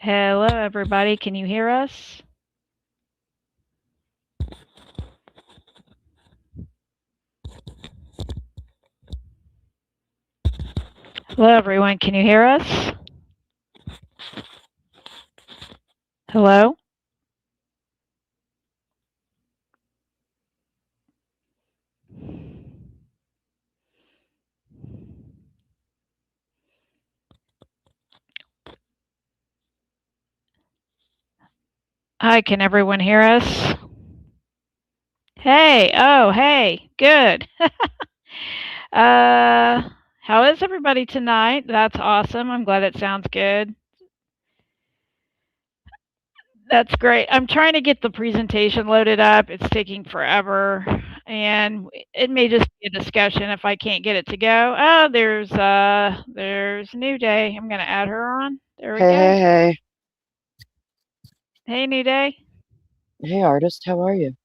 Hello, everybody. Can you hear us? Hello, everyone. Can you hear us? Hello? Hi, can everyone hear us? Hey, oh, hey, good. How is everybody tonight? That's awesome. I'm glad it sounds good. That's great. I'm trying to get the presentation loaded up. It's taking forever, and it may just be a discussion if I can't get it to go. Oh, there's New Day. I'm gonna add her on. There we Hey, go. hey, hey. Hey, New Day. Hey, artist, how are you?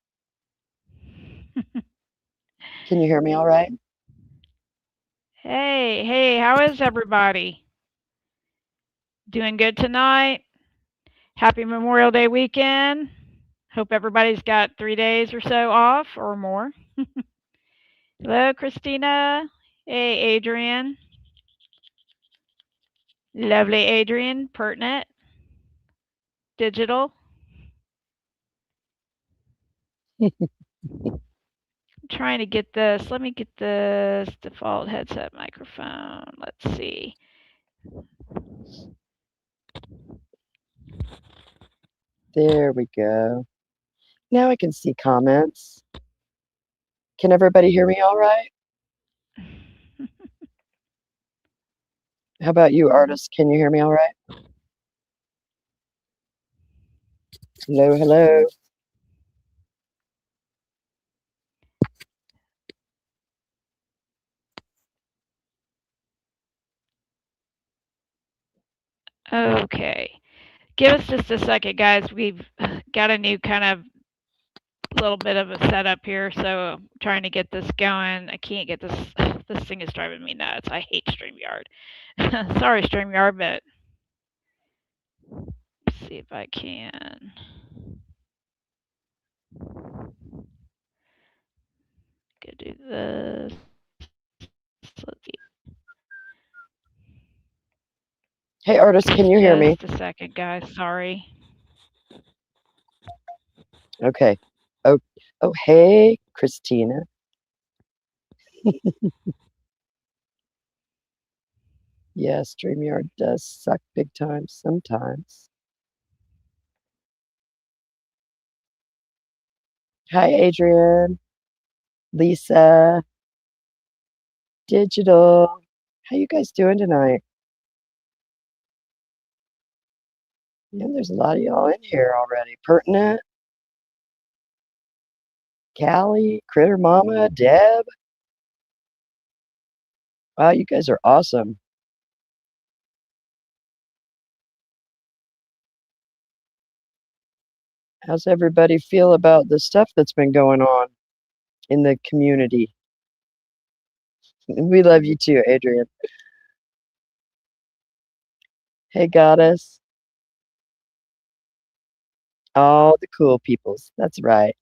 Can you hear me all right? Hey, how is everybody? Doing good tonight? Happy Memorial Day weekend. Hope everybody's got 3 days or so off or more. Hello, Christina. Hey, Adrian. Lovely Adrian, pertinent, digital. I'm trying to get this. Let me get this default headset microphone. Let's see. There we go. Now I can see comments. Can everybody hear me all right? How about you, artist? Can you hear me all right? Hello, hello. Okay. Give us just a second, guys. We've got a new kind of little bit of a setup here, so I'm trying to get this going. I can't get this. This thing is driving me nuts. I hate StreamYard. Sorry, StreamYard, but let's see if I can. Go do this. Let's see. Hey, artist, can you hear me? Just a second, guys. Sorry. Okay. Oh, oh, hey, Christina. Yeah, StreamYard does suck big time sometimes. Hi, Adrian, Lisa, Digital. How you guys doing tonight? Yeah, there's a lot of y'all in here already. Pertinent, Callie, Critter Mama, Deb. Wow, you guys are awesome. How's everybody feel about the stuff that's been going on in the community? We love you too, Adrian. Hey, Goddess. All the cool peoples. That's right.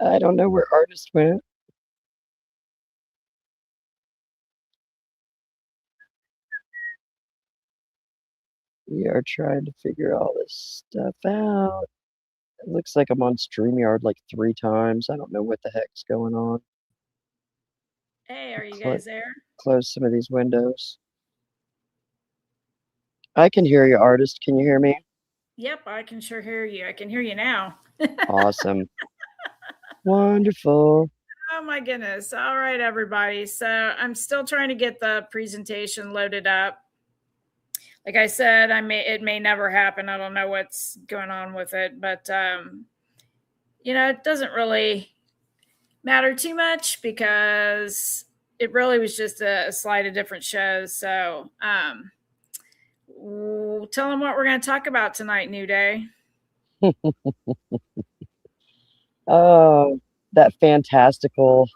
I don't know where Artist went. We are trying to figure all this stuff out. It looks like I'm on StreamYard like 3 times. I don't know what the heck's going on. Hey, are you guys there? Close some of these windows. I can hear you, Artist. Can you hear me? Yep, I can sure hear you. I can hear you now. Awesome. Wonderful. Oh my goodness. All right, everybody. So I'm still trying to get the presentation loaded up. Like I said, it may never happen. I don't know what's going on with it, but it doesn't really matter too much because it really was just a slide of different shows. So tell them what we're going to talk about tonight, New Day. Oh, that fantastical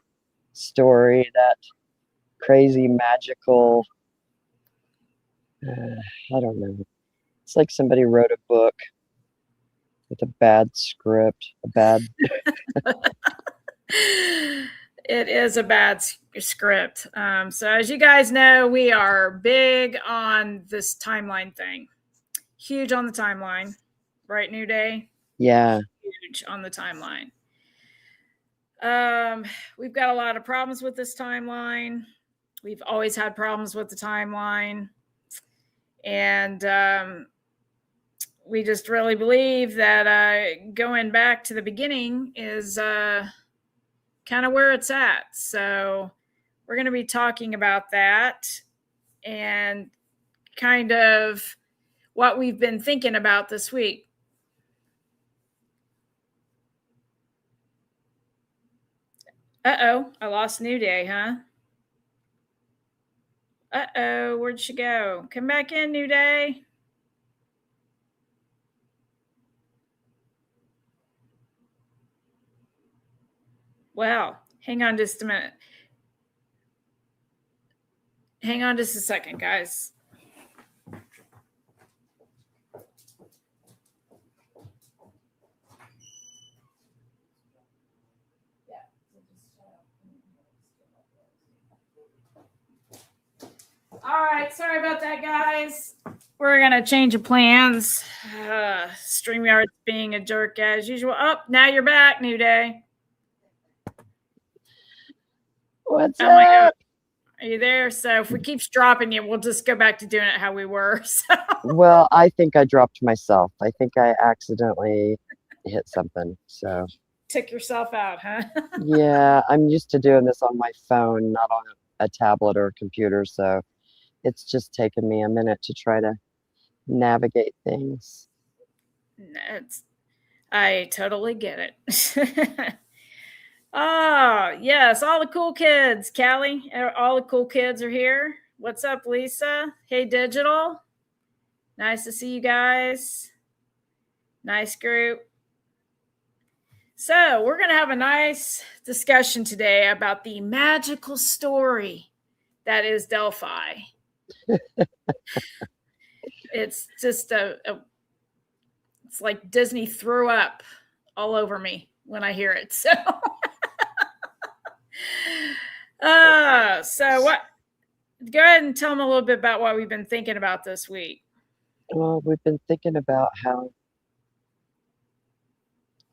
story that crazy magical. I don't know. It's like somebody wrote a book with a bad script, a bad. It is a bad script. So as you guys know, we are big on this timeline thing. Huge on the timeline, right, New Day? Yeah. Huge on the timeline. We've got a lot of problems with this timeline. We've always had problems with the timeline. And we just really believe that going back to the beginning is kind of where it's at. So we're going to be talking about that and kind of what we've been thinking about this week. Uh-oh, I lost New Day, huh? Uh-oh, where'd she go? Come back in, New Day. Well, hang on just a minute. Hang on just a second, guys. All right, sorry about that, guys. We're going to change of plans. StreamYard's being a jerk as usual. Oh, now you're back, New Day. What's Oh my God. up? Are you there? So if we keep dropping you, we'll just go back to doing it how we were. So. Well, I think I dropped myself. I think I accidentally hit something. So Took yourself out, huh? yeah, I'm used to doing this on my phone, not on a tablet or a computer. So it's just taken me a minute to try to navigate things. I totally get it. Oh, yes, all the cool kids. Callie, all the cool kids are here. What's up, Lisa? Hey, Digital. Nice to see you guys. Nice group. So we're going to have a nice discussion today about the magical story that is Delphi. It's just it's like Disney threw up all over me when I hear it. So, so what? Go ahead and tell them a little bit about what we've been thinking about this week. Well, we've been thinking about how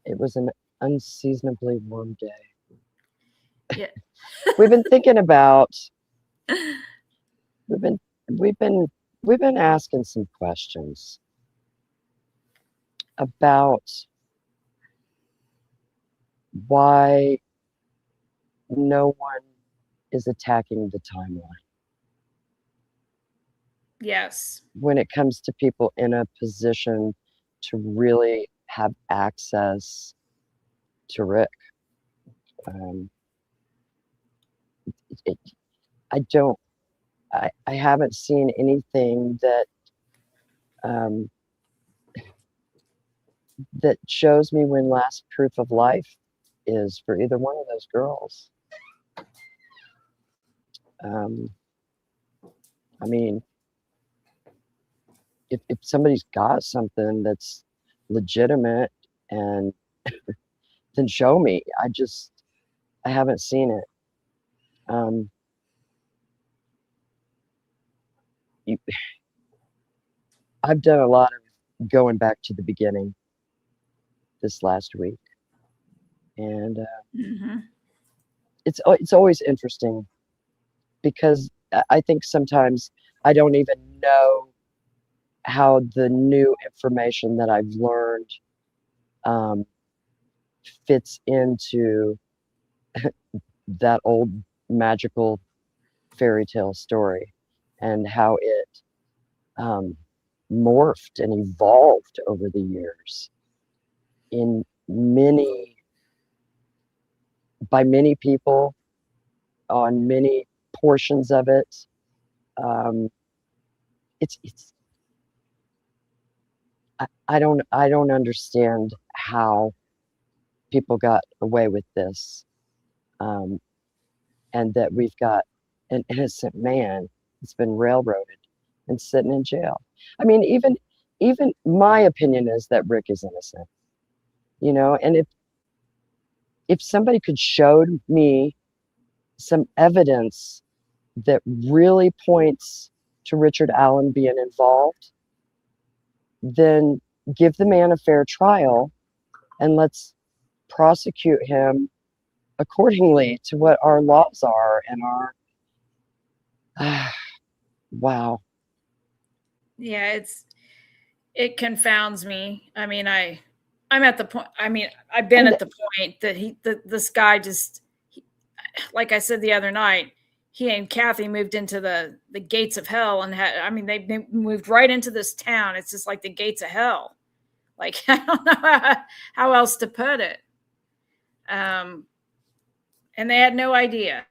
it was an unseasonably warm day. Yeah. We've been thinking about. We've been asking some questions about why no one is attacking the timeline. Yes. When it comes to people in a position to really have access to Rick. I haven't seen anything that that shows me when last proof of life is for either one of those girls. I mean, if somebody's got something that's legitimate, and then show me. I haven't seen it. I've done a lot of going back to the beginning this last week, and it's always interesting because I think sometimes I don't even know how the new information that I've learned fits into that old magical fairy tale story, and how it morphed and evolved over the years by many people on many portions of it. I don't understand how people got away with this, and that we've got an innocent man that's been railroaded and sitting in jail. I mean, even my opinion is that Rick is innocent, you know, and if somebody could show me some evidence that really points to Richard Allen being involved, then give the man a fair trial and let's prosecute him accordingly to what our laws are and our wow. Yeah, it confounds me. I mean, I'm at the point. I mean, I've been at the point that this guy just, like I said the other night, he and Kathy moved into the gates of hell and had. I mean, they moved right into this town. It's just like the gates of hell. Like I don't know how else to put it. And they had no idea.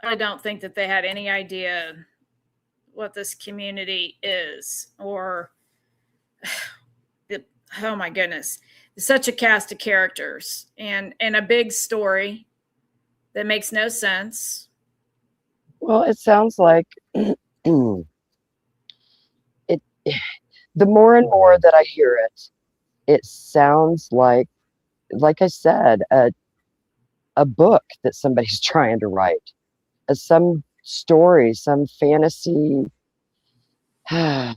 I don't think that they had any idea what this community is, or oh my goodness, such a cast of characters and a big story that makes no sense. Well, it sounds like it. The more and more that I hear it, it sounds like I said, a book that somebody's trying to write, some story, some fantasy. And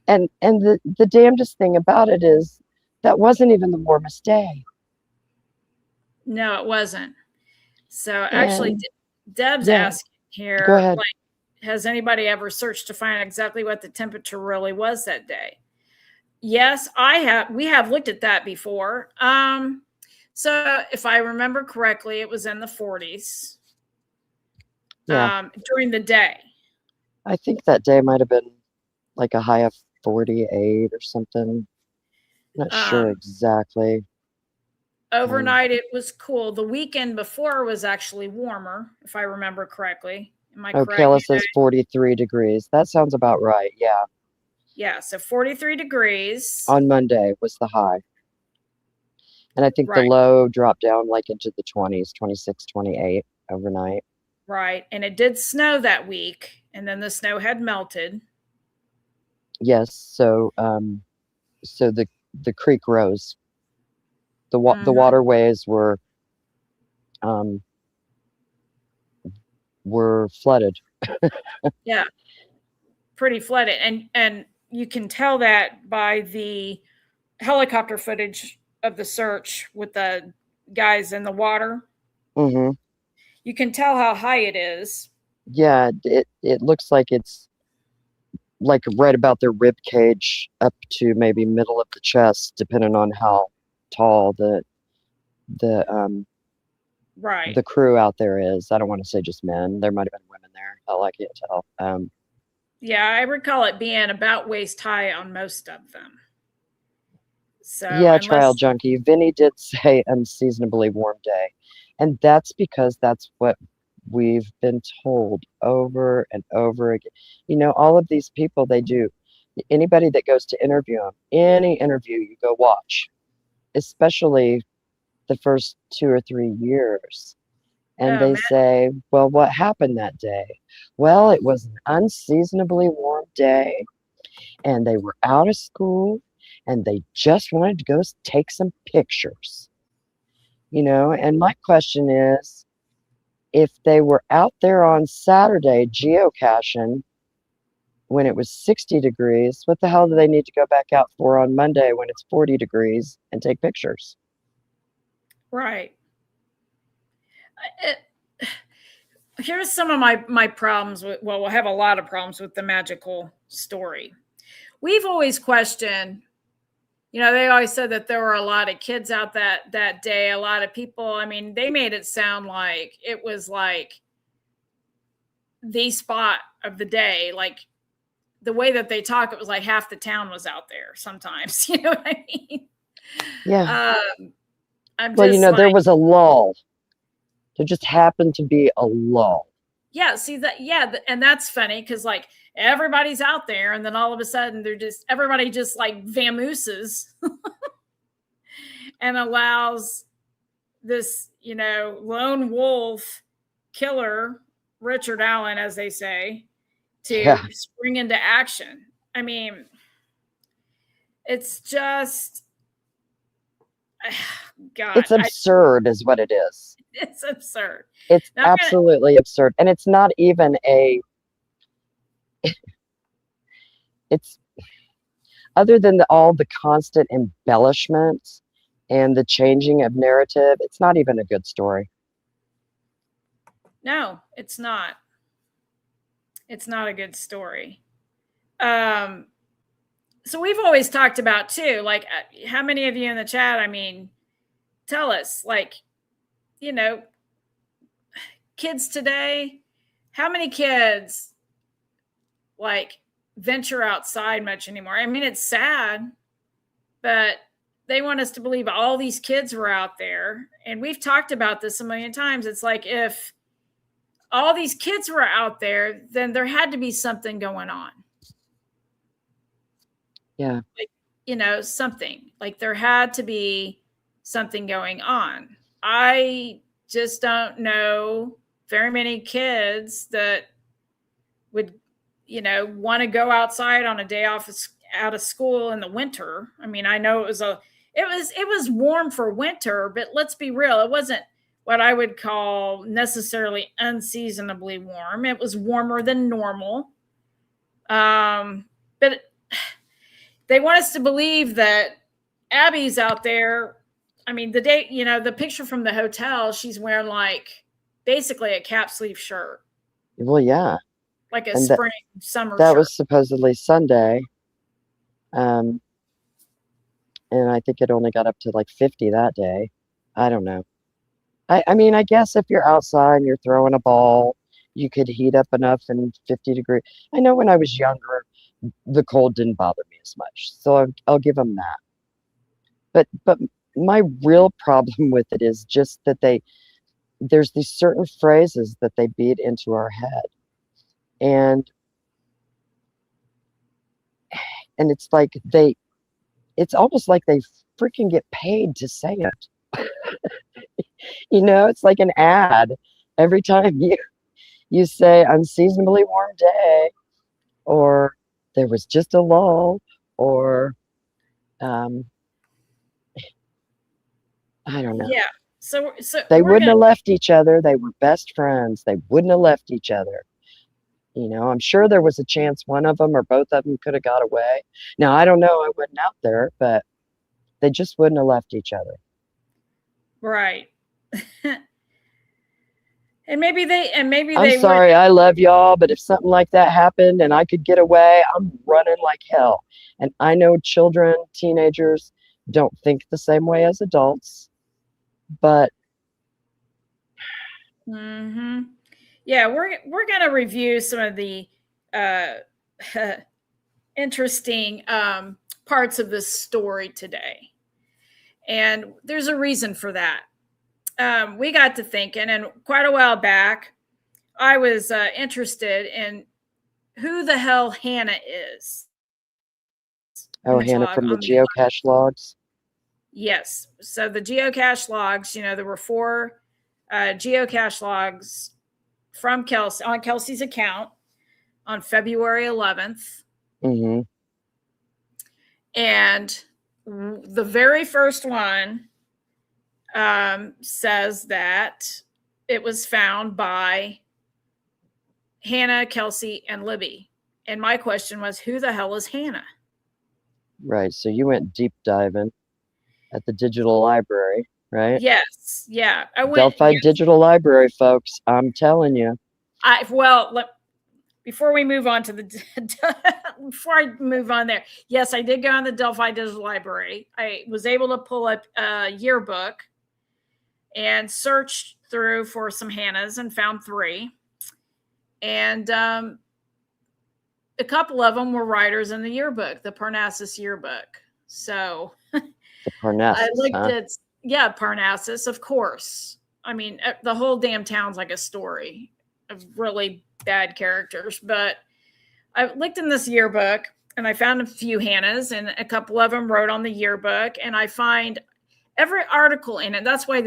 the damnedest thing about it is that wasn't even the warmest day. No, it wasn't. So actually, Deb's yeah, asking here, go ahead. like, has anybody ever searched to find exactly what the temperature really was that day? Yes, I have. We have looked at that before. So if I remember correctly, it was in the 40s. Yeah. During the day. I think that day might have been like a high of 48 or something. Not sure exactly. Overnight, it was cool. The weekend before was actually warmer, if I remember correctly. Am I correct? Kayla says 43 degrees. That sounds about right. Yeah. Yeah, so 43 degrees. On Monday was the high. And I think the low dropped down like into the 20s, 26, 28 overnight. Right. And it did snow that week. And then the snow had melted. Yes. So so the creek rose. The waterways were flooded. Yeah. Pretty flooded. And you can tell that by the helicopter footage of the search with the guys in the water. Mm-hmm. You can tell how high it is. Yeah, it looks like it's like right about their rib cage up to maybe middle of the chest, depending on how tall the crew out there is. I don't want to say just men. There might have been women there. Hell, I can't tell. Yeah, I recall it being about waist high on most of them. So yeah, Trial Junkie. Vinny did say unseasonably warm day. And that's because that's what we've been told over and over again. You know, all of these people, they do. Anybody that goes to interview them, any interview you go watch, especially the first 2 or 3 years. And they say, well, what happened that day? Well, it was an unseasonably warm day. And they were out of school. And they just wanted to go take some pictures. You know, and my question is, if they were out there on Saturday geocaching when it was 60 degrees, what the hell do they need to go back out for on Monday when it's 40 degrees and take pictures? Right. Here's some of my problems with, well, we'll have a lot of problems with the magical story. We've always questioned, you know, they always said that there were a lot of kids out that day, a lot of people. I mean, they made it sound like it was like the spot of the day. Like the way that they talk, it was like half the town was out there sometimes. You know what I mean? Yeah. Well, you know, there was a lull. There just happened to be a lull. Yeah. See that? Yeah. And that's funny because like everybody's out there and then all of a sudden everybody just like vamooses and allows this, you know, lone wolf killer Richard Allen, as they say, to spring into action. I mean, it's just, God. It's absurd is what it is. It's absurd. It's absolutely absurd. And it's not even it's other than all the constant embellishments and the changing of narrative, it's not even a good story. No, it's not. It's not a good story. So we've always talked about too, like, how many of you in the chat, I mean, tell us, like, you know, kids today, how many kids like venture outside much anymore? I mean, it's sad, but they want us to believe all these kids were out there. And we've talked about this a million times. It's like, if all these kids were out there, then there had to be something going on. Yeah. Like, you know, something, like there had to be something going on. I just don't know very many kids that would, you know, want to go outside on a day off out of school in the winter. I mean, I know it was warm for winter, but let's be real, it wasn't what I would call necessarily unseasonably warm. It was warmer than normal. But they want us to believe that Abby's out there. I mean, the day, you know, the picture from the hotel, she's wearing like basically a cap sleeve shirt. Well, yeah. Like a And spring, summer that shirt. was supposedly Sunday. And I think it only got up to like 50 that day. I don't know. I mean, I guess if you're outside and you're throwing a ball, you could heat up enough in 50 degrees. I know when I was younger, the cold didn't bother me as much. So I'll give them that. But my real problem with it is just that there's these certain phrases that they beat into our head. And it's like it's almost like they freaking get paid to say it. You know, it's like an ad. Every time you say unseasonably warm day, or there was just a lull, or I don't know. Yeah. So they wouldn't have left each other. They were best friends. They wouldn't have left each other. You know, I'm sure there was a chance one of them or both of them could have got away. Now, I don't know. I wasn't out there, but they just wouldn't have left each other. Right. And maybe I'm sorry, I love y'all, but if something like that happened and I could get away, I'm running like hell. And I know children, teenagers don't think the same way as adults, but yeah, we're going to review some of the interesting parts of this story today. And there's a reason for that. We got to thinking, and quite a while back, I was interested in who the hell Hannah is. Oh, Hannah from the geocache logs? Yes. So the geocache logs, you know, there were 4 geocache logs from Kelsey, on Kelsey's account on February 11th. Mm-hmm. And the very first one says that it was found by Hannah, Kelsey, and Libby. And my question was, who the hell is Hannah? Right. So you went deep diving at the digital library, right? Yes. Yeah. I went Delphi Digital Library, folks. I'm telling you. Before we move on to before I move on there, yes, I did go on the Delphi Digital Library. I was able to pull up a yearbook and searched through for some Hannahs and found 3. And a couple of them were writers in the yearbook, the Parnassus yearbook. So the Parnassus, I looked at, Parnassus, of course. I mean, the whole damn town's like a story of really bad characters. But I looked in this yearbook and I found a few Hannahs, and a couple of them wrote on the yearbook. And I find every article in it. That's why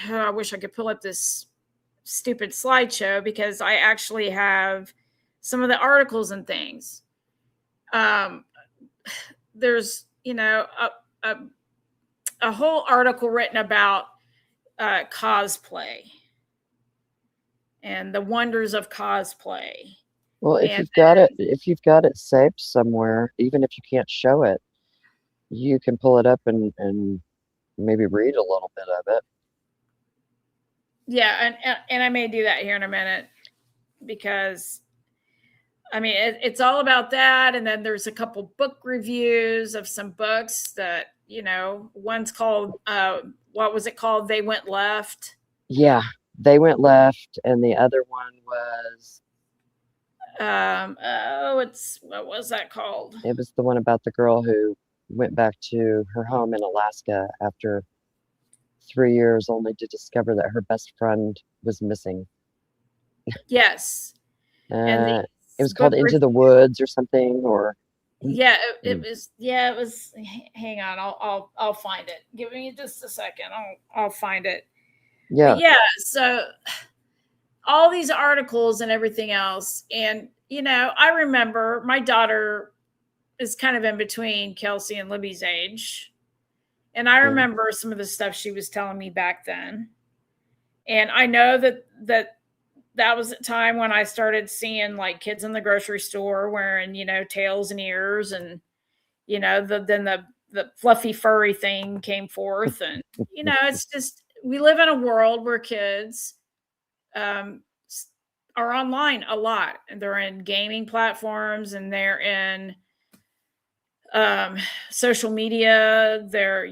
I wish I could pull up this stupid slideshow because I actually have some of the articles and things. There's, a whole article written about cosplay and the wonders of cosplay. Well, if you've got it saved somewhere, even if you can't show it, you can pull it up and maybe read a little bit of it. Yeah, and I may do that here in a minute because I mean it's all about that. And then there's a couple book reviews of some books that, one's called what was it called? They Went Left. Yeah, They Went Left, and the other one was what was that called? it was the one about the girl who went back to her home in Alaska after 3 years, only to discover that her best friend was missing. Yes. It was called Into the Woods or something, or yeah, it was. Hang on, I'll find it. Give me just a second. I'll find it. Yeah. But yeah. So all these articles and everything else, and I remember my daughter is kind of in between Kelsey and Libby's age, and I remember some of the stuff she was telling me back then, and I know that was a time when I started seeing like kids in the grocery store wearing, tails and ears, and then the fluffy furry thing came forth, and it's just we live in a world where kids are online a lot, and they're in gaming platforms, and they're in social media. They're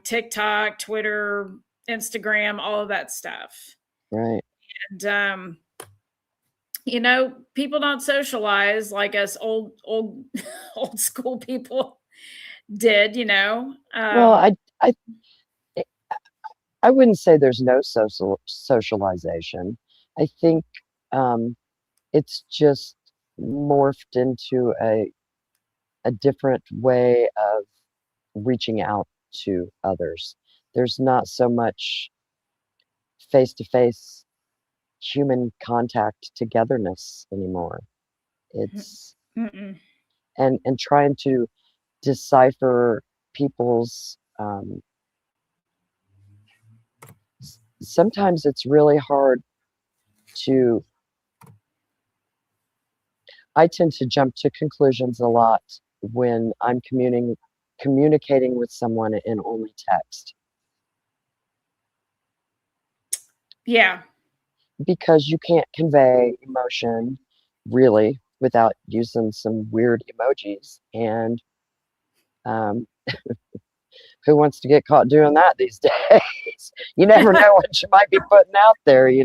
TikTok, Twitter, Instagram, all of that stuff. Right. And people don't socialize like us old school people did, Well, I wouldn't say there's no socialization. I think it's just morphed into a different way of reaching out to others. There's not so much face-to-face human contact togetherness anymore. It's and trying to decipher people's sometimes it's really hard to I tend to jump to conclusions a lot when I'm communicating with someone in only text. Yeah. Because you can't convey emotion really without using some weird emojis, and who wants to get caught doing that these days? You never know what you might be putting out there, I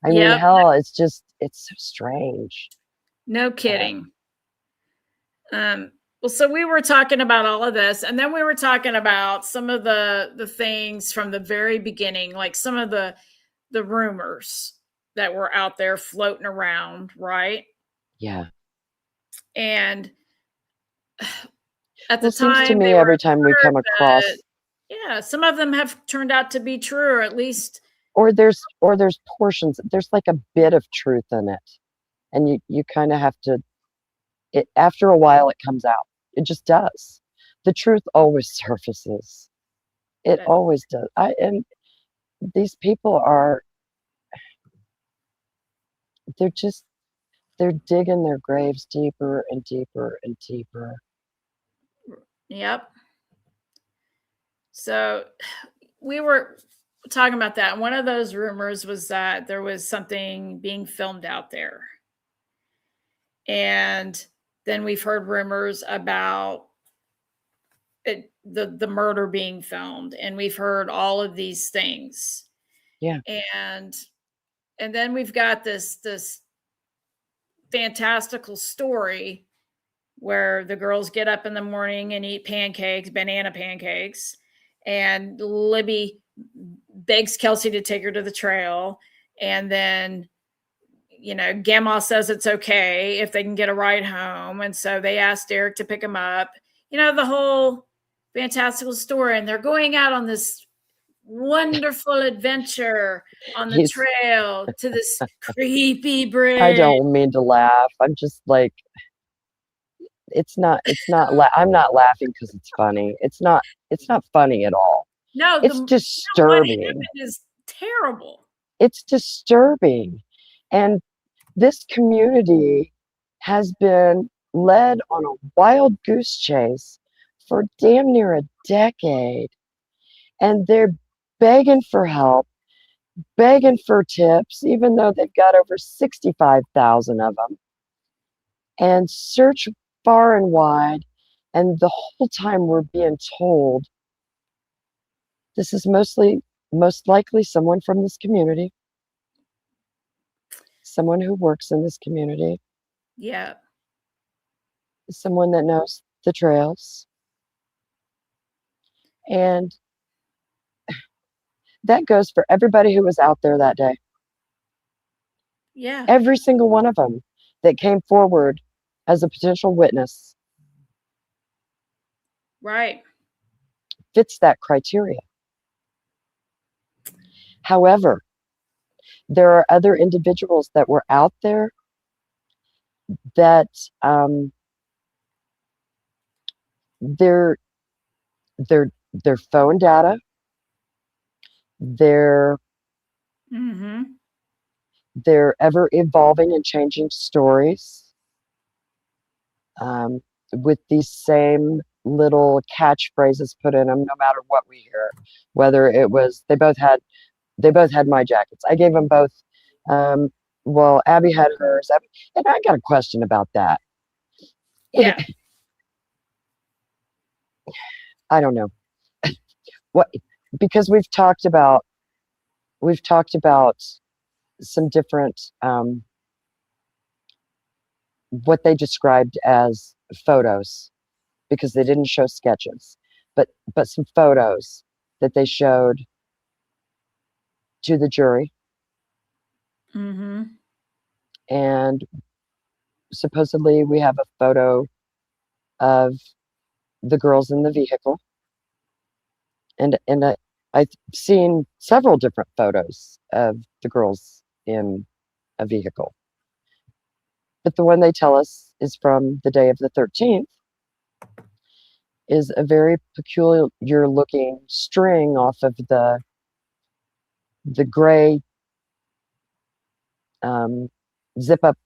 mean, hell, it's so strange. No kidding. Well, so we were talking about all of this, and then we were talking about some of the things from the very beginning, like some of the rumors that were out there floating around, right? Yeah. And at the time, it seems to me every time we come across, some of them have turned out to be true, or at least, or there's portions. There's like a bit of truth in it, and you kind of have to. After a while, it comes out. It just does. The truth always surfaces. It always does. And these people are. They're digging their graves deeper and deeper and deeper. Yep. So we were talking about that. One of those rumors was that there was something being filmed out there. And then we've heard rumors about the murder being filmed, and we've heard all of these things. Yeah. And then we've got this fantastical story where the girls get up in the morning and eat banana pancakes, and Libby begs Kelsey to take her to the trail, and then Gamma says it's okay if they can get a ride home, and so they ask Derek to pick him up. The whole fantastical story, and they're going out on this wonderful adventure on the trail to this creepy bridge. I don't mean to laugh. I'm just like, I'm not laughing because it's funny. It's not funny at all. No, it's disturbing. What happened is terrible. It's disturbing. And this community has been led on a wild goose chase for damn near a decade. And they're begging for help, begging for tips, even though they've got over 65,000 of them. And search far and wide. And the whole time we're being told this is most likely someone from this community, someone who works in this community. Yeah. Someone that knows the trails. And that goes for everybody who was out there that day. Yeah. Every single one of them that came forward as a potential witness. Right. Fits that criteria. However, there are other individuals that were out there that their phone data, their ever evolving and changing stories, with these same little catchphrases put in them, no matter what we hear. Whether it was they both had my jackets. I gave them both. Well, Abby had hers, and I got a question about that. Yeah. I don't know what, because we've talked about some different what they described as photos, because they didn't show sketches, but some photos that they showed to the jury. And supposedly we have a photo of the girls in the vehicle, and I've seen several different photos of the girls in a vehicle, but the one they tell us is from the day of the 13th is a very peculiar looking string off of the gray zip up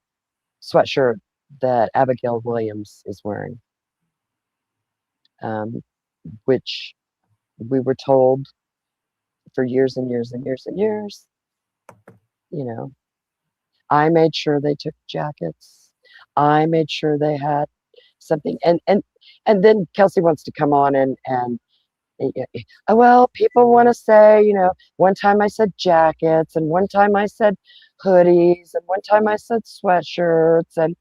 sweatshirt that Abigail Williams is wearing, which we were told for years and years and years and years. I made sure they took jackets. I made sure they had something. And then Kelsey wants to come on and well, people want to say, one time I said jackets, and one time I said hoodies, and one time I said sweatshirts, and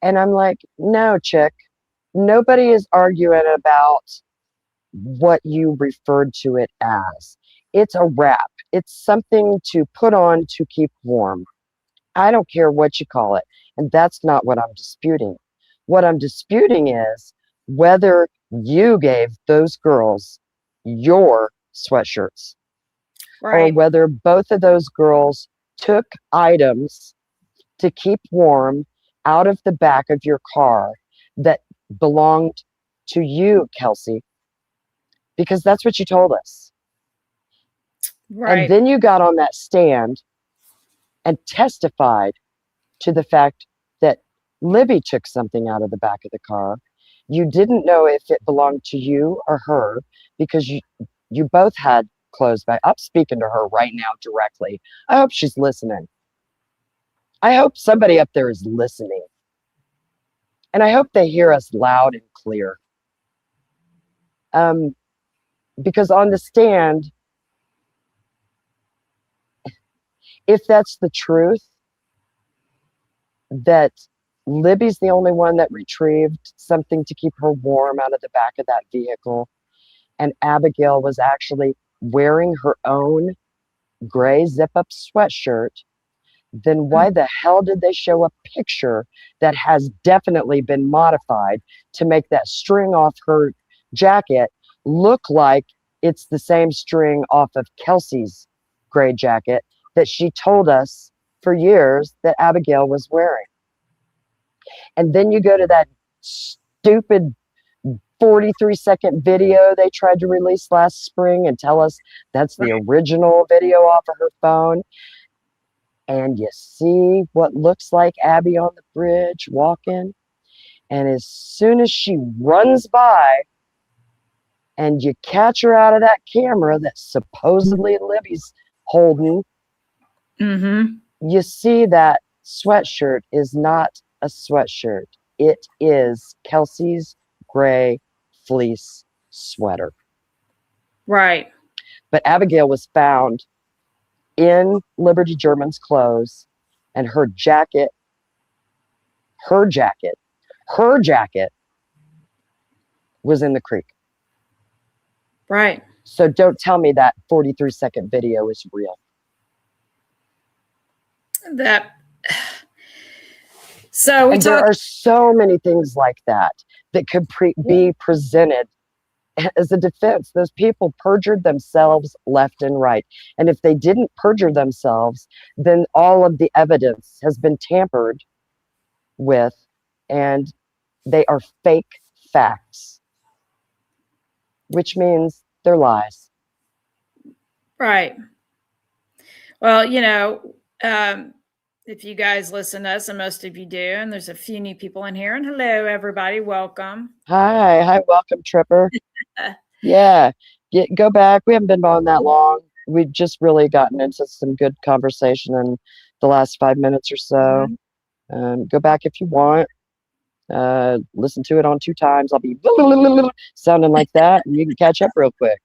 and I'm like, no, chick, nobody is arguing about what you referred to it as. It's a wrap. It's something to put on to keep warm. I don't care what you call it. And that's not what I'm disputing. What I'm disputing is whether you gave those girls your sweatshirts, right, or whether both of those girls took items to keep warm out of the back of your car that belonged to you, Kelsey, because that's what you told us. Right. And then you got on that stand and testified to the fact that Libby took something out of the back of the car. You didn't know if it belonged to you or her, because you both had clothes back. I'm speaking to her right now directly. I hope she's listening. I hope somebody up there is listening. And I hope they hear us loud and clear. Because on the stand, if that's the truth, that Libby's the only one that retrieved something to keep her warm out of the back of that vehicle, and Abigail was actually wearing her own gray zip-up sweatshirt, then why the hell did they show a picture that has definitely been modified to make that string off her jacket look like it's the same string off of Kelsey's gray jacket that she told us for years that Abigail was wearing. And then you go to that stupid 43-second video they tried to release last spring and tell us that's the original video off of her phone. And you see what looks like Abby on the bridge walking. And as soon as she runs by and you catch her out of that camera that supposedly Libby's holding, you see that sweatshirt is not a sweatshirt. It is Kelsey's gray fleece sweater. Right. But Abigail was found in Liberty German's clothes, and her jacket was in the creek. Right. So don't tell me that 43-second video is real. So there are so many things like that that could be presented as a defense. Those people perjured themselves left and right. And if they didn't perjure themselves, then all of the evidence has been tampered with, and they are fake facts, which means they're lies. Right. Well, you know, if you guys listen to us, and most of you do, and there's a few new people in here, and hello, everybody, welcome. Hi, welcome, Tripper. Yeah, go back. We haven't been on that long. We've just really gotten into some good conversation in the last 5 minutes or so. Go back if you want. Listen to it on 2 times. I'll be sounding like that, and you can catch up real quick.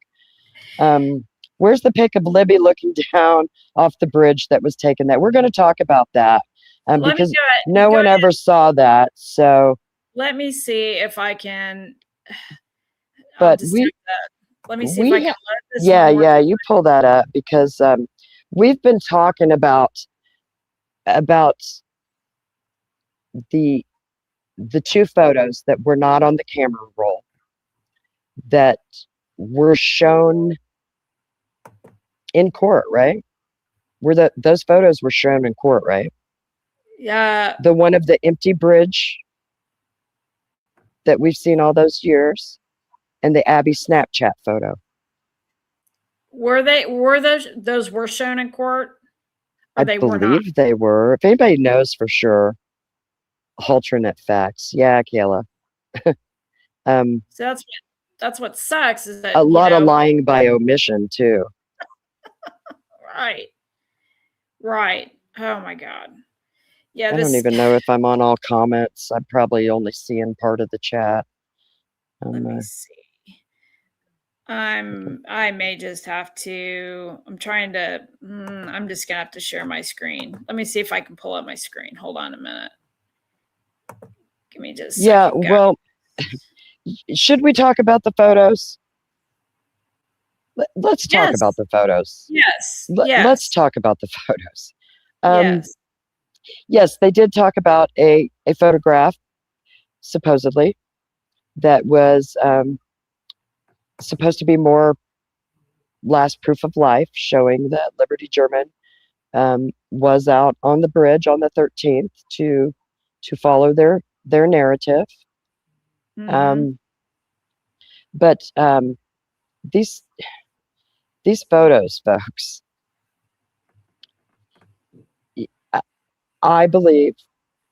Where's the pic of Libby looking down off the bridge that was taken? That we're going to talk about that, because no one ever saw that. So let me see if I can. But let me see if I can load this. Yeah, you pull that up, because we've been talking about the 2 photos that were not on the camera roll that were shown in court, right? Those photos were shown in court, right? Yeah. The one of the empty bridge that we've seen all those years, and the Abby Snapchat photo. Were those were shown in court? I believe they were. If anybody knows for sure, alternate facts. Yeah, Kayla. So that's what sucks, is that a lot of lying by omission too. Right. Oh my God. Yeah. I don't even know if I'm on all comments. I'm probably only seeing part of the chat. Let me see. I may just have to. I'm trying to. I'm just gonna have to share my screen. Let me see if I can pull up my screen. Hold on a minute. Give me just. Yeah. Well, should we talk about the photos? Let's talk about the photos. Yes. Let's talk about the photos. Yes. Yes, they did talk about a photograph, supposedly, that was supposed to be more last proof of life, showing that Liberty German was out on the bridge on the 13th to follow their narrative. But these photos, folks, I believe,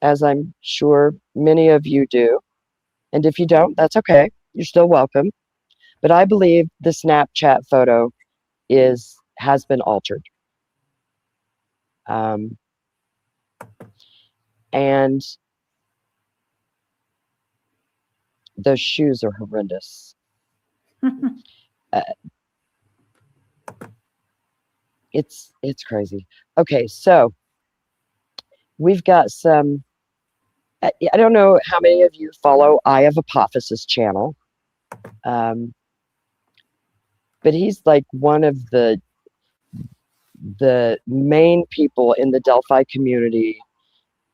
as I'm sure many of you do, and if you don't, that's okay. You're still welcome. But I believe the Snapchat photo has been altered. And those shoes are horrendous. It's crazy. Okay, so we've got some. I don't know how many of you follow Eye of Apophysis channel. But he's like one of the main people in the Delphi community.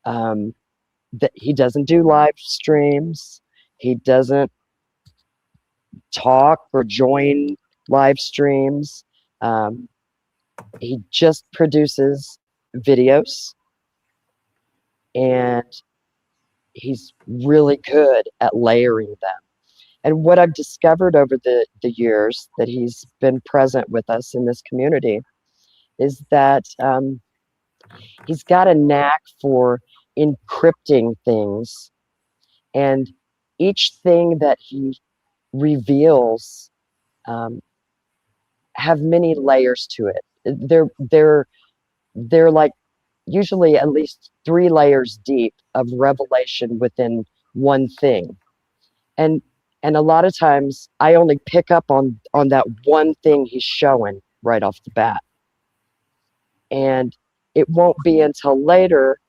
That he doesn't do live streams. He doesn't talk or join live streams. He just produces videos, and he's really good at layering them. And what I've discovered over the years that he's been present with us in this community is that he's got a knack for encrypting things, and each thing that he reveals have many layers to it. They're like usually at least 3 layers deep of revelation within one thing. And a lot of times I only pick up on that one thing he's showing right off the bat. And it won't be until later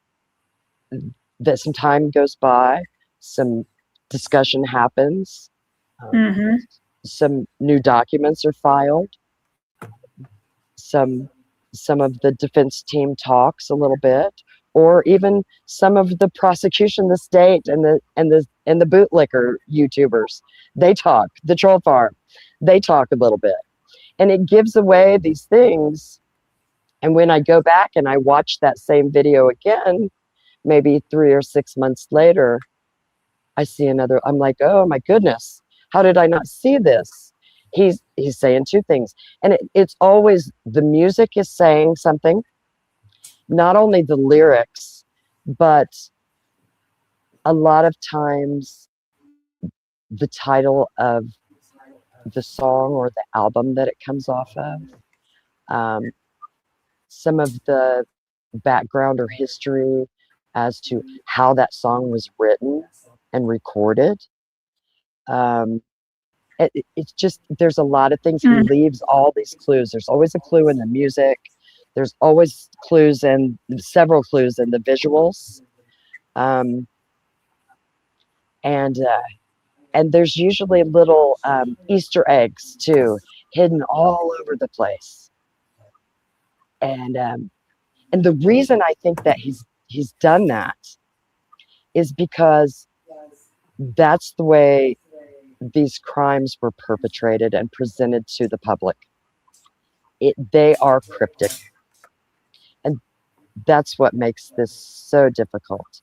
that some time goes by, some discussion happens, some new documents are filed, some of the defense team talks a little bit, or even some of the prosecution, the state, and the bootlicker YouTubers, they talk. The troll farm, they talk a little bit, and it gives away these things. And when I go back and I watch that same video again, maybe 3 or 6 months later, I see another. I'm like, oh my goodness, how did I not see this? He's saying 2 things, and it's always the music is saying something, not only the lyrics, but a lot of times the title of the song or the album that it comes off of, some of the background or history as to how that song was written and recorded. It's just, there's a lot of things. He leaves all these clues. There's always a clue in the music. There's always clues and several clues in the visuals. And there's usually little Easter eggs too, hidden all over the place. And the reason I think that he's done that is because that's the way these crimes were perpetrated and presented to the public. They are cryptic, and that's what makes this so difficult.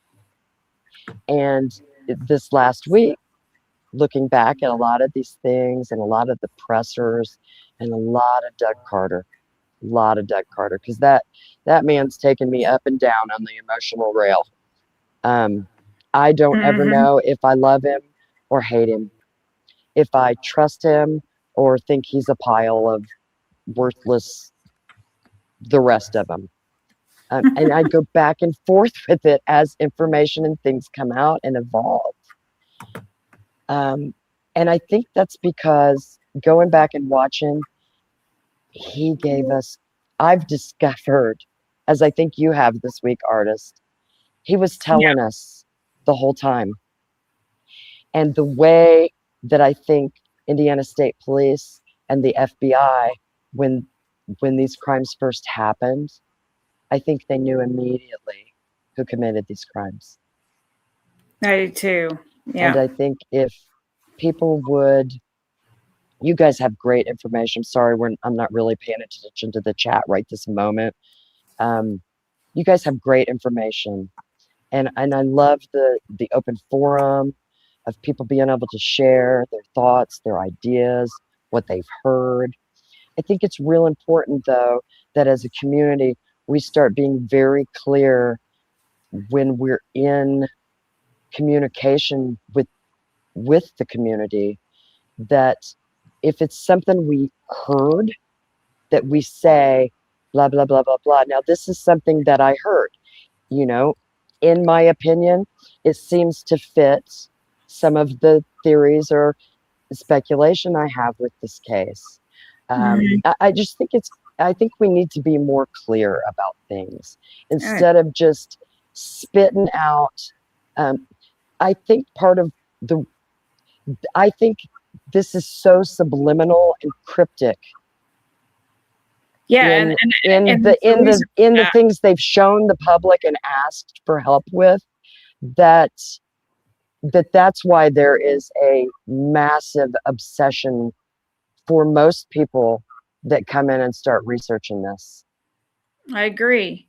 And this last week, looking back at a lot of these things and a lot of the pressers and a lot of Doug Carter, because that man's taken me up and down on the emotional rail. I don't ever know if I love him or hate him, if I trust him or think he's a pile of worthless, the rest of them. And I go back and forth with it as information and things come out and evolve. And I think that's because going back and watching, he gave us, I've discovered, as I think you have this week, artist, he was telling us the whole time. And the way that I think Indiana State Police and the FBI, when these crimes first happened, I think they knew immediately who committed these crimes. I do too. Yeah. And I think if people would, you guys have great information. Sorry, I'm not really paying attention to the chat right this moment. You guys have great information, and I love the open forum of people being able to share their thoughts, their ideas, what they've heard. I think it's real important, though, that as a community, we start being very clear when we're in communication with the community, that if it's something we heard, that we say, blah, blah, blah, blah, blah. Now, this is something that I heard, in my opinion, it seems to fit some of the theories or speculation I have with this case. I just think I think we need to be more clear about things instead of just spitting out. I think I think this is so subliminal and cryptic. Yeah, in the things they've shown the public and asked for help with, that's why there is a massive obsession for most people that come in and start researching this. I agree.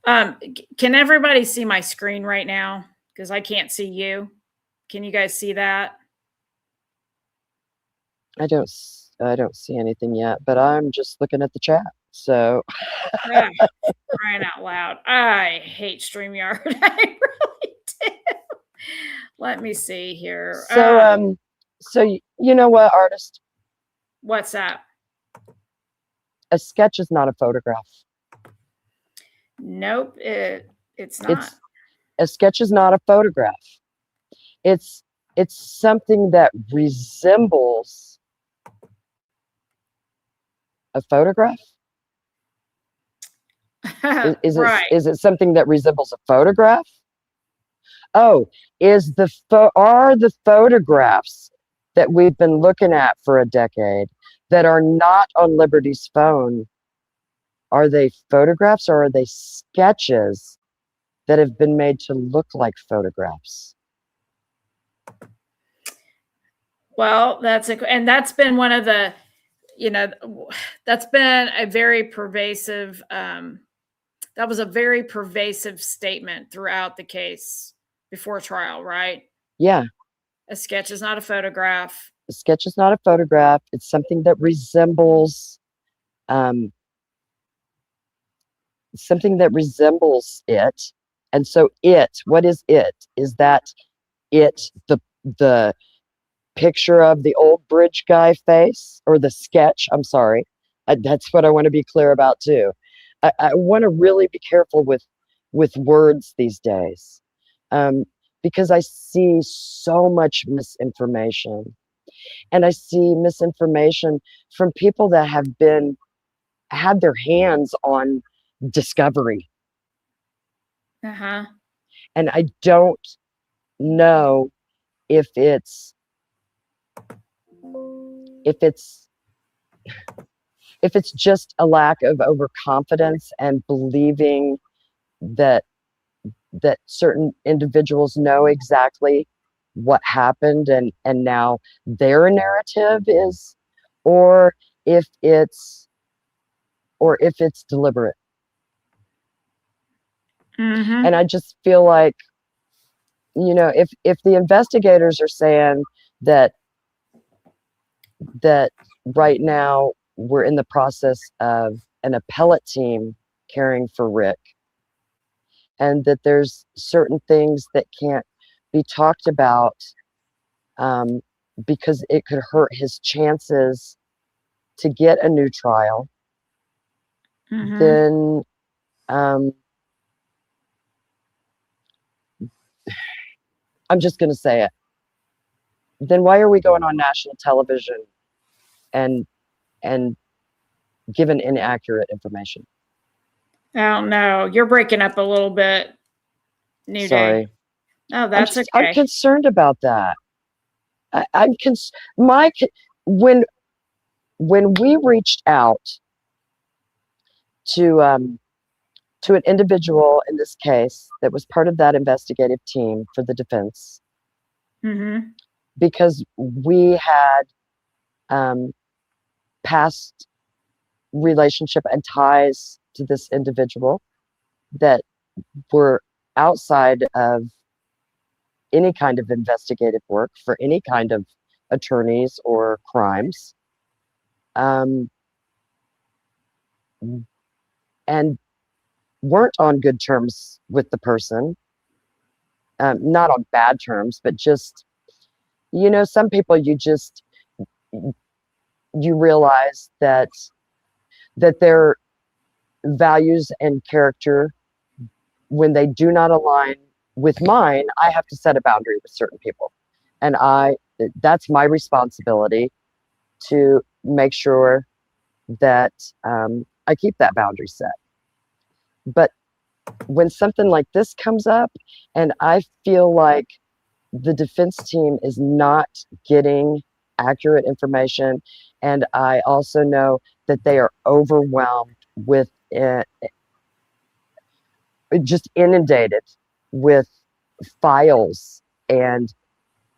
Can everybody see my screen right now? Because I can't see you. Can you guys see that? I don't see anything yet, but I'm just looking at the chat. So Ah, crying out loud. I hate StreamYard. I really do. Let me see here. So you know what, artist? What's that? A sketch is not a photograph. Nope, it's not. A sketch is not a photograph. It's something that resembles a photograph. Right. Is it something that resembles a photograph? Oh, are the photographs that we've been looking at for a decade that are not on Liberty's phone, are they photographs or are they sketches that have been made to look like photographs? Well, and that's been one of the, that's been a very pervasive, that was a very pervasive statement throughout the case before trial, right? Yeah. A sketch is not a photograph. A sketch is not a photograph. It's something that resembles it. And so what is it? Is that it the picture of the old bridge guy face, or the sketch? I'm sorry. That's what I want to be clear about too. I want to really be careful with words these days, because I see so much misinformation, and I see misinformation from people that have had their hands on discovery. And I don't know if it's just a lack of overconfidence and believing that certain individuals know exactly what happened and now their narrative is, or if it's deliberate. And I just feel like, if the investigators are saying that right now we're in the process of an appellate team caring for Rick, and that there's certain things that can't be talked about because it could hurt his chances to get a new trial, then I'm just going to say it. Then why are we going on national television and given inaccurate information? I don't know. You're breaking up a little bit. New Sorry. Day. Oh, that's okay. I'm concerned about that. When we reached out to an individual in this case that was part of that investigative team for the defense, because we had past relationship and ties to this individual that were outside of any kind of investigative work for any kind of attorneys or crimes, and weren't on good terms with the person, not on bad terms, but just, some people you realize that their values and character, when they do not align with mine, I have to set a boundary with certain people. And that's my responsibility to make sure that I keep that boundary set. But when something like this comes up, and I feel like the defense team is not getting accurate information, and I also know that they are overwhelmed with it, just inundated with files, and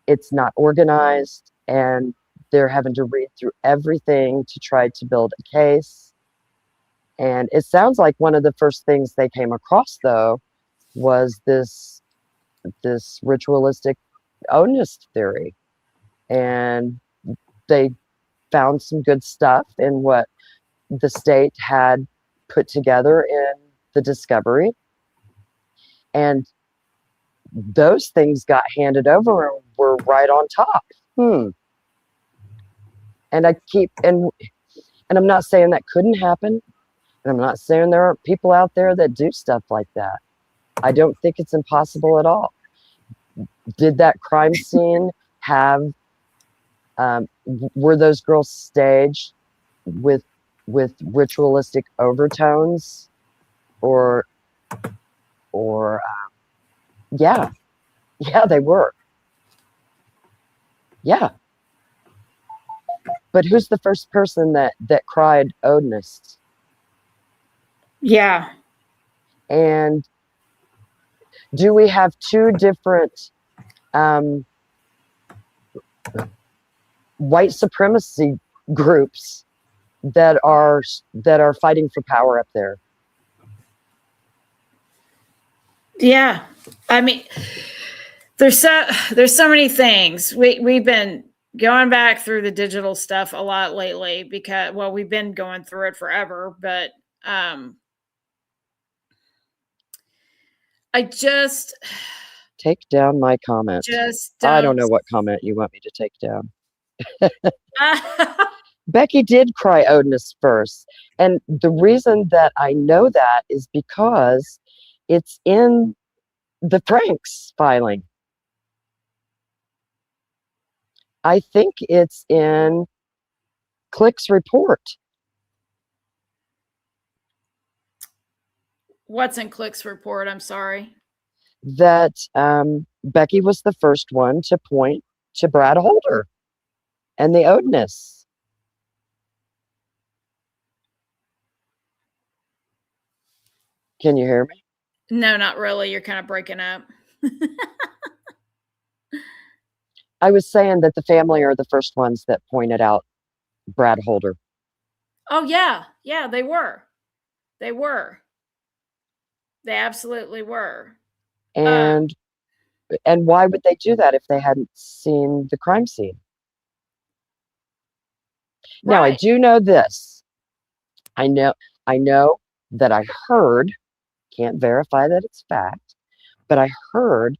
it's not organized, and they're having to read through everything to try to build a case. And it sounds like one of the first things they came across, though, was this ritualistic onist theory. And they found some good stuff in what the state had put together in the discovery. And those things got handed over and were right on top. And I'm not saying that couldn't happen. And I'm not saying there aren't people out there that do stuff like that. I don't think it's impossible at all. Did that crime scene have, were those girls staged with ritualistic overtones? Or yeah, they were. Yeah. But who's the first person that cried Odinist? Yeah. And do we have two different white supremacy groups that are fighting for power up there? Yeah. I mean, there's so many things. We've been going back through the digital stuff a lot lately because, well, we've been going through it forever, but I just take down my comment. I don't know what comment you want me to take down. Becky did cry Odinist first. And the reason that I know that is because it's in the Franks filing. I think it's in Click's report. What's in Click's report? I'm sorry. That Becky was the first one to point to Brad Holder and the Odinists. Can you hear me? No, not really. You're kind of breaking up. I was saying that the family are the first ones that pointed out Brad Holder. Oh, yeah. Yeah, they were. They were. They absolutely were. And why would they do that if they hadn't seen the crime scene? Right. Now, I do know this. I know that I heard, can't verify that it's fact, but I heard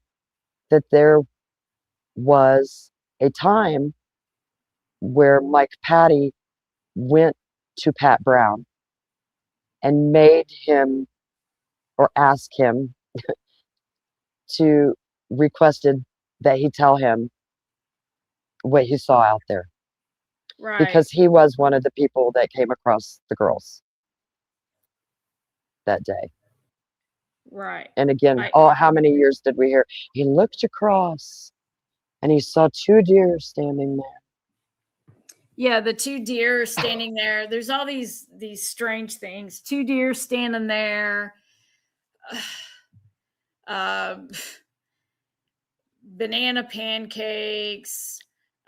that there was a time where Mike Patty went to Pat Brown and made him or asked him requested that he tell him what he saw out there. Right. Because he was one of the people that came across the girls that day. Right. And again, how many years did we hear? He looked across and he saw two deer standing there. Yeah, the two deer standing there. There's all these strange things. Two deer standing there. Banana pancakes.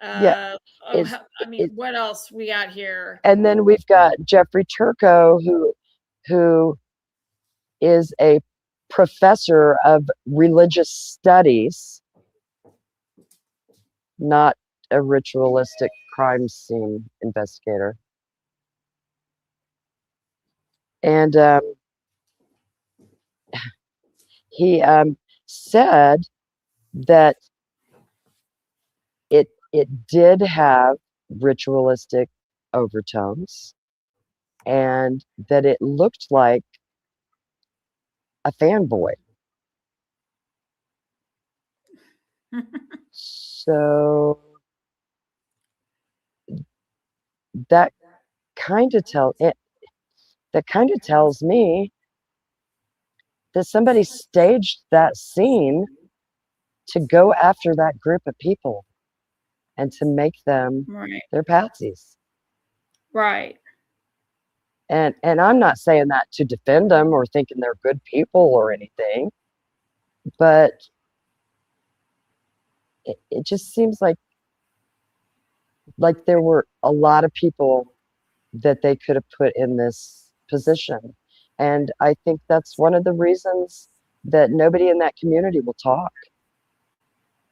Yeah. What else we got here? And then we've got Jeffrey Turco, who is a professor of religious studies, not a ritualistic crime scene investigator. And he said that it did have ritualistic overtones and that it looked like a fanboy. So that kind of tells me that somebody staged that scene to go after that group of people and to make them their patsies. Right. And I'm not saying that to defend them or thinking they're good people or anything, but it just seems like Like there were a lot of people that they could have put in this position. And I think that's one of the reasons that nobody in that community will talk.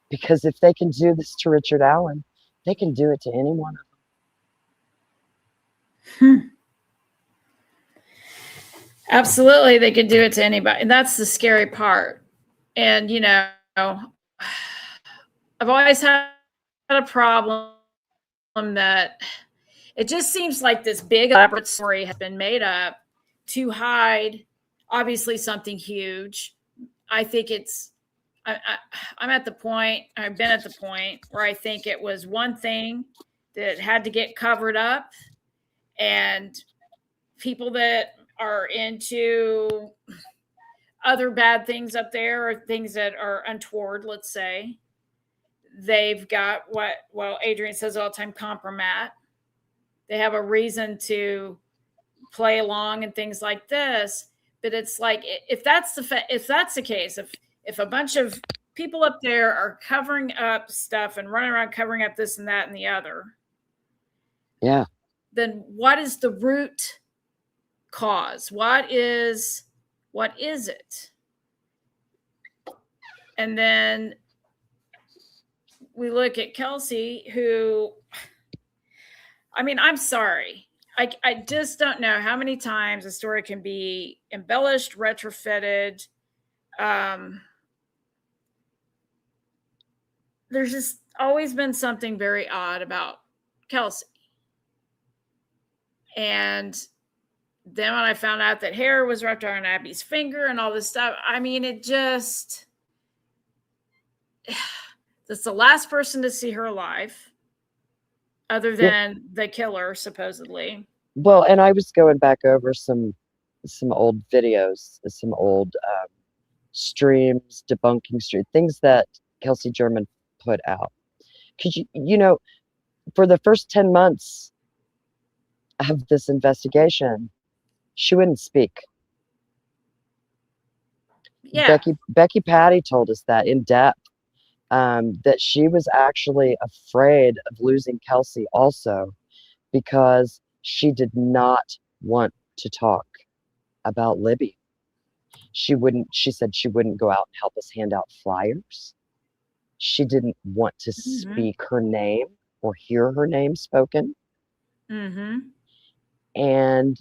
Because if they can do this to Richard Allen, they can do it to anyone. Absolutely, they could do it to anybody. And that's the scary part. And, you know, I've always had a problem that it just seems like this big elaborate story has been made up to hide obviously something huge. I think I'm at the point, I've been at the point where I think it was one thing that had to get covered up, and people that are into other bad things up there or things that are untoward, let's say, they've got Adrian says all the time, compromat. They have a reason to play along and things like this. But it's like, if that's the case, if a bunch of people up there are covering up stuff and running around covering up this and that and the other, yeah, then what is the root cause? What is it? And then we look at Kelsey, who, I mean, I'm sorry. I just don't know how many times a story can be embellished, retrofitted. There's just always been something very odd about Kelsey. And then when I found out that hair was wrapped around Abby's finger and all this stuff, I mean, it just, that's the last person to see her alive, other than the killer, supposedly. Well, and I was going back over some old videos, some old streams, debunking things that Kelsey German put out. Because you know, for the first 10 months of this investigation, she wouldn't speak. Yeah. Becky Patty told us that in depth, that she was actually afraid of losing Kelsey also, because she did not want to talk about Libby. She said she wouldn't go out and help us hand out flyers. She didn't want to speak her name or hear her name spoken. And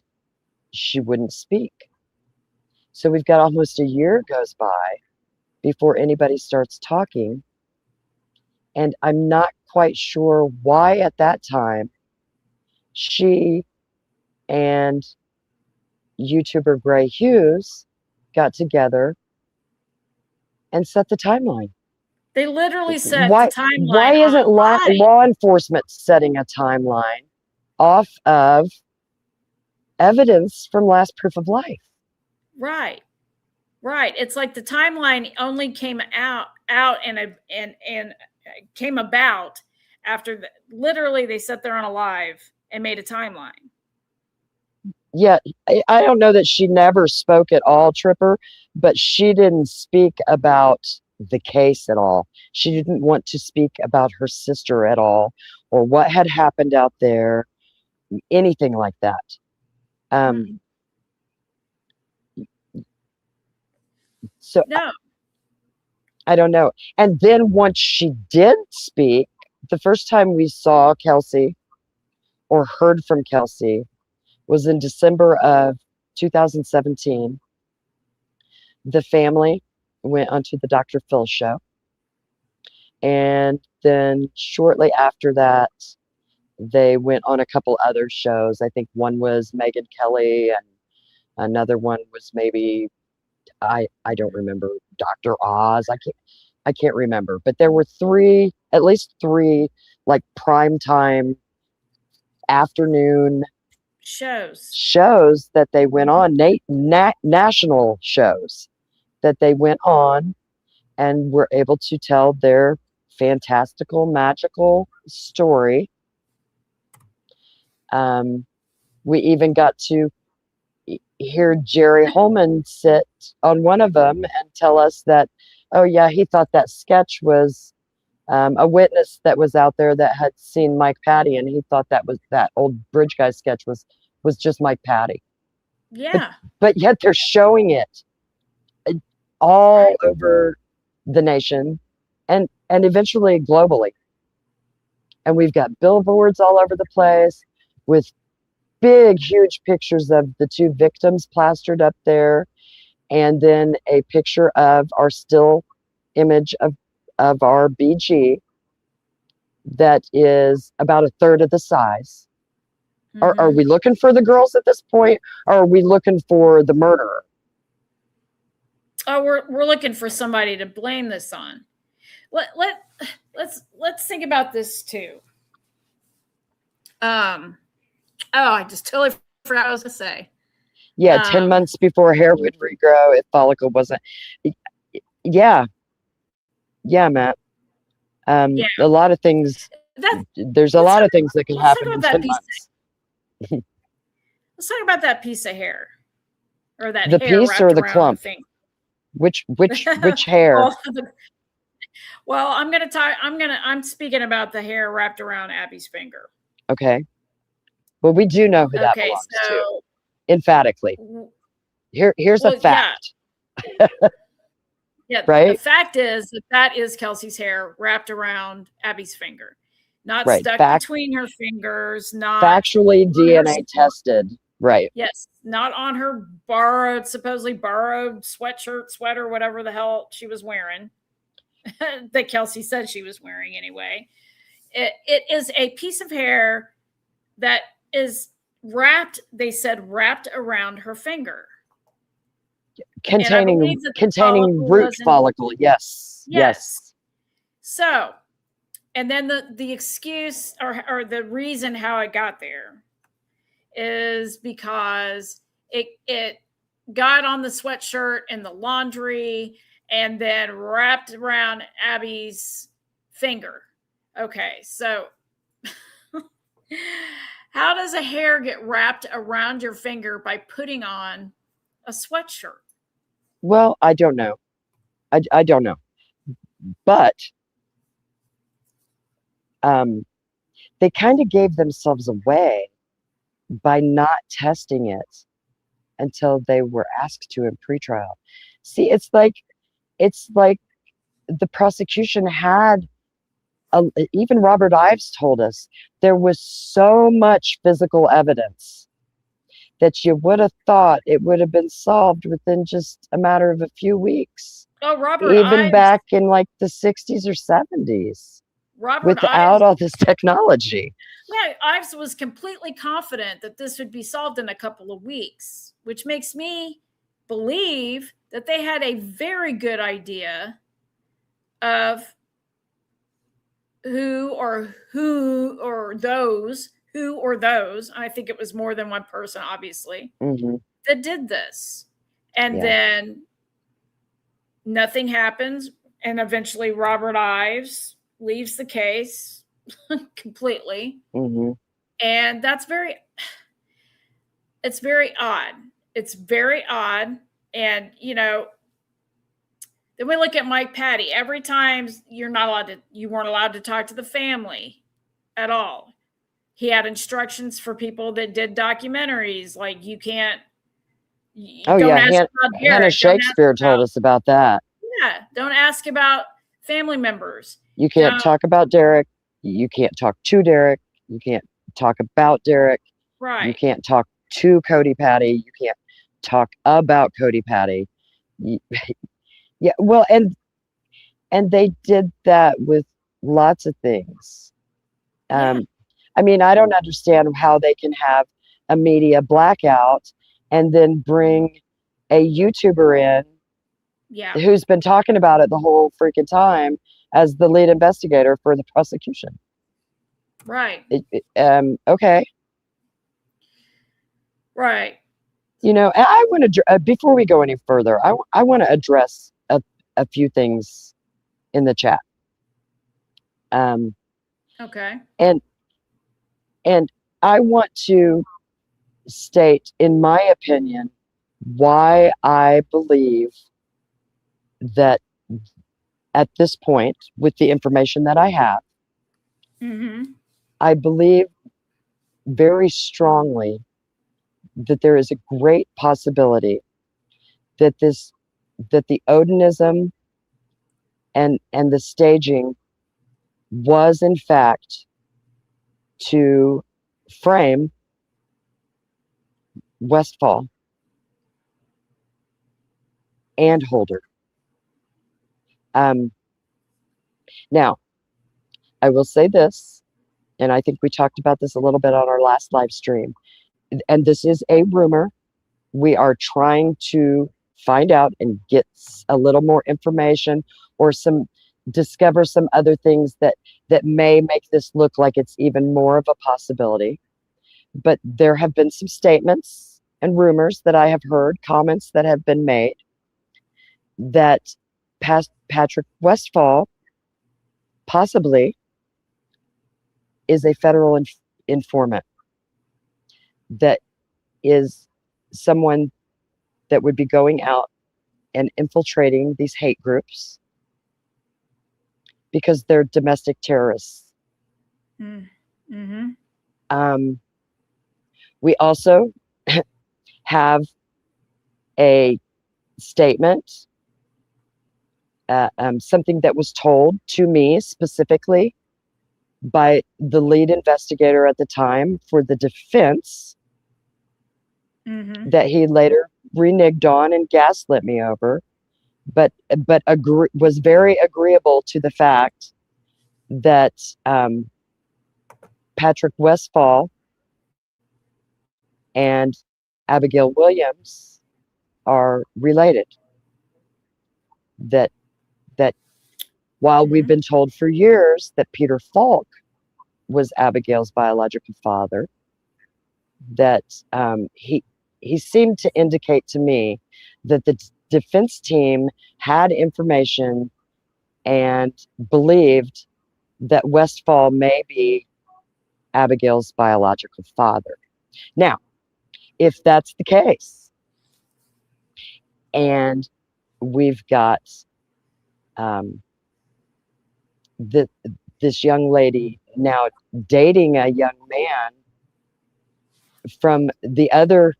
she wouldn't speak. So we've got almost a year goes by before anybody starts talking. And I'm not quite sure why at that time she and YouTuber Gray Hughes got together and set the timeline. They literally set the timeline. Why isn't law enforcement setting a timeline off of evidence from last proof of life? Right. It's like the timeline only came out and came about after literally they sat there on a live and made a timeline. Yeah, I don't know that she never spoke at all, Tripper, but she didn't speak about the case at all. She didn't want to speak about her sister at all, or what had happened out there, anything like that. So no. I don't know. And then once she did speak, the first time we saw Kelsey or heard from Kelsey was in December of 2017. The family went onto the Dr. Phil show. And then shortly after that, they went on a couple other shows. I think one was Megyn Kelly, and another one was maybe, I don't remember, Dr. Oz. I can't remember. But there were at least three like primetime afternoon shows that they went on, national shows that they went on and were able to tell their fantastical, magical story. We even got to hear Jerry Holman sit on one of them and tell us that, oh yeah, he thought that sketch was A witness that was out there that had seen Mike Patty, and he thought that old bridge guy sketch was just Mike Patty. Yeah. But yet they're showing it all over the nation and eventually globally. And we've got billboards all over the place with big, huge pictures of the two victims plastered up there, and then a picture of our still image of our BG that is about a third of the size. Are we looking for the girls at this point, or are we looking for the murderer? Oh, we're looking for somebody to blame this on. Let's think about this too. I just totally forgot what I was gonna say. Yeah, 10 months before hair would regrow if follicle wasn't. Yeah, Matt. A lot of things. There's a lot of things that can happen in 10 months. Let's talk about that piece of hair, or that the hair piece or the clump. Which hair? Well, I'm speaking about the hair wrapped around Abby's finger. Okay. Well, we do know who that belongs to. Emphatically. Here's a fact. Yeah, right? The fact is that is Kelsey's hair wrapped around Abby's finger. Not stuck between her fingers, not factually DNA tested. Right. Yes, not on her supposedly borrowed sweater, whatever the hell she was wearing. That Kelsey said she was wearing anyway. It is a piece of hair that is wrapped around her finger. Containing root follicle. Yes. So, and then the excuse or the reason how it got there is because it got on the sweatshirt and the laundry and then wrapped around Abby's finger. Okay, so how does a hair get wrapped around your finger by putting on a sweatshirt? Well, I don't know. I don't know. But they kind of gave themselves away by not testing it until they were asked to in pretrial. See, it's like the prosecution had, even Robert Ives told us, there was so much physical evidence that you would have thought it would have been solved within just a matter of a few weeks. Oh, Robert even Ives, back in like the 60s or 70s. Without all this technology. Yeah, Ives was completely confident that this would be solved in a couple of weeks, which makes me believe that they had a very good idea of who or those. I think it was more than one person, obviously, that did this. And then nothing happens. And eventually Robert Ives leaves the case completely. And it's very odd. It's very odd. And, then we look at Mike Patty. Every time you weren't allowed to talk to the family at all. He had instructions for people that did documentaries. Like Hannah Shakespeare told us about that. Yeah. Don't ask about family members. You can't talk about Derek. You can't talk to Derek. You can't talk about Derek. Right. You can't talk to Cody Patty. You can't talk about Cody Patty. Yeah, well, and they did that with lots of things. I mean, I don't understand how they can have a media blackout and then bring a YouTuber in who's been talking about it the whole freaking time as the lead investigator for the prosecution. Right. Okay. Right. I want to, before we go any further, I want to address a few things in the chat. Okay. And I want to state, in my opinion, why I believe that at this point, with the information that I have, Mm-hmm. I believe very strongly that there is a great possibility that the Odinism and the staging was in fact to frame Westfall and Holder. Now, I will say this, and I think we talked about this a little bit on our last live stream, and this is a rumor. We are trying to find out and get a little more information, or discover some other things that may make this look like it's even more of a possibility. But there have been some statements and rumors that I have heard, comments that have been made, that Patrick Westfall possibly is a federal informant, that is someone that would be going out and infiltrating these hate groups because they're domestic terrorists. Mm-hmm. We also have a statement, something that was told to me specifically by the lead investigator at the time for the defense, Mm-hmm. that he later reneged on and gaslit me over, but was very agreeable to the fact that Patrick Westfall and Abigail Williams are related. That while we've been told for years that Peter Falk was Abigail's biological father, that he seemed to indicate to me that the defense team had information and believed that Westfall may be Abigail's biological father. Now, if that's the case, and we've got this young lady now dating a young man from the other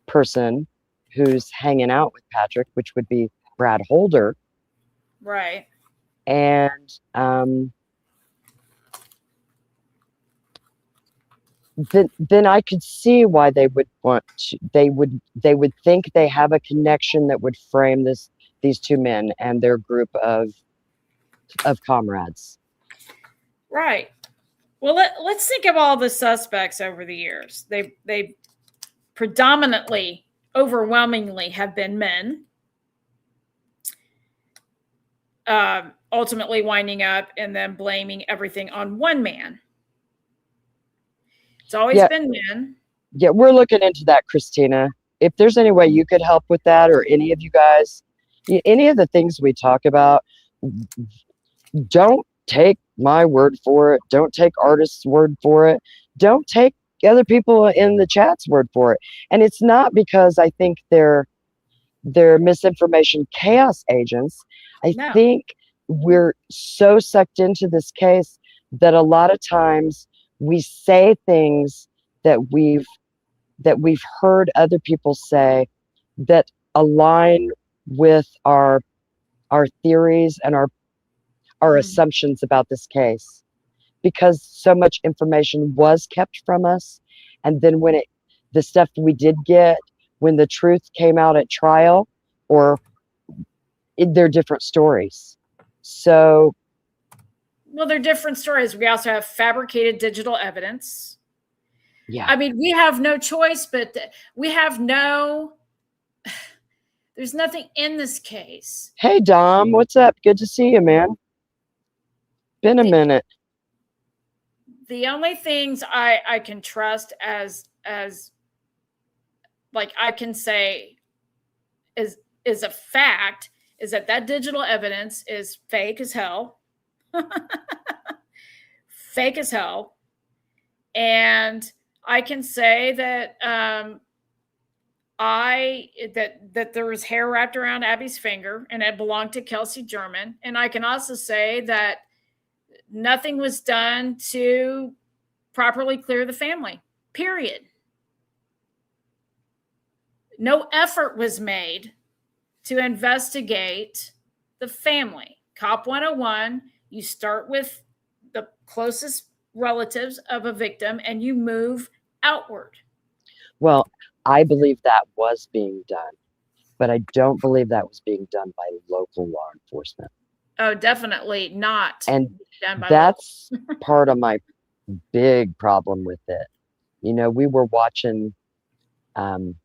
person who's hanging out with Patrick, which would be Brad Holder. Right. And then I could see why they would want to, they would think they have a connection that would frame these two men and their group of comrades. Right. Well, let's think of all the suspects over the years. They predominantly, overwhelmingly have been men, ultimately winding up and then blaming everything on one man. It's always been men. Yeah, we're looking into that, Christina. If there's any way you could help with that, or any of you guys, any of the things we talk about, don't take my word for it. Don't take artists' word for it. Don't take other people in the chat's word for it. And it's not because I think they're misinformation chaos agents. I think we're so sucked into this case that a lot of times we say things that we've heard other people say that align with our theories and our assumptions about this case, because so much information was kept from us. And then when the stuff we did get, when the truth came out at trial, or they're different stories. So, well, they're different stories. We also have fabricated digital evidence. Yeah. I mean, we have no choice, but there's nothing in this case. Hey, Dom, what's up? Good to see you, man. Been a minute. The only things I can trust as like I can say is a fact is that digital evidence is fake as hell. Fake as hell. And I can say that that there was hair wrapped around Abby's finger and it belonged to Kelsey German. And I can also say that nothing was done to properly clear the family, period. No effort was made to investigate the family. Cop 101, you start with the closest relatives of a victim and you move outward. Well, I believe that was being done, but I don't believe that was being done by local law enforcement. Oh, definitely not. And done by that's part of my big problem with it. You know, we were watching the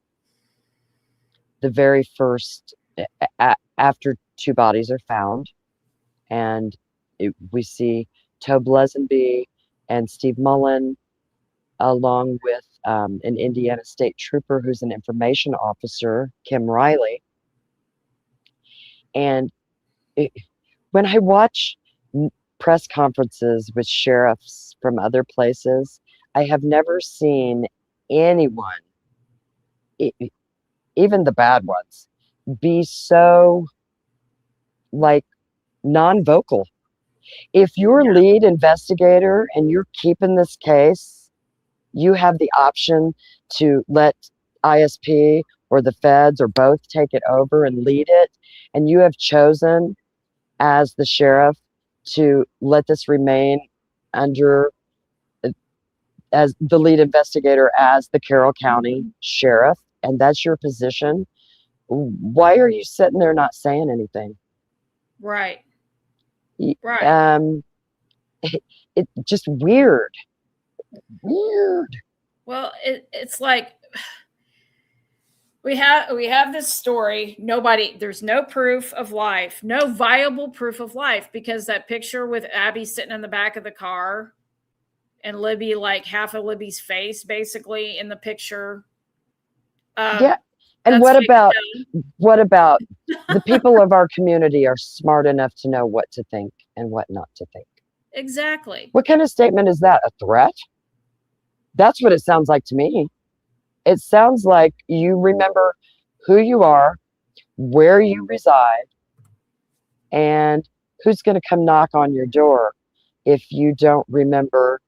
very first, after two bodies are found, and we see Tobe Lesenby and Steve Mullen, along with an Indiana State Trooper who's an information officer, Kim Riley. And when I watch press conferences with sheriffs from other places, I have never seen anyone, even the bad ones, be so like non-vocal. If you're lead investigator and you're keeping this case, you have the option to let ISP or the feds or both take it over and lead it. And you have chosen as the sheriff to let this remain under, as the lead investigator, as the Carroll County sheriff, and that's your position. Why are you sitting there not saying anything? Right. Right. It's just weird. Well, it's like we have this story. There's no proof of life, no viable proof of life, because that picture with Abby sitting in the back of the car and Libby, like half of Libby's face basically in the picture. Yeah. And what about the people of our community are smart enough to know what to think and what not to think? Exactly. What kind of statement is that? A threat? That's what it sounds like to me. It sounds like you remember who you are, where you reside, and who's going to come knock on your door if you don't remember,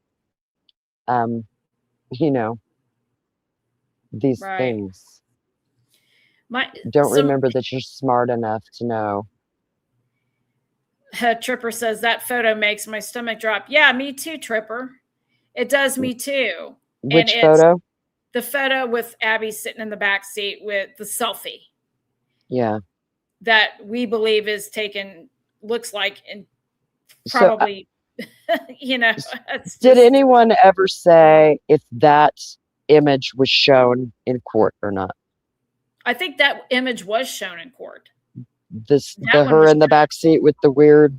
these things. Remember that you're smart enough to know. Tripper says that photo makes my stomach drop. Yeah, me too, Tripper. It does me too. Which photo? The photo with Abby sitting in the back seat with the selfie. Yeah. That we believe is taken, looks like, and probably, Did anyone ever say if that image was shown in court or not? I think that image was shown in court. Her in the back seat with the weird.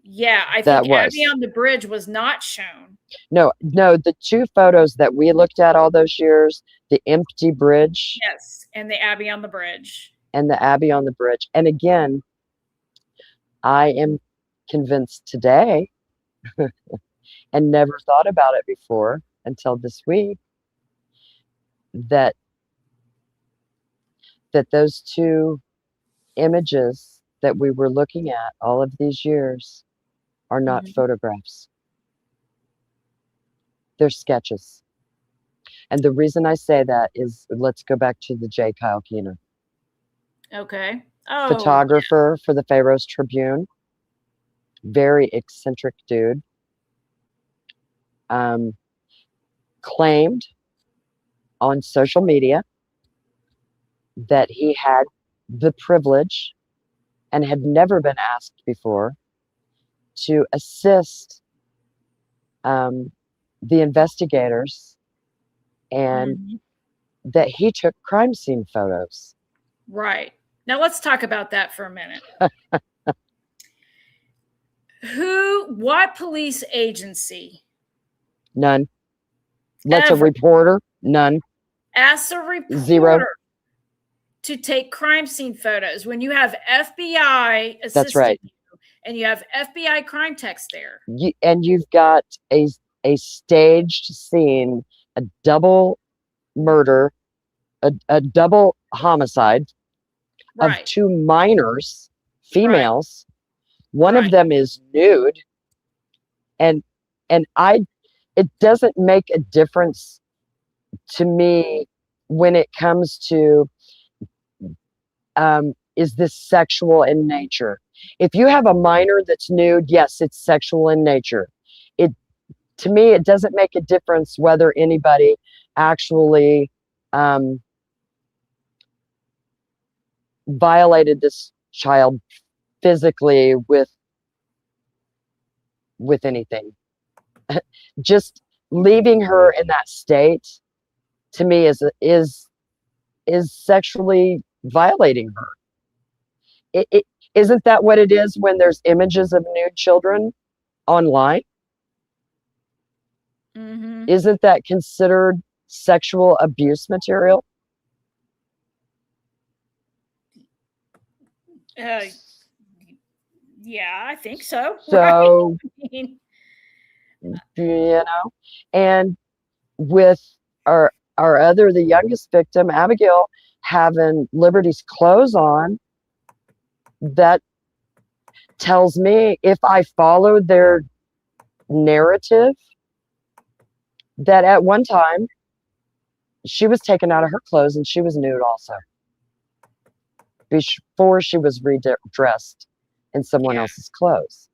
Yeah, I think Abby on the bridge was not shown. No, the two photos that we looked at all those years, the empty bridge. Yes, and the Abby on the bridge. And again, I am convinced today, and never thought about it before until this week, that those two images that we were looking at all of these years are not photographs. They're sketches. And the reason I say that is, let's go back to the J. Kyle Keener. Okay. Photographer for the Pharaoh's Tribune. Very eccentric dude. Claimed on social media that he had the privilege and had never been asked before to assist the investigators, and that he took crime scene photos. Right. Now let's talk about that for a minute. What police agency? None. Let's a reporter? None. Ask a reporter. Zero. To take crime scene photos when you have FBI assisting. That's right. You, and you have FBI crime techs there. And you've got a staged scene, a double murder a double homicide of Right. 2 minors, females. One of Right. them is nude, and it doesn't make a difference to me when it comes to is this sexual in nature. If you have a minor that's nude, yes, it's sexual in nature. It, to me, it doesn't make a difference whether anybody actually violated this child physically with anything. Just leaving her in that state, to me, is sexually violating her. It isn't that what it is when there's images of nude children online? Mm-hmm. Isn't that considered sexual abuse material? Yeah, I think so. So, Right? and with the youngest victim, Abigail, having Liberty's clothes on, that tells me, if I follow their narrative, that at one time she was taken out of her clothes and she was nude also, before she was redressed in someone else's clothes.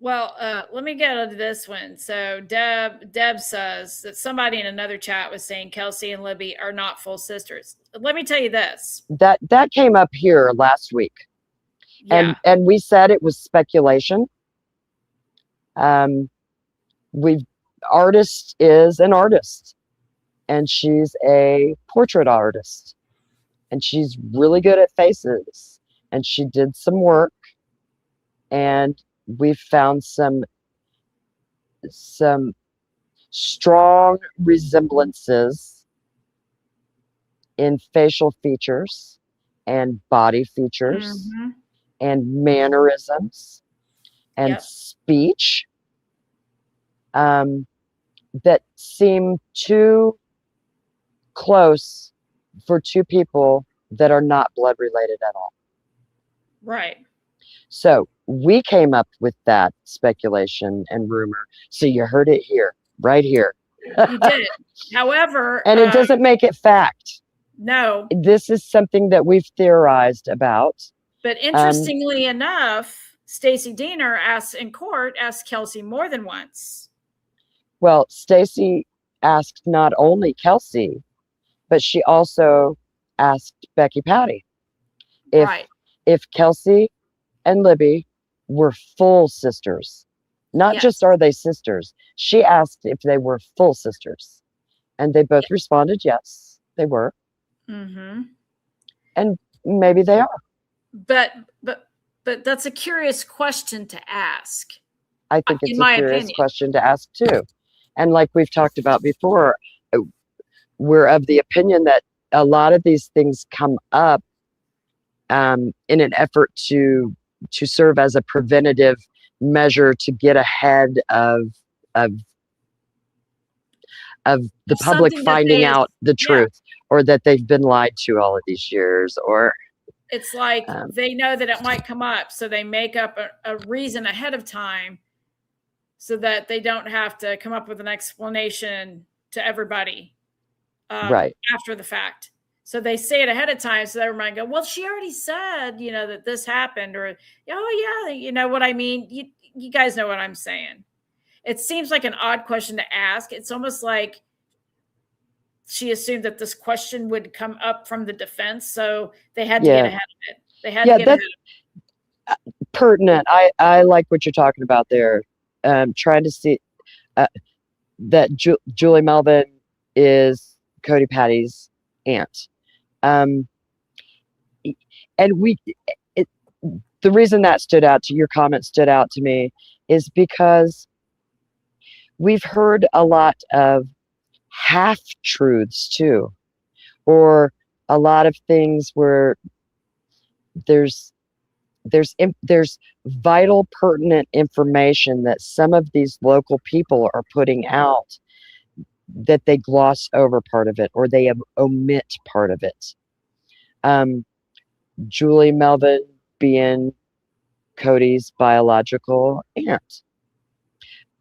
Well, let me get into this one. So Deb says that somebody in another chat was saying Kelsey and Libby are not full sisters. Let me tell you this. That came up here last week. Yeah. And we said it was speculation. Artist is an artist, and she's a portrait artist, and she's really good at faces, and she did some work, and we found some strong resemblances in facial features and body features and mannerisms and speech that seem too close for two people that are not blood related at all. Right. So we came up with that speculation and rumor. So you heard it here, right here. You did. However, and it doesn't make it fact. No. This is something that we've theorized about. But interestingly enough, Stacey Diener asked Kelsey more than once. Well, Stacey asked not only Kelsey, but she also asked Becky Patty if Kelsey and Libby were full sisters. Not just are they sisters. She asked if they were full sisters. And they both responded yes, they were. Mm-hmm. And maybe they are. But that's a curious question to ask. I think it's a curious question to ask too. And like we've talked about before, we're of the opinion that a lot of these things come up in an effort to serve as a preventative measure to get ahead of the public finding out the truth, or that they've been lied to all of these years, or it's like they know that it might come up, so they make up a reason ahead of time so that they don't have to come up with an explanation to everybody after the fact. So they say it ahead of time so that everybody go, well, she already said, that this happened, or, oh yeah, you know what I mean? You guys know what I'm saying. It seems like an odd question to ask. It's almost like she assumed that this question would come up from the defense, so they had to get ahead of it. They had to get ahead of it. Pertinent. I like what you're talking about there. Trying to see that Julie Melvin is Cody Patty's aunt. And the reason that your comment stood out to me is because we've heard a lot of half-truths too, or a lot of things where there's there's vital, pertinent information that some of these local people are putting out that they gloss over part of it or they omit part of it. Julie Melvin being Cody's biological aunt.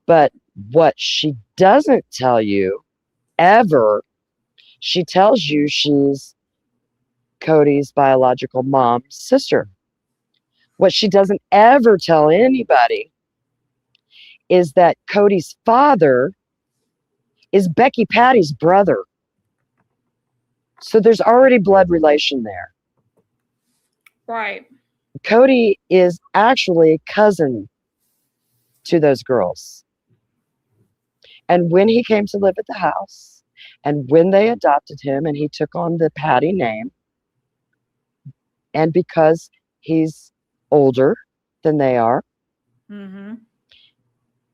But what she doesn't tell you ever, she tells you she's Cody's biological mom's sister. What she doesn't ever tell anybody is that Cody's father is Becky Patty's brother. So there's already blood relation there. Right. Cody is actually cousin to those girls. And when he came to live at the house, and when they adopted him and he took on the Patty name, and because he's older than they are,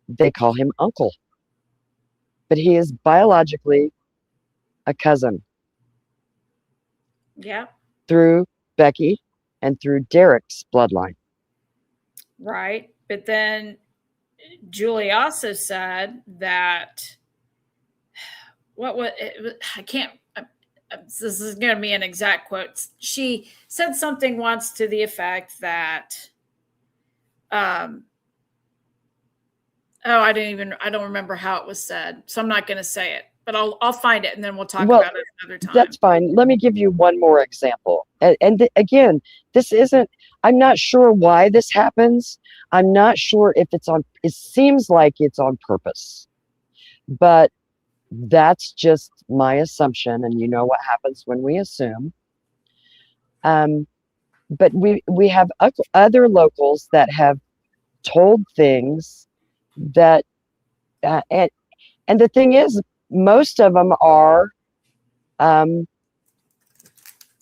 they call him Uncle. But he is biologically a cousin. Yeah. Through Becky and through Derek's bloodline. Right. But then Julie also said that I can't, this is going to be an exact quote. She said something once to the effect that, I don't remember how it was said, so I'm not going to say it, but I'll find it and then we'll talk about it another time. That's fine. Let me give you one more example. Again, this isn't, I'm not sure why this happens. I'm not sure if it seems like it's on purpose, but that's just my assumption. And you know what happens when we assume. But we have other locals that have told things that, and the thing is, most of them are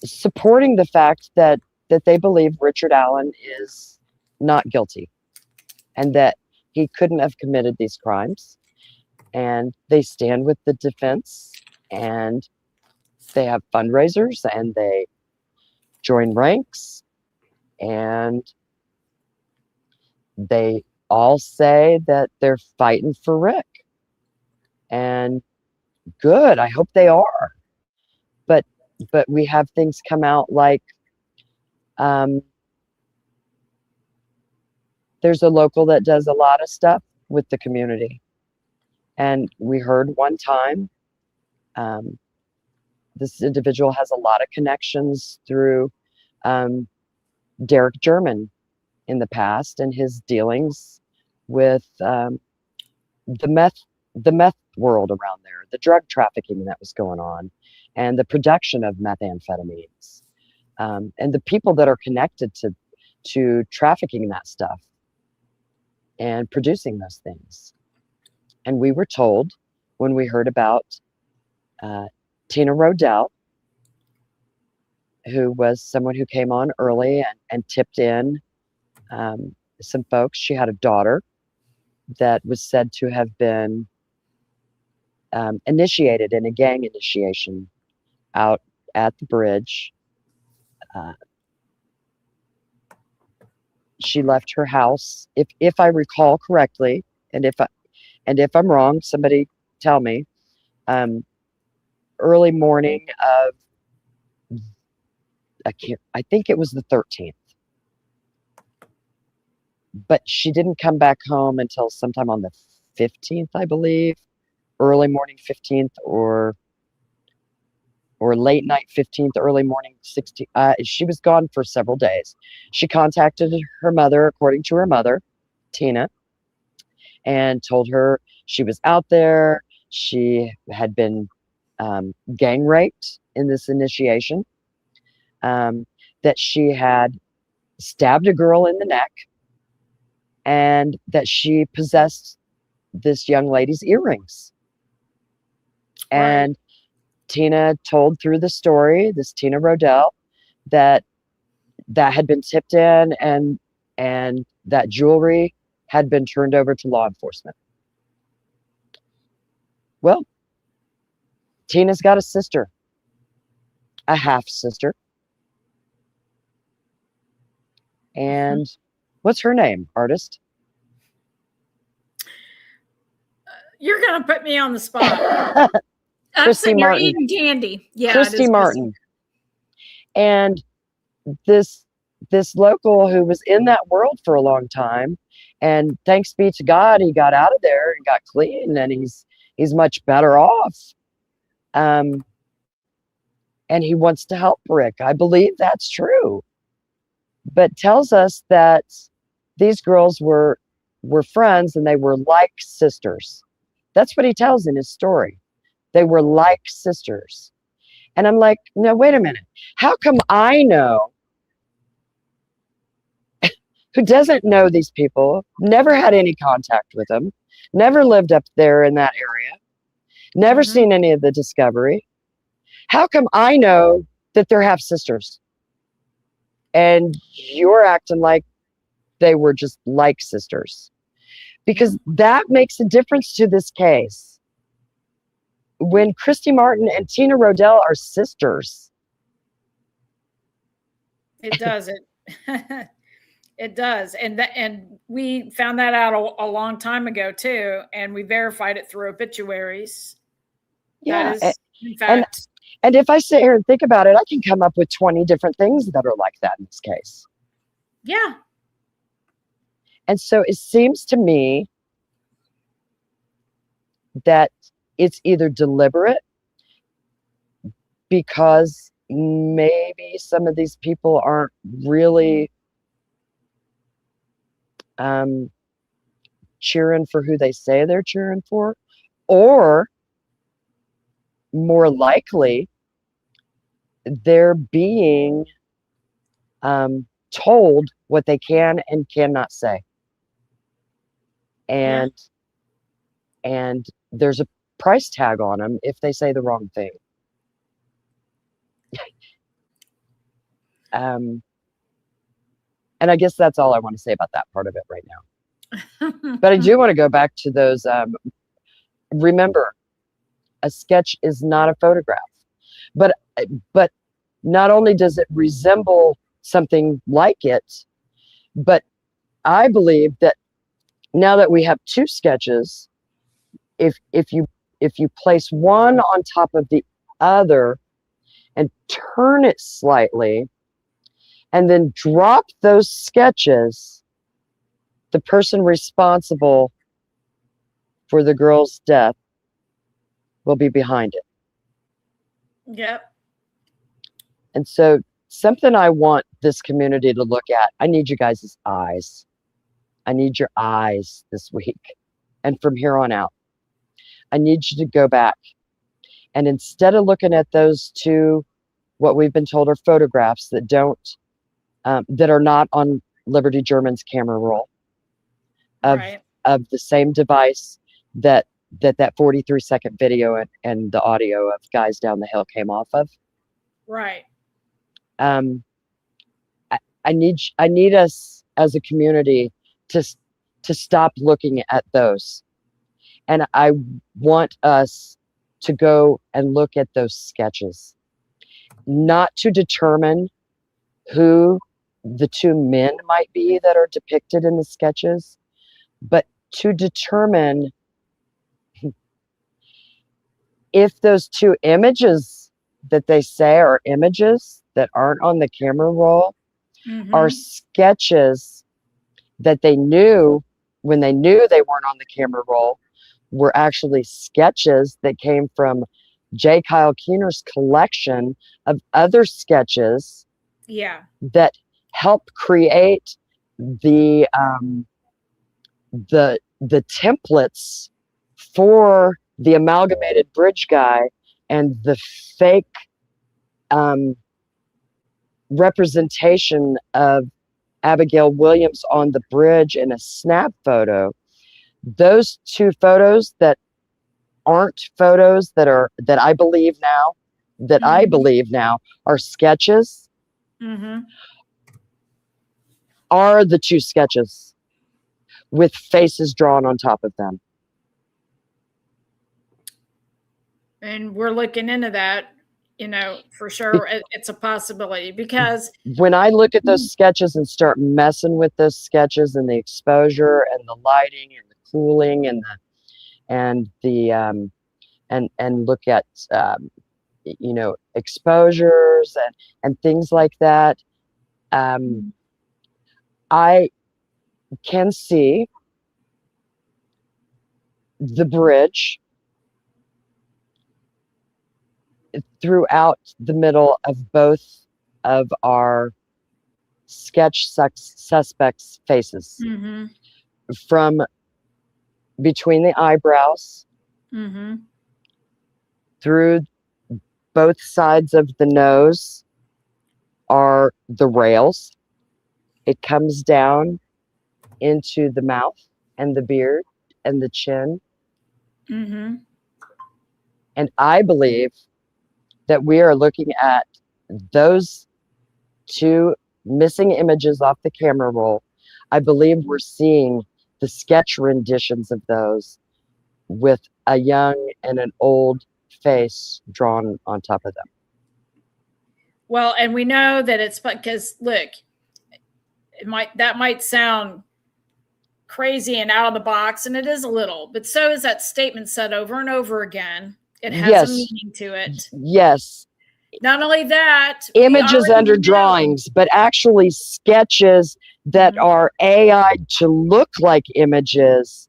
supporting the fact that they believe Richard Allen is not guilty and that he couldn't have committed these crimes. And they stand with the defense and they have fundraisers and they join ranks and they all say that they're fighting for Rick. And good, I hope they are. But we have things come out like there's a local that does a lot of stuff with the community. And we heard one time this individual has a lot of connections through Derek German in the past and his dealings with the meth world around there, the drug trafficking that was going on, and the production of methamphetamines, and the people that are connected to trafficking that stuff and producing those things. And we were told when we heard about Tina Rodell, who was someone who came on early and tipped in some folks. She had a daughter that was said to have been initiated in a gang initiation out at the bridge. She left her house, if I recall correctly, and if I'm wrong, somebody tell me. Early morning of, I think it was the 13th. But she didn't come back home until sometime on the 15th, I believe. Early morning 15th or late night 15th, early morning 16th. She was gone for several days. She contacted her mother, according to her mother, Tina, and told her she was out there. She had been gang raped in this initiation, that she had stabbed a girl in the neck, and that she possessed this young lady's earrings. Right. And Tina told through the story, this Tina Rodell, that had been tipped in and that jewelry had been turned over to law enforcement. Well, Tina's got a sister, a half sister. And what's her name, artist? You're going to put me on the spot. I'm Christy sitting here Martin. eating candy. Yeah, Christy Martin. And this local who was in that world for a long time, and thanks be to God, he got out of there and got clean, and he's much better off. And he wants to help Rick. I believe that's true. But tells us that these girls were friends and they were like sisters. That's what he tells in his story. They were like sisters. And I'm like, no, wait a minute. How come I know, who doesn't know these people, never had any contact with them, never lived up there in that area, never seen any of the discovery? How come I know that they're half sisters? And you're acting like they were just like sisters. Because that makes a difference to this case. When Christy Martin and Tina Rodell are sisters. It does. It does. And we found that out a long time ago too. And we verified it through obituaries. Yeah. That is, in fact. And if I sit here and think about it, I can come up with 20 different things that are like that in this case. Yeah. And so it seems to me that it's either deliberate, because maybe some of these people aren't really cheering for who they say they're cheering for, or more likely they're being told what they can and cannot say. And there's a price tag on them if they say the wrong thing. And I guess that's all I want to say about that part of it right now. But I do want to go back to those. Remember, a sketch is not a photograph, but not only does it resemble something like it, but I believe that now that we have two sketches, if you place one on top of the other and turn it slightly, and then drop those sketches, the person responsible for the girl's death will be behind it. Yep. And so something I want this community to look at, I need you guys' eyes. I need your eyes this week. And from here on out, I need you to go back. And instead of looking at those two, what we've been told are photographs that don't, that are not on Liberty German's camera roll of the same device that 43-second video and the audio of Guys Down the Hill came off of. Right. I need us as a community to stop looking at those. And I want us to go and look at those sketches, not to determine who the two men might be that are depicted in the sketches, but to determine if those two images that they say are images that aren't on the camera roll are sketches that they knew when they knew they weren't on the camera roll were actually sketches that came from J. Kyle Keener's collection of other sketches that help create the templates for the amalgamated bridge guy and the fake representation of Abigail Williams on the bridge in a snap photo. Those two photos that aren't photos that I believe now are sketches are the two sketches with faces drawn on top of them. And we're looking into that for sure it's a possibility, because when I look at those sketches and start messing with those sketches and the exposure and the lighting and the cooling and look at exposures and things like that, I can see the bridge throughout the middle of both of our sketch suspects' faces, from between the eyebrows, through both sides of the nose are the rails. It comes down into the mouth and the beard and the chin. And I believe that we are looking at those two missing images off the camera roll. I believe we're seeing the sketch renditions of those with a young and an old face drawn on top of them. Well, and we know that it's because, look, that might sound crazy and out of the box, and it is a little, but so is that statement said over and over again. It has a meaning to it. Yes. Not only that, images under drawings, but actually sketches that are AI to look like images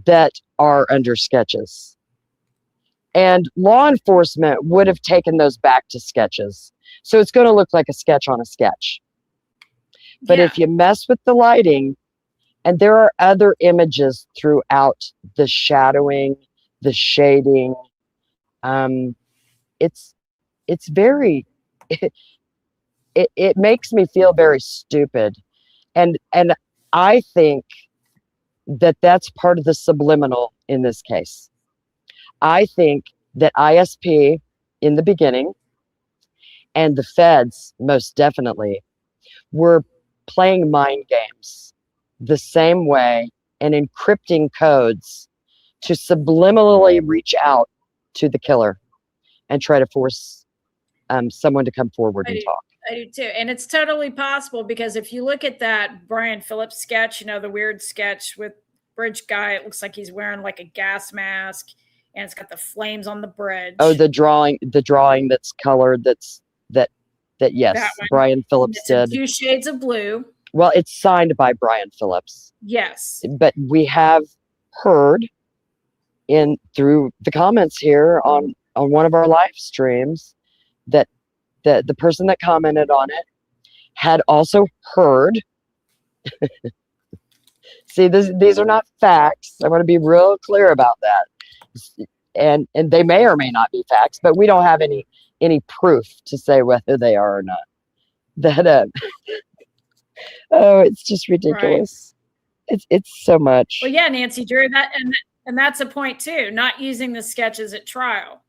that are under sketches. And law enforcement would have taken those back to sketches. So it's going to look like a sketch on a sketch. But if you mess with the lighting, and there are other images throughout the shadowing, the shading, it's very, it makes me feel very stupid. And I think that that's part of the subliminal in this case. I think that ISP in the beginning and the feds most definitely were playing mind games the same way and encrypting codes to subliminally reach out to the killer and try to force someone to come forward and talk. I do too. And it's totally possible, because if you look at that Brian Phillips sketch, the weird sketch with bridge guy, it looks like he's wearing like a gas mask and it's got the flames on the bridge. Oh, the drawing that's colored, that yes, that Brian Phillips did. 2 shades of blue. Well, it's signed by Brian Phillips. Yes. But we have heard through the comments here on one of our live streams that the person that commented on it had also heard. See, these are not facts. I want to be real clear about that. And they may or may not be facts, but we don't have any proof to say whether they are or not. That oh, it's just ridiculous. Right. It's so much. Well, yeah, Nancy Drew, and that's a point too. Not using the sketches at trial.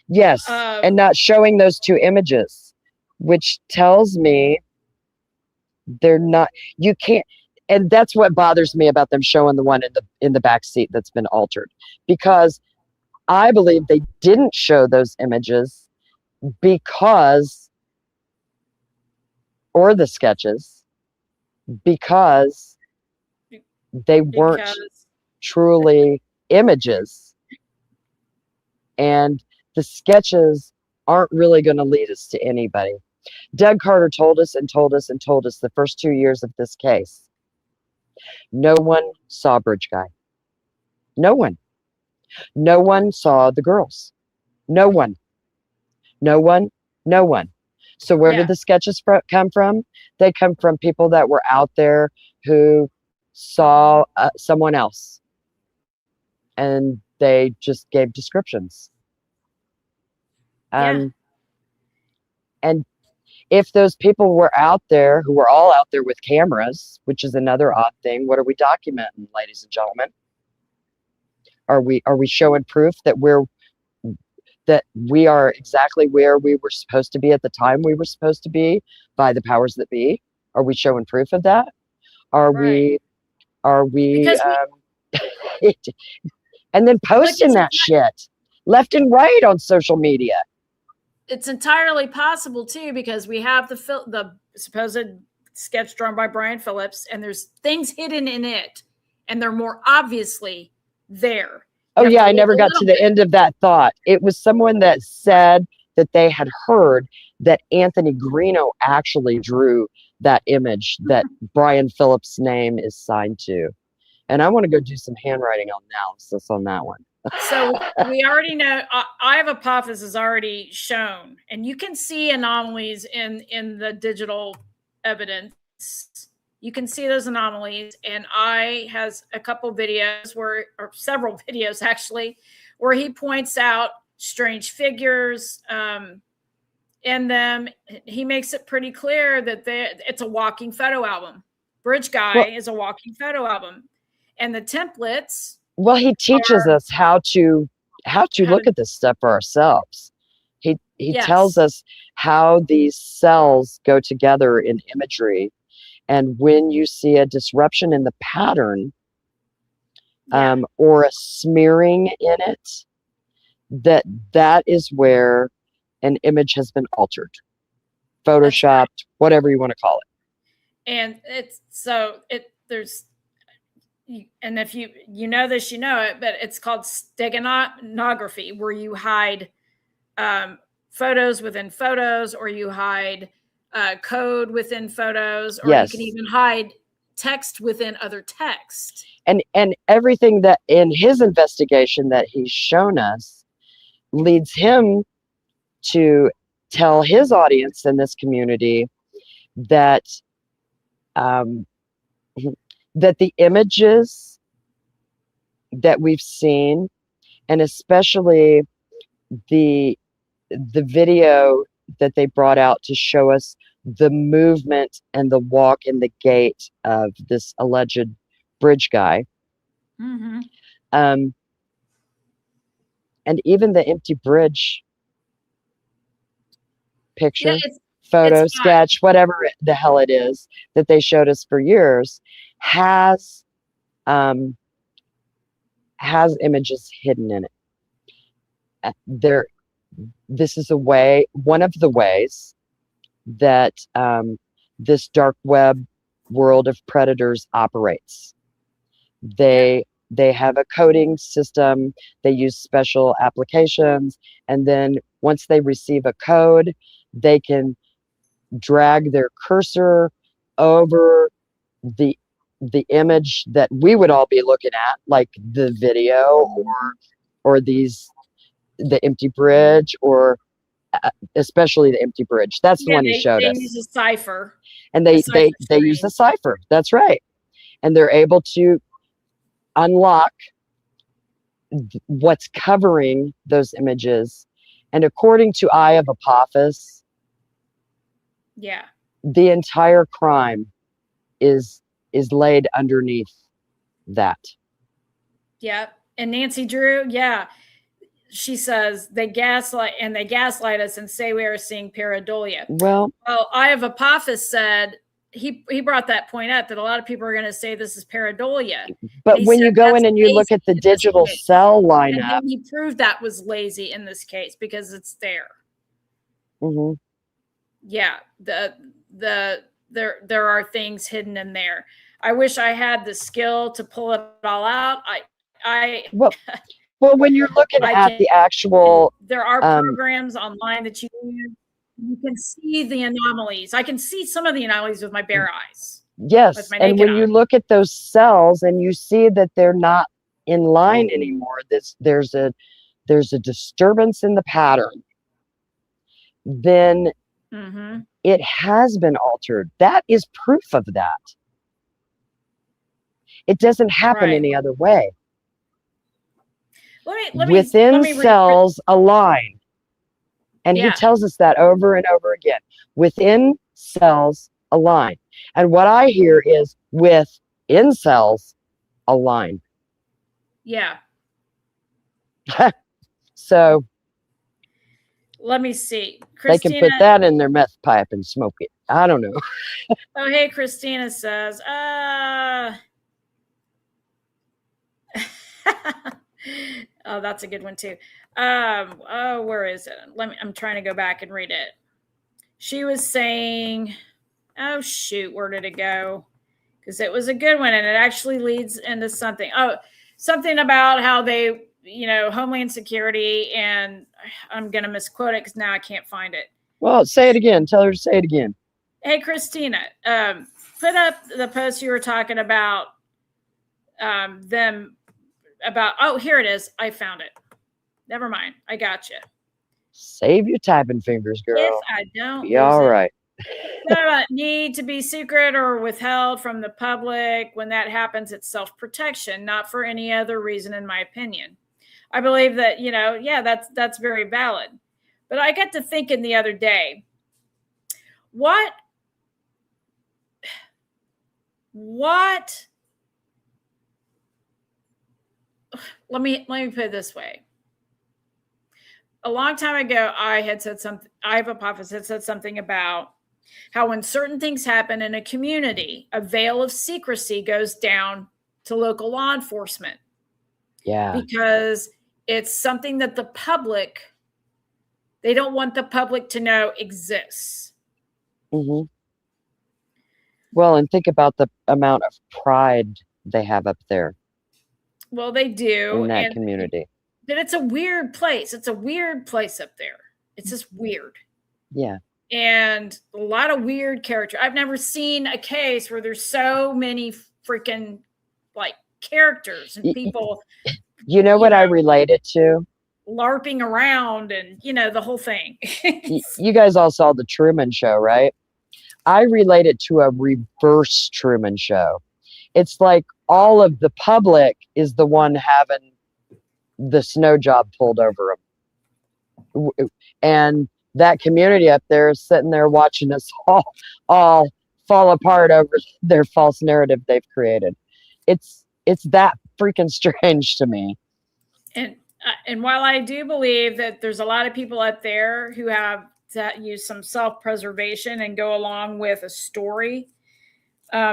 Yes, and not showing those 2 images, which tells me they're not. You can't. And that's what bothers me about them showing the one in the back seat that's been altered, because I believe they didn't show those images or the sketches, because they weren't truly images, and the sketches aren't really going to lead us to anybody. Doug Carter told us the first 2 years of this case, no one saw Bridge Guy. No one. No one saw the girls. No one. No one. No one. So where did the sketches come from? They come from people that were out there who saw someone else, and they just gave descriptions. And if those people were out there, who were all out there with cameras, which is another odd thing, what are we documenting, ladies and gentlemen? Are we showing proof that we are exactly where we were supposed to be at the time we were supposed to be by the powers that be? Are we showing proof of that? Are we and then posting that shit left and right on social media? it's entirely possible too, because we have the supposed sketch drawn by Brian Phillips, and there's things hidden in it, and they're more obviously there. Oh yeah, I never got to the end of that thought. It was someone that said that they had heard that Anthony Greeno actually drew that image that Brian Phillips' name is signed to. And I want to go do some handwriting analysis on that one. So we already know Eye of Apophis is already shown, and you can see anomalies in the digital evidence. You can see those anomalies, and Eye has a couple videos or several videos actually, where he points out strange figures in them. He makes it pretty clear that it's a walking photo album. Bridge Guy is a walking photo album, and the templates. Well, he teaches us how to look at this stuff for ourselves. He Yes. tells us how these cells go together in imagery, and when you see a disruption in the pattern, or a smearing in it, that is where an image has been altered, photoshopped, whatever you want to call it. And there's, and if you know this, you know it, but it's called steganography, where you hide photos within photos, or you hide code within photos, or Yes. you can even hide text within other text. And everything that in his investigation that he's shown us leads him to tell his audience in this community that that the images that we've seen, and especially the video that they brought out to show us the movement and the walk and the gait of this alleged bridge guy, Mm-hmm. and even the empty bridge picture, Yeah, photo, it's sketch, whatever the hell it is that they showed us for years, has images hidden in it. This is one of the ways that this dark web world of predators operates. They have a coding system, they use special applications, and then once they receive a code, they can drag their cursor over the image that we would all be looking at, like the video or the empty bridge, or especially the empty bridge. That's the one he showed us. They use a cipher. And they use a cipher. That's right. And they're able to unlock what's covering those images. And according to Eye of Apophis, the entire crime is laid underneath that. Yep. And Nancy Drew, she says they gaslight us and say we are seeing pareidolia. Well, Eye of Apophis said he brought that point out, that a lot of people are going to say this is pareidolia. But when you go in and you look at the digital cell lineup, and he proved that was lazy in this case because it's there. Mm-hmm. Yeah, there are things hidden in there. I wish I had the skill to pull it all out. Well, when you're looking at the actual, there are programs online that you can see the anomalies. I can see some of the anomalies with my bare eyes. Yes, and when you look at those cells and you see that they're not in line anymore, there's a disturbance in the pattern, then it has been altered. That is proof of that. It doesn't happen any other way. Within cells align. And he tells us that over and over again. Within cells align. And what I hear is within cells align. Yeah. So let me see. Christina, they can put that in their meth pipe and smoke it. I don't know. Oh, hey, Christina says, Oh, that's a good one too. Oh, where is it? I'm trying to go back and read it. She was saying, oh shoot, where did it go? Because it was a good one, and it actually leads into something. Oh, something about how they, Homeland Security, and I'm going to misquote it because now I can't find it. Well, say it again. Tell her to say it again. Hey, Christina, put up the post you were talking about them about, oh, here it is. I found it. Never mind. I got you. Save your typing fingers, girl. If I don't. Be all right. Need to be secret or withheld from the public. When that happens, it's self-protection, not for any other reason, in my opinion. I believe that, that's very valid. But I got to thinking the other day, what let me put it this way. A long time ago, I have said something about how when certain things happen in a community, a veil of secrecy goes down to local law enforcement. Yeah. Because it's something that they don't want the public to know exists. Mm-hmm. Well, and think about the amount of pride they have up there. Well, they do. In that community. But it's a weird place. It's a weird place up there. It's just weird. Yeah. And a lot of weird character. I've never seen a case where there's so many freaking characters and people. You know what I relate it to? LARPing around and, the whole thing. You guys all saw the Truman Show, right? I relate it to a reverse Truman Show. It's like all of the public is the one having the snow job pulled over them. And that community up there is sitting there watching us all fall apart over their false narrative they've created. It's that freaking strange to me. And while I do believe that there's a lot of people out there who have to use some self-preservation and go along with a story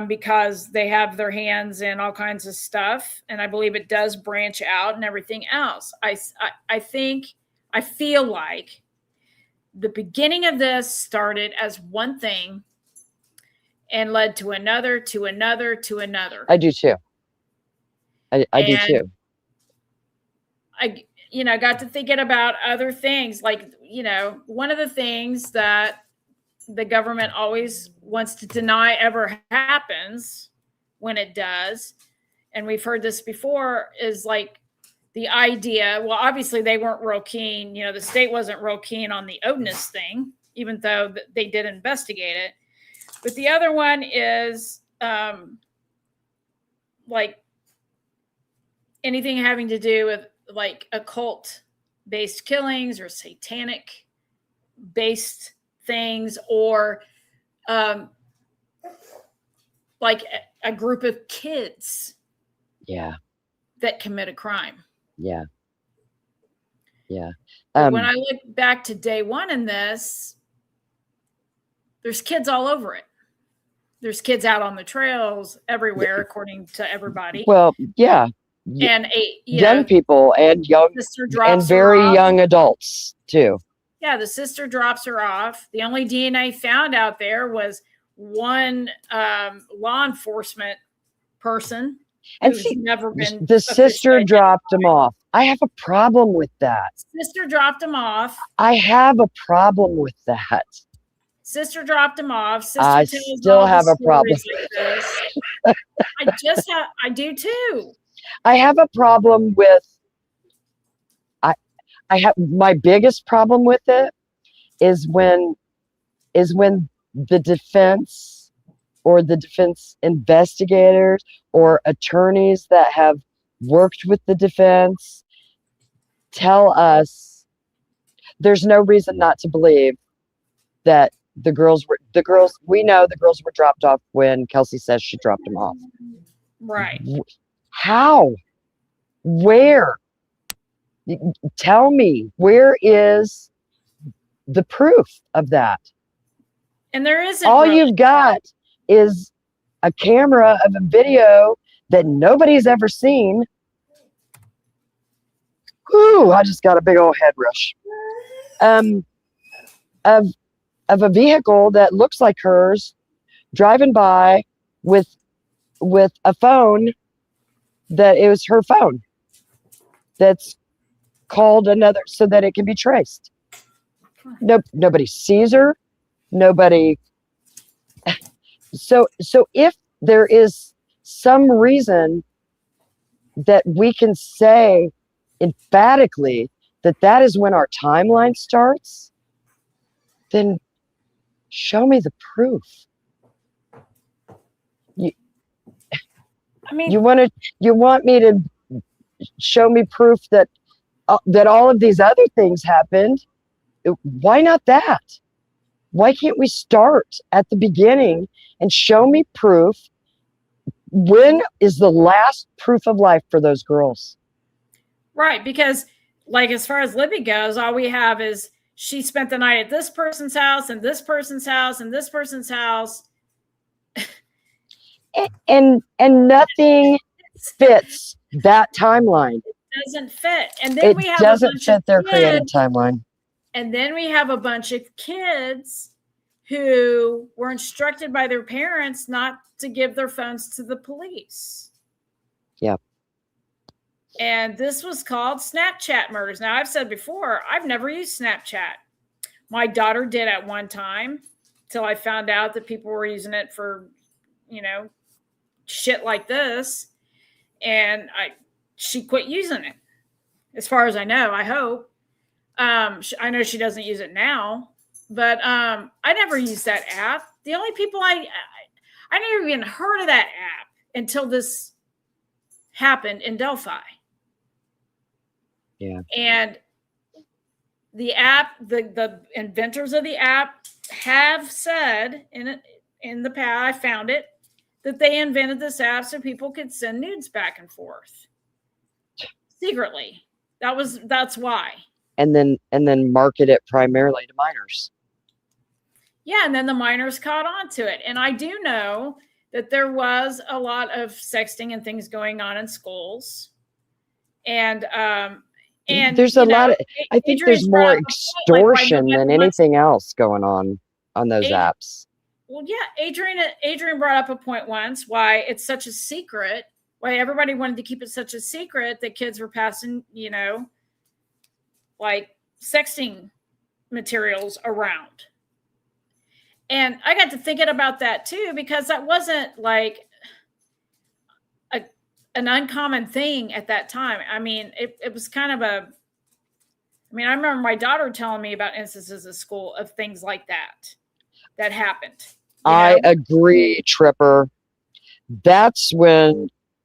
because they have their hands in all kinds of stuff, and I believe it does branch out and everything else. I feel like the beginning of this started as one thing and led to another, to another, to another. I do too. I do too. I got to thinking about other things. One of the things that the government always wants to deny ever happens when it does, and we've heard this before, is the idea, well, obviously they weren't real keen, the state wasn't real keen on the Odinist thing, even though they did investigate it. But the other one is anything having to do with occult based killings or satanic based things, or a group of kids that commit a crime. Yeah. When I look back to day one in this, there's kids all over it. There's kids out on the trails everywhere, according to everybody. Well, yeah. And young people and very young adults too. Yeah, the sister drops her off. The only DNA found out there was one law enforcement person, and never been. The sister dropped him off. I have a problem with that. Sister dropped him off. I have a problem with that. Sister dropped him off. Sister I still have a problem. I do too. I have a problem with. I have my biggest problem with it is when the defense or the defense investigators or attorneys that have worked with the defense tell us there's no reason not to believe that the girls were dropped off when Kelsey says she dropped them off. Right. How? Where? Tell me, where is the proof of that? And there isn't. All you've got is a camera of a video that nobody's ever seen. Whew, I just got a big old head rush. Of a vehicle that looks like hers driving by with a phone that it was her phone that's called another so that it can be traced. Nobody sees her. Nobody. So if there is some reason that we can say emphatically that is when our timeline starts, then show me the proof. You want me to show me proof that all of these other things happened? Why not that? Why can't we start at the beginning and show me proof? When is the last proof of life for those girls? Right, because like as far as Libby goes, all we have is she spent the night at this person's house and this person's house and this person's house. And nothing fits that timeline. It doesn't fit. And then we have doesn't fit their creative timeline. And then we have a bunch of kids who were instructed by their parents not to give their phones to the police. Yeah. And this was called Snapchat murders. Now, I've said before, I've never used Snapchat. My daughter did at one time till I found out that people were using it for, shit like this. And she quit using it. As far as I know, I hope. I know she doesn't use it now, but I never used that app. The only people I never even heard of that app until this happened in Delphi. Yeah. And the app, the inventors of the app have said in the past, I found it, that they invented this app so people could send nudes back and forth secretly. That's why. And then market it primarily to minors. Yeah, and then the minors caught on to it. And I do know that there was a lot of sexting and things going on in schools. And there's a lot of, I think there's more extortion than anything else going on those apps. Well, yeah, Adrian brought up a point once why it's such a secret, why everybody wanted to keep it such a secret that kids were passing, like sexting materials around. And I got to thinking about that too, because that wasn't like an uncommon thing at that time. I mean, it was kind of I remember my daughter telling me about instances at school of things like that happened. I agree, Tripper. That's what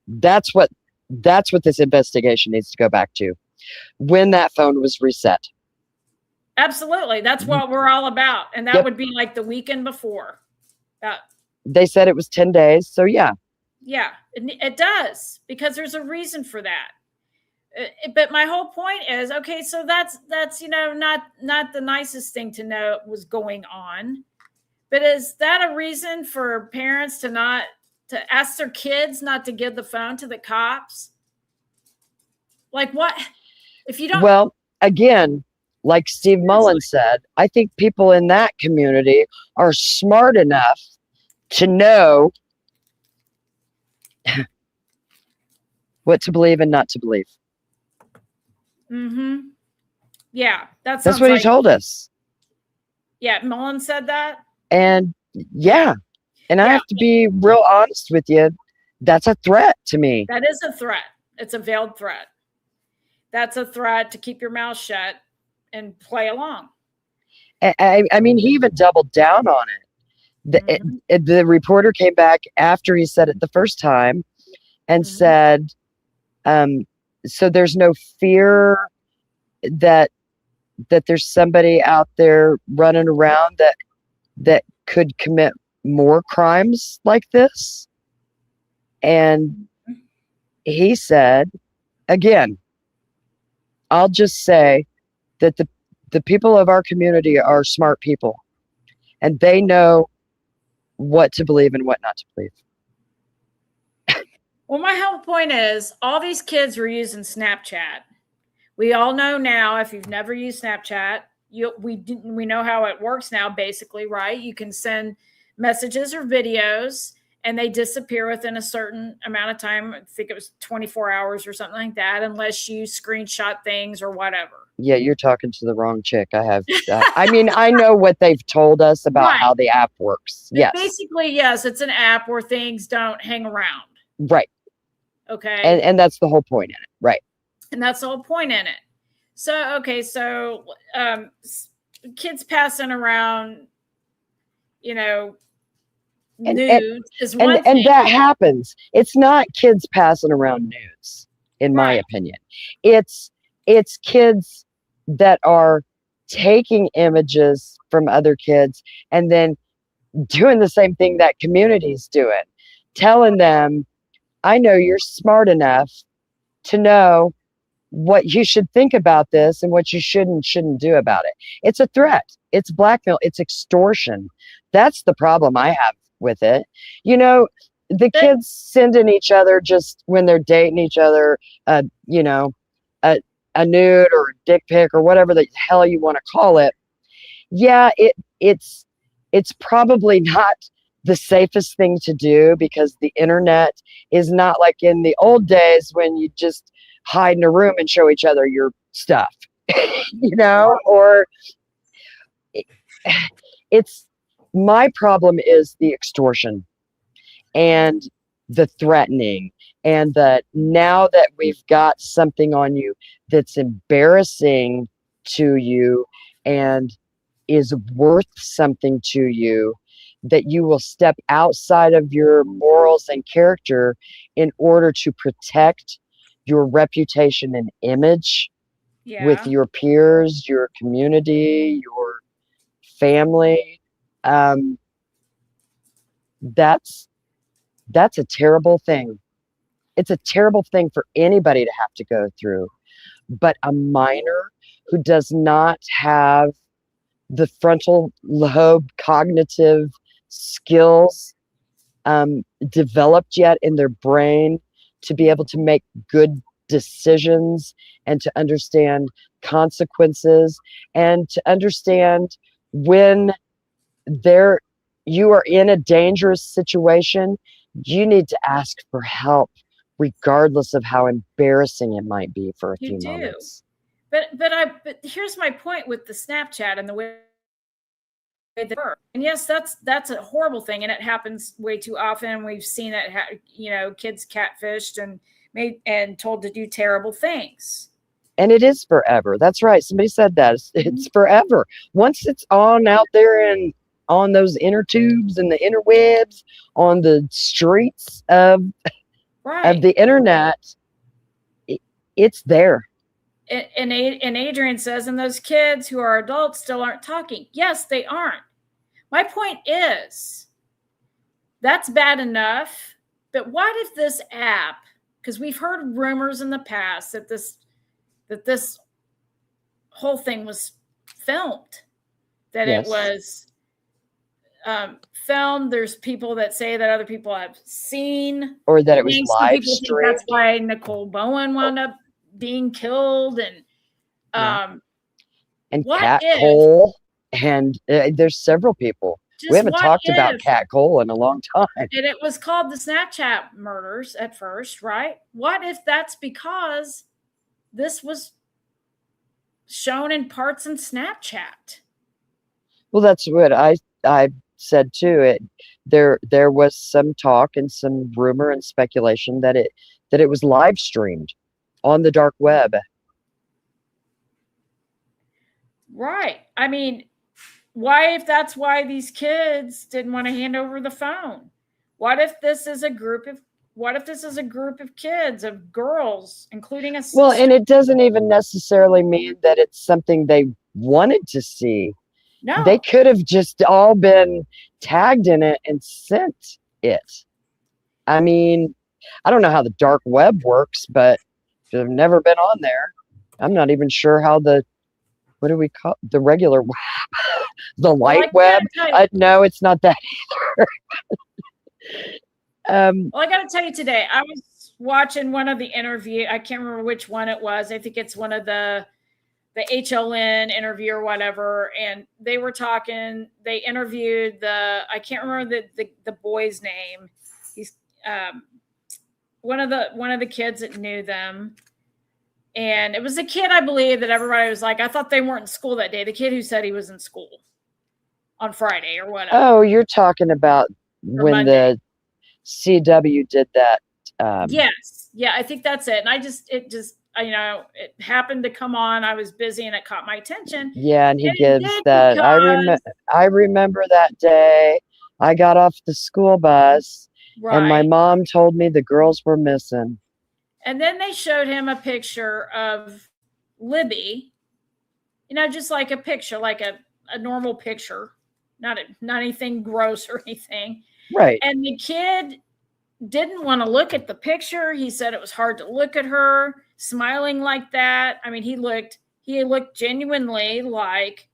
this investigation needs to go back to. When that phone was reset. Absolutely. That's what we're all about. And that would be like the weekend before. They said it was 10 days. So yeah. Yeah, it does, because there's a reason for that. But my whole point is, okay, so that's not the nicest thing to know was going on. But is that a reason for parents to ask their kids not to give the phone to the cops? Like what? If you don't. Well, again, like Steve Mullen said, I think people in that community are smart enough to know what to believe and not to believe. Mm-hmm. Yeah, that's what he told us. Yeah, Mullen said that. And I have to be real honest with you. That's a threat to me. That is a threat. It's a veiled threat. That's a threat to keep your mouth shut and play along. I mean, he even doubled down on it. The reporter came back after he said it the first time and said, so there's no fear that there's somebody out there running around that could commit more crimes like this. And he said, again, I'll just say that the people of our community are smart people, and they know what to believe and what not to believe. Well, my whole point is all these kids were using Snapchat, We all know now, if you've never used Snapchat, we know how it works now, basically, right? You can send messages or videos and they disappear within a certain amount of time. I think it was 24 hours or something like that, unless you screenshot things or whatever. Yeah, you're talking to the wrong chick. I mean, I know what they've told us about Right. how the app works. Yes. Basically, yes, it's an app where things don't hang around. Right. Okay. And that's the whole point in it. Right. And that's the whole point in it. So, okay, so kids passing around, nudes is one thing. And that happens. It's not kids passing around nudes, in my opinion. It's kids that are taking images from other kids and then doing the same thing that community's doing, telling them, I know you're smart enough to know what you should think about this and what you shouldn't do about it. It's a threat. It's blackmail. It's extortion. That's the problem I have with it. The kids sending each other, just when they're dating each other, a nude or a dick pic or whatever the hell you want to call it. Yeah, it's probably not the safest thing to do, because the internet is not like in the old days when you just hide in a room and show each other your stuff, or it's, my problem is the extortion and the threatening, and that now that we've got something on you that's embarrassing to you and is worth something to you, that you will step outside of your morals and character in order to protect your reputation and image with your peers, your community, your family. That's a terrible thing. It's a terrible thing for anybody to have to go through. But a minor who does not have the frontal lobe cognitive skills developed yet in their brain to be able to make good decisions and to understand consequences and to understand when you are in a dangerous situation, you need to ask for help, regardless of how embarrassing it might be for a few moments. But here's my point with the Snapchat and the way they work. And yes, that's a horrible thing, and it happens way too often. We've seen it, kids catfished and told to do terrible things. And it is forever. That's right. Somebody said that. It's forever. Once it's on out there and on those inner tubes and the interwebs, on the streets of the internet, it's there. And Adrian says, and those kids who are adults still aren't talking. Yes, they aren't. My point is, that's bad enough. But what if this app, because we've heard rumors in the past that this whole thing was filmed, that it was filmed. There's people that say that other people have seen, or that it was live streamed. That's why Nicole Bowen wound up being killed, and Cat Cole, and there's several people. We haven't talked about Cat Cole in a long time. And it was called the Snapchat murders at first, right? What if that's because this was shown in parts in Snapchat? Well, that's what I said too. There was some talk and some rumor and speculation that it was live streamed on the dark web. Right. I mean, if that's why these kids didn't want to hand over the phone? What if this is a group of kids, of girls, including a sister? Well, and it doesn't even necessarily mean that it's something they wanted to see. No. They could have just all been tagged in it and sent it. I mean, I don't know how the dark web works, but I've never been on there. I'm not even sure how what do we call the regular web? The light web? No, it's not that either. Well, I got to tell you today, I was watching one of the interview. I can't remember which one it was. I think it's one of the HLN interview or whatever. And they were talking, they interviewed I can't remember the boy's name. He's one of the kids that knew them. And it was a kid, I believe, that everybody was like, I thought they weren't in school that day. The kid who said he was in school on Friday or whatever. Oh, you're talking about when the CW did that. Yes. Yeah, I think that's it. And it happened to come on. I was busy and it caught my attention. Yeah, and he gives that. I remember that day. I got off the school bus, and my mom told me the girls were missing. And then they showed him a picture of Libby, just like a picture, like a normal picture, not anything gross or anything. Right. And the kid didn't want to look at the picture. He said it was hard to look at her smiling like that. I mean, he looked genuinely like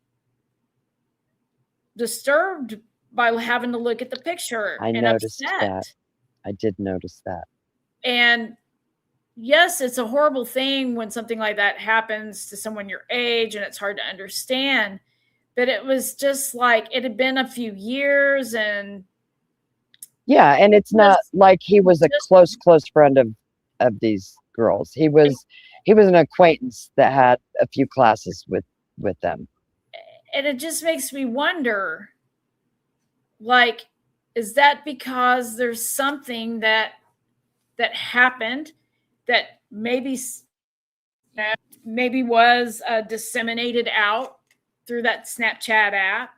disturbed by having to look at the picture. I noticed that. I did notice that. And yes, it's a horrible thing when something like that happens to someone your age and it's hard to understand. But it was just like it had been a few years and yeah, and it's not like he was a close friend of these girls. He was an acquaintance that had a few classes with them. And it just makes me wonder, like, is that because there's something that happened that maybe was disseminated out through that Snapchat app?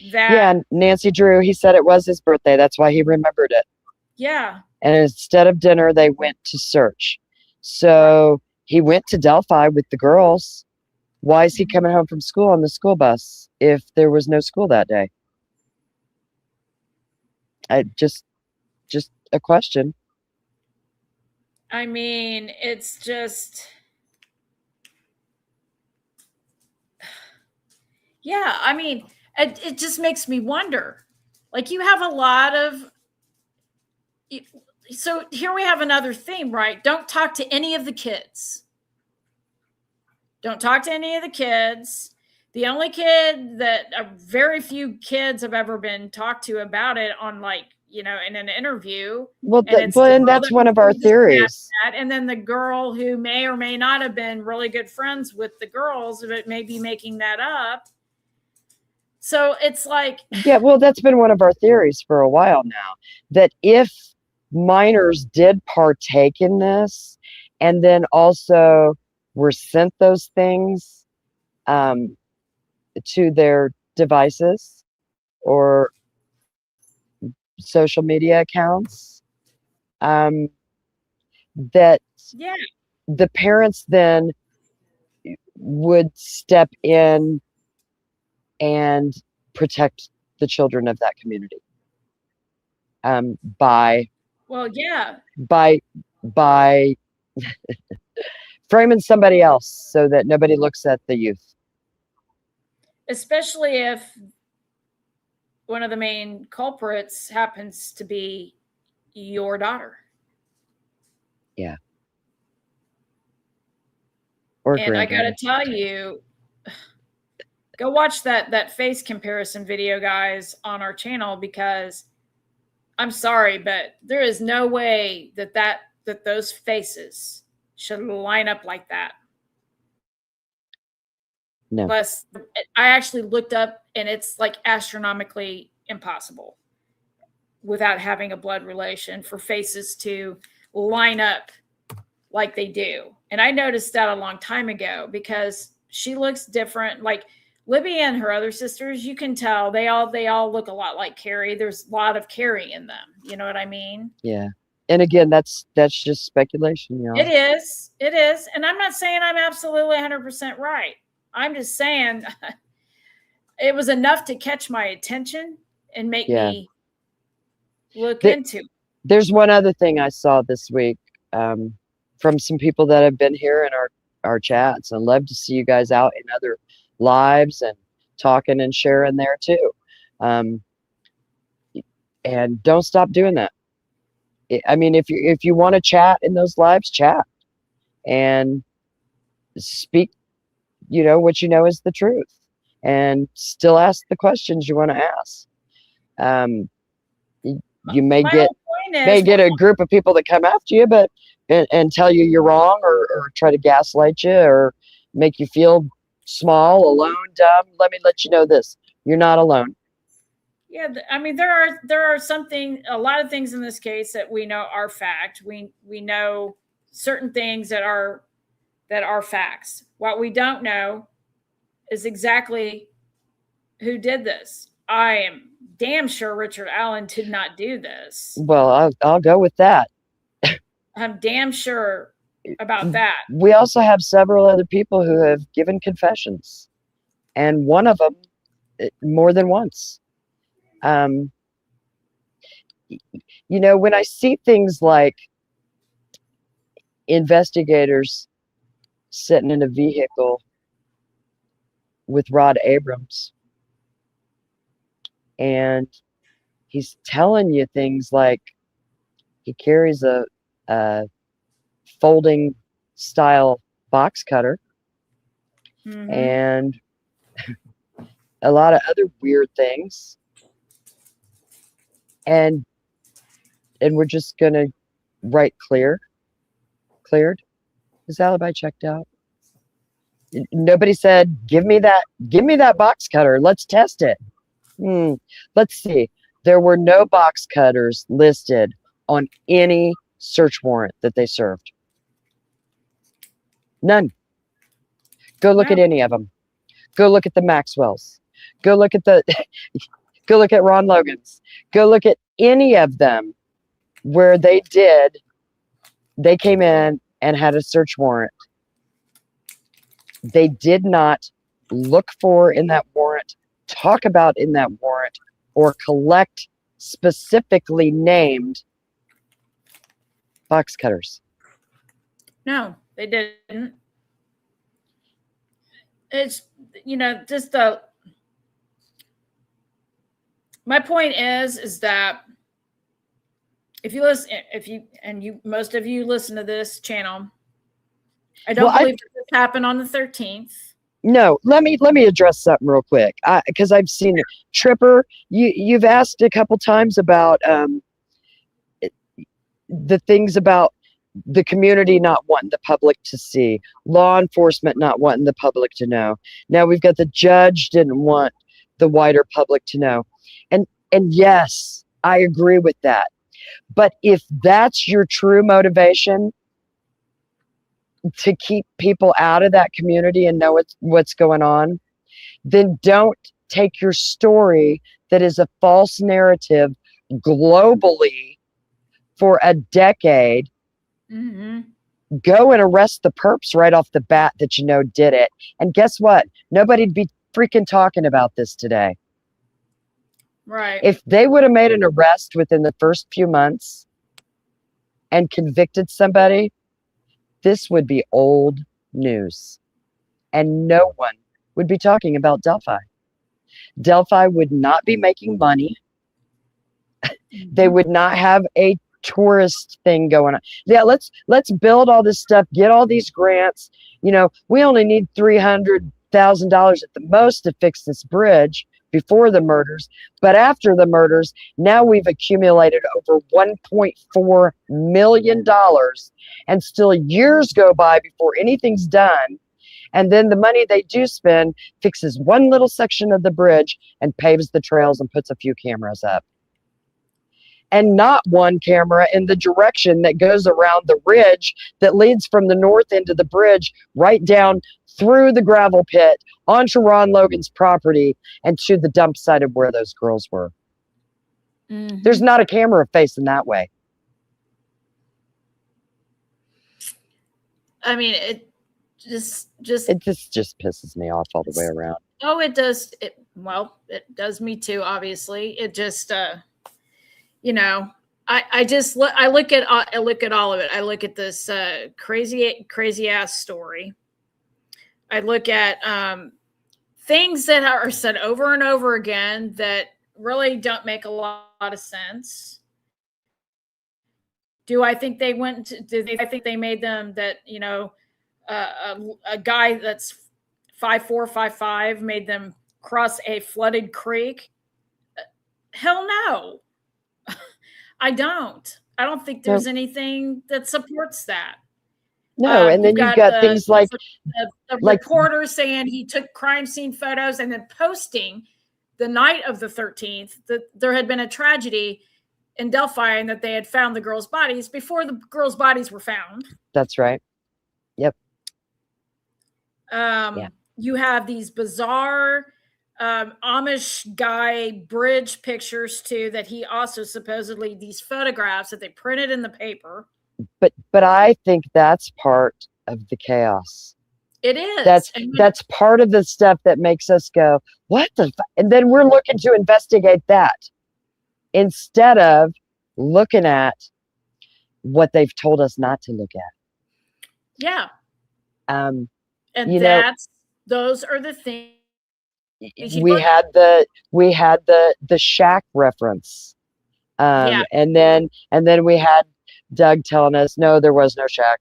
Yeah, Nancy Drew, he said it was his birthday. That's why he remembered it. Yeah. And instead of dinner, they went to search. So he went to Delphi with the girls. Why is he coming home from school on the school bus if there was no school that day? Just a question. I mean, it's just, yeah, I mean, it just makes me wonder. Like, you have a lot of, so here we have another theme, right? Don't talk to any of the kids. Don't talk to any of the kids. The only kid that very few kids have ever been talked to about it on, like, in an interview. Well, and that's one of our theories. And then the girl who may or may not have been really good friends with the girls, but may be making that up. So it's like, yeah, well, that's been one of our theories for a while now, that if minors did partake in this and then also were sent those things to their devices or social media accounts, that the parents then would step in and protect the children of that community by framing somebody else so that nobody looks at the youth. Especially if one of the main culprits happens to be your daughter. Yeah. And I got to tell you, go watch that face comparison video, guys, on our channel, because I'm sorry, but there is no way that those faces should line up like that. No. Plus, I actually looked up, and it's like astronomically impossible without having a blood relation for faces to line up like they do. And I noticed that a long time ago because she looks different. Like Libby and her other sisters, you can tell they all look a lot like Carrie. There's a lot of Carrie in them. You know what I mean? Yeah. And again, that's just speculation, y'all. It is. And I'm not saying I'm absolutely 100% right. I'm just saying it was enough to catch my attention and make me look into it. There's one other thing I saw this week from some people that have been here in our chats, and love to see you guys out in other lives and talking and sharing there too. And don't stop doing that. I mean, if you want to chat in those lives, chat and speak, what you know is the truth, and still ask the questions you want to ask. You may My get whole point is, a group of people that come after you, but and tell you you're wrong, or try to gaslight you, or make you feel small, alone, dumb. Let me let you know this: you're not alone. yeah, I mean, there are a lot of things in this case that we know are fact. We know certain things that are facts. What we don't know is exactly who did this. I am damn sure Richard Allen did not do this. Well, I'll go with that. I'm damn sure about that. We also have several other people who have given confessions, and one of them more than once. When I see things like investigators sitting in a vehicle with Rod Abrams, and he's telling you things like he carries a folding style box cutter, and a lot of other weird things, and we're just gonna write cleared. His alibi checked out. Nobody said, give me that box cutter, let's test it. Let's see. There were no box cutters listed on any search warrant that they served. None. Go look at any of them. Go look at the Maxwells. Go look at go look at Ron Logan's. Go look at any of them where they came in and had a search warrant. They did not look for in that warrant, talk about in that warrant, or collect specifically named box cutters. No, they didn't. It's, just my point is that if you listen, most of you listen to this channel, I don't believe this happened on the 13th. No, let me address something real quick, because I've seen it. Tripper, you've asked a couple times about the things about the community not wanting the public to see, law enforcement not wanting the public to know. Now we've got the judge didn't want the wider public to know, and yes, I agree with that. But if that's your true motivation, to keep people out of that community and know what's going on, then don't take your story that is a false narrative globally for a decade. Go and arrest the perps right off the bat that did it. And guess what? Nobody'd be freaking talking about this today. Right. If they would have made an arrest within the first few months and convicted somebody, this would be old news, and no one would be talking about Delphi. Delphi would not be making money. They would not have a tourist thing going on. Yeah, let's build all this stuff, get all these grants. We only need $300,000 at the most to fix this bridge before the murders, but after the murders, now we've accumulated over $1.4 million, and still years go by before anything's done. And then the money they do spend fixes one little section of the bridge and paves the trails and puts a few cameras up. And not one camera in the direction that goes around the ridge that leads from the north end of the bridge right down through the gravel pit onto Ron Logan's property and to the dump site of where those girls were. There's not a camera facing that way. I mean, it just pisses me off all the way around. Oh, it does. It does me too, obviously. It just I look at all of it. I look at this crazy ass story. I look at things that are said over and over again that really don't make a lot of sense. Do I think they I think they made them that, a guy that's 5'4", 5'5" made them cross a flooded creek? Hell no. I don't. I don't think there's anything that supports that. No, and then you've got things like the reporter saying he took crime scene photos and then posting the night of the 13th that there had been a tragedy in Delphi and that they had found the girls' bodies before the girls' bodies were found. That's right. Yep. You have these bizarre Amish guy bridge pictures too, that he also supposedly, these photographs that they printed in the paper. But I think that's part of the chaos. It is. That's part of the stuff that makes us go, what the and then we're looking to investigate that instead of looking at what they've told us not to look at. Yeah. And those are the things we had the shack reference. And then we had Doug telling us, no, there was no shack.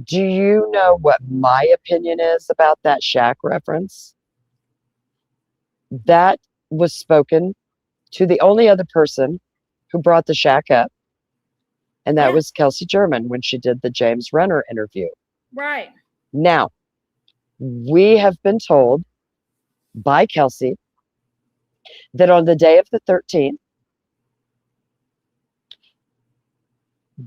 Do you know what my opinion is about that shack reference? That was spoken to the only other person who brought the shack up, and that was Kelsey German when she did the James Renner interview. Right. Now, we have been told by Kelsey that on the day of the 13th,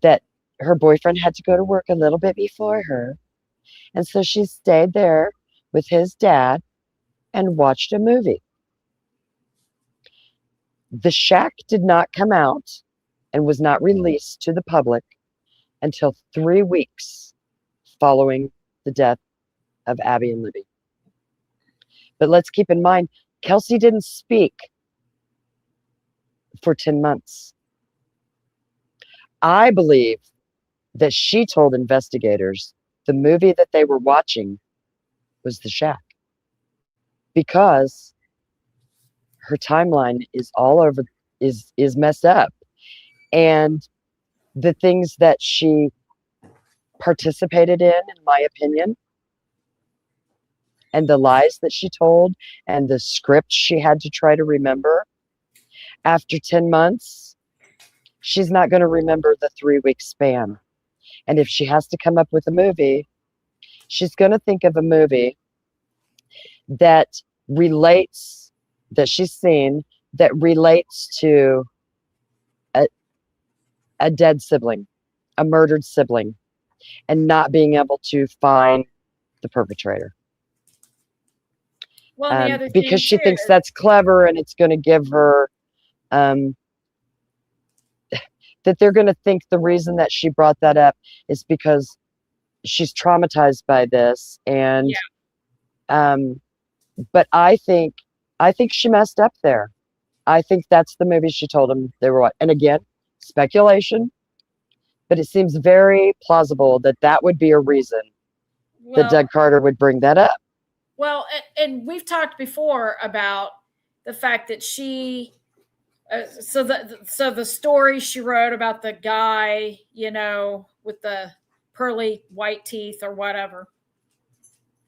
that her boyfriend had to go to work a little bit before her. And so she stayed there with his dad and watched a movie. The shack did not come out and was not released to the public until 3 weeks following the death of Abby and Libby. But let's keep in mind, Kelsey didn't speak for 10 months. I believe that she told investigators the movie that they were watching was The Shack, because her timeline is all over, is messed up. And the things that she participated in my opinion, and the lies that she told and the script she had to try to remember, after 10 months, she's not going to remember the 3-week span. And if she has to come up with a movie, she's going to think of a movie that relates, that she's seen, that relates to a dead sibling, a murdered sibling, and not being able to find the perpetrator. Well, the other because she thinks that's clever, and it's going to give her that they're going to think the reason that she brought that up is because she's traumatized by this. And but I think she messed up there. I think that's the movie she told them they were what. And again, speculation, but it seems very plausible that that would be a reason that Doug Carter would bring that up. Well, and we've talked before about the fact that she, so the story she wrote about the guy, with the pearly white teeth or whatever,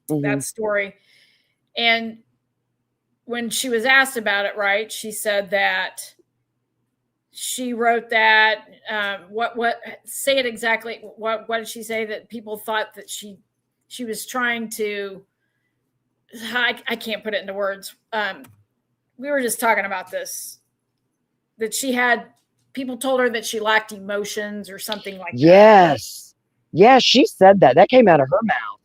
that story. And when she was asked about it, right, she said that she wrote that, say it exactly. What did she say? That people thought that she was trying to, I can't put it into words. We were just talking about this, that she had, people told her that she lacked emotions or something like that. Yes. Yeah, she said that. That came out of her mouth.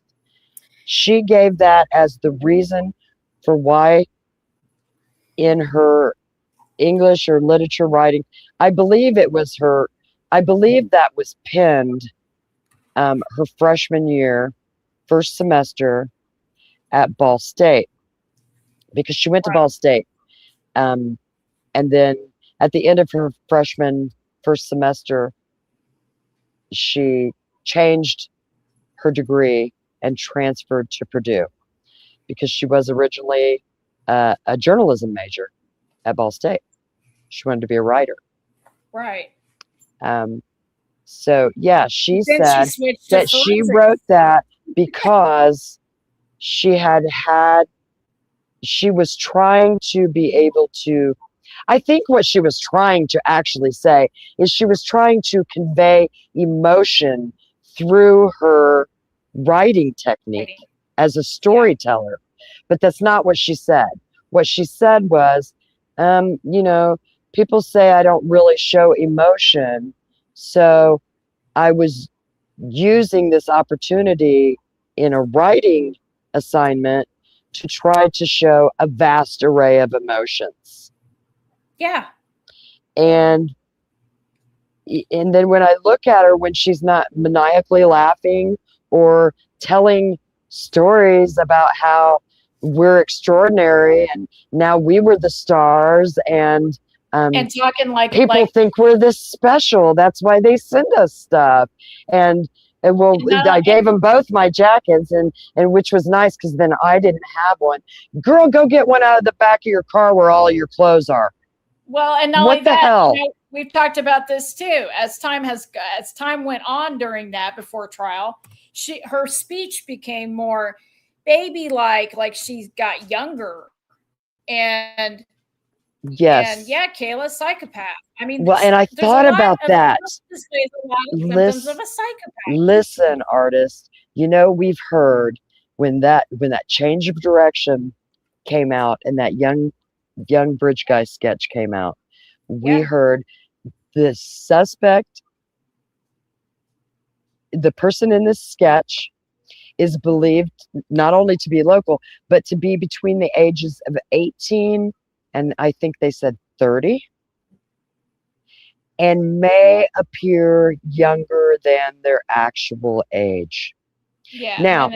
She gave that as the reason for why in her English or literature writing, I believe that was penned her freshman year, first semester at Ball State, because she went to Ball State. And then at the end of her freshman first semester, she changed her degree and transferred to Purdue, because she was originally a journalism major at Ball State. She wanted to be a writer. Right. So yeah, she Then said she switched that to she forensics. wrote that because she she was trying to be able to, I think what she was trying to actually say is she was trying to convey emotion through her writing technique as a storyteller. But that's not what she said. What she said was, you know, people say I don't really show emotion. So I was using this opportunity in a writing assignment to try to show a vast array of emotions. Yeah. And then when I look at her when she's not maniacally laughing or telling stories about how we're extraordinary and now we were the stars and talking like people think we're this special. That's why they send us stuff. And well, I gave them both my jackets, and which was nice because then I didn't have one. Girl, go get one out of the back of your car where all your clothes are. Well, and not what only the that, hell? you know, we've talked about this too. As time went on during that before trial, her speech became more baby-like she got younger, and yes, and yeah, Kayla, psychopath. I mean, well, and I thought about that. There's a lot of symptoms of a psychopath. Listen, artist, you know, we've heard when that change of direction came out and that young bridge guy sketch came out, we heard the suspect, the person in this sketch, is believed not only to be local, but to be between the ages of 18 and I think they said 30, and may appear younger than their actual age. Yeah. Now,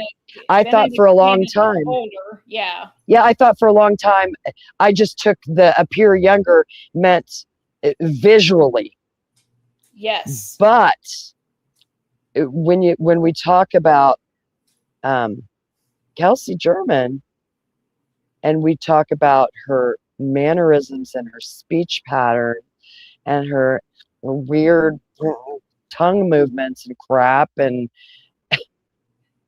I thought for a long time. Older. Yeah. Yeah, I thought for a long time. I just took the appear younger meant visually. Yes. But when we talk about Kelsey German, and we talk about her mannerisms and her speech pattern and her weird tongue movements and crap and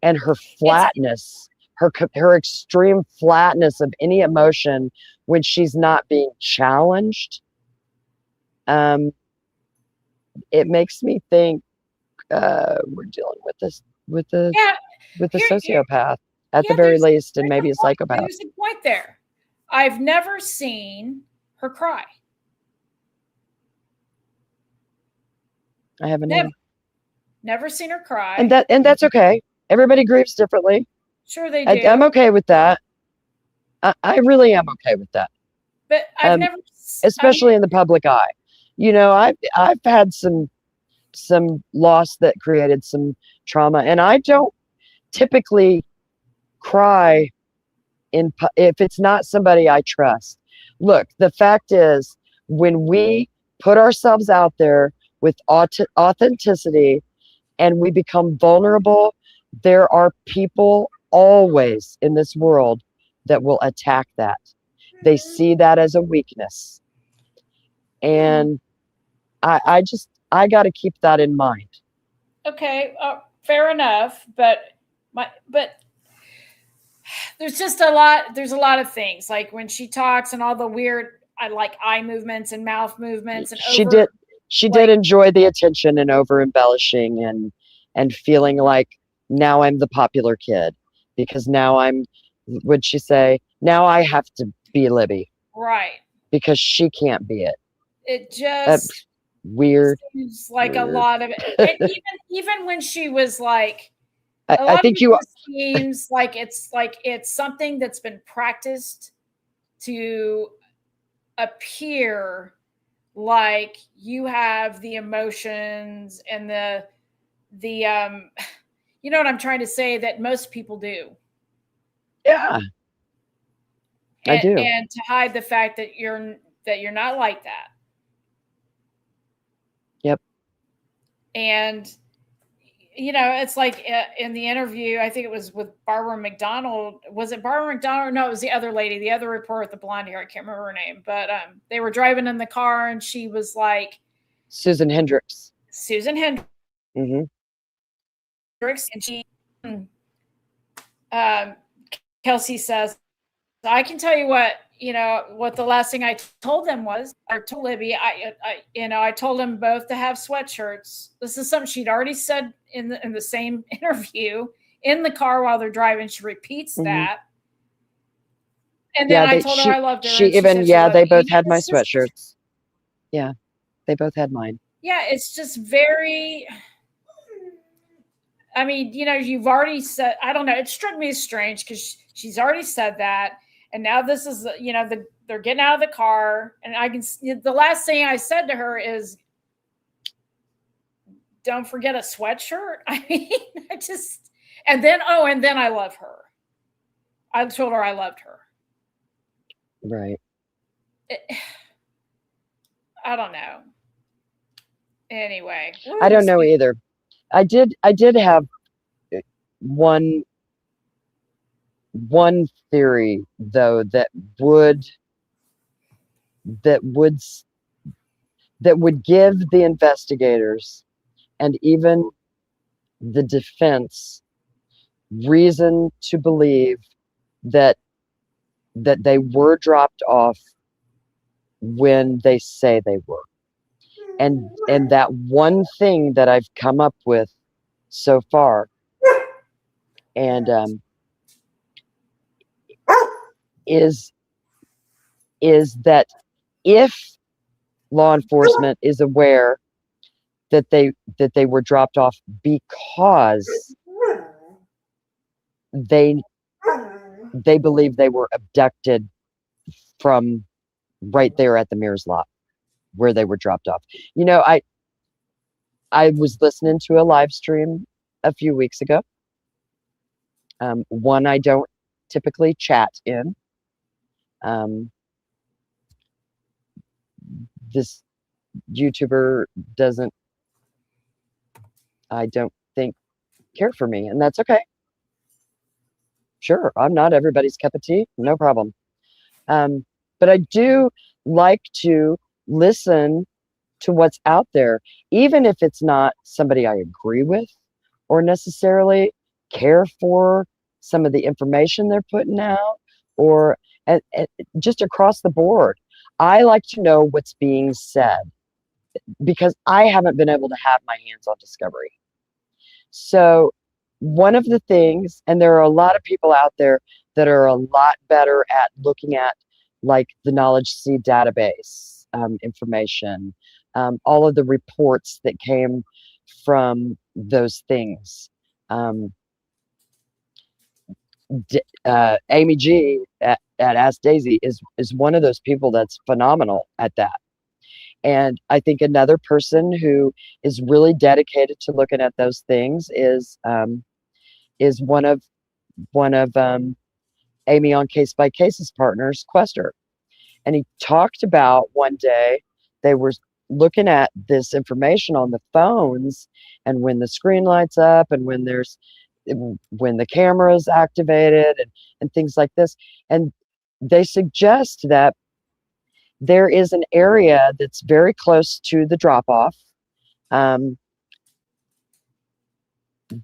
her flatness, her extreme flatness of any emotion when she's not being challenged, it makes me think we're dealing with this with the sociopath at the very least, and maybe a psychopath. There's a point there. I've never seen her cry. I haven't never seen her cry, and that's okay. Everybody grieves differently. Sure they do. I'm okay with that. I really am okay with that. But I've never, especially in the public eye. You know, I've had some loss that created some trauma, and I don't typically cry if it's not somebody I trust. Look, the fact is, when we put ourselves out there with authenticity and we become vulnerable, there are people always in this world that will attack that. They see that as a weakness. And I got to keep that in mind. Okay, fair enough, but there's just a lot of things, like when she talks and all the weird eye movements and mouth movements, and she did enjoy the attention and over embellishing and feeling like now I'm the popular kid because now would she say, now I have to be Libby, right? Because she can't be it. It just weird. Seems like a lot of it, and even when she was like, I think seems like it's something that's been practiced to appear like you have the emotions and the you know what I'm trying to say, that most people do. Yeah. I do. And to hide the fact that you're not like that. Yep. And you know, it's like in the interview, I think it was with Barbara McDonald. Was it Barbara McDonald? No, it was the other lady, the other reporter with the blonde hair. I can't remember her name, but they were driving in the car and she was like, Susan Hendricks. Mm-hmm. And she, Kelsey says, I can tell you what, what the last thing I told them was, or told Libby, I told them both to have sweatshirts. This is something she'd already said in the same interview in the car while they're driving. She repeats that. And then I told her I loved her. She even, they both had my sweatshirts. Yeah, they both had mine. Yeah, it's just very, I mean, you've already said, I don't know, it struck me as strange because she's already said that. And now this is, they're getting out of the car. And the last thing I said to her is, don't forget a sweatshirt. I mean, and then I love her. I told her I loved her. Right. I don't know. Anyway. I don't know either. I did have one theory though that would give the investigators and even the defense reason to believe that they were dropped off when they say they were. And that one thing that I've come up with so far, and is that if law enforcement is aware that they were dropped off because they believe they were abducted from right there at the Mears lot where they were dropped off. I was listening to a live stream a few weeks ago. One I don't typically chat in. This YouTuber doesn't, I don't think, care for me, and that's okay. Sure, I'm not everybody's cup of tea, no problem. But I do like to listen to what's out there, even if it's not somebody I agree with or necessarily care for some of the information they're putting out, or just across the board. I like to know what's being said because I haven't been able to have my hands on Discovery. So one of the things, and there are a lot of people out there that are a lot better at looking at like the Knowledge Seed database information, all of the reports that came from those things. Amy G at Ask Daisy is one of those people that's phenomenal at that. And I think another person who is really dedicated to looking at those things is one of Amy on Case by Case's partners, Quester. And he talked about one day they were looking at this information on the phones, and when the screen lights up and when the camera is activated and things like this. And they suggest that there is an area that's very close to the drop-off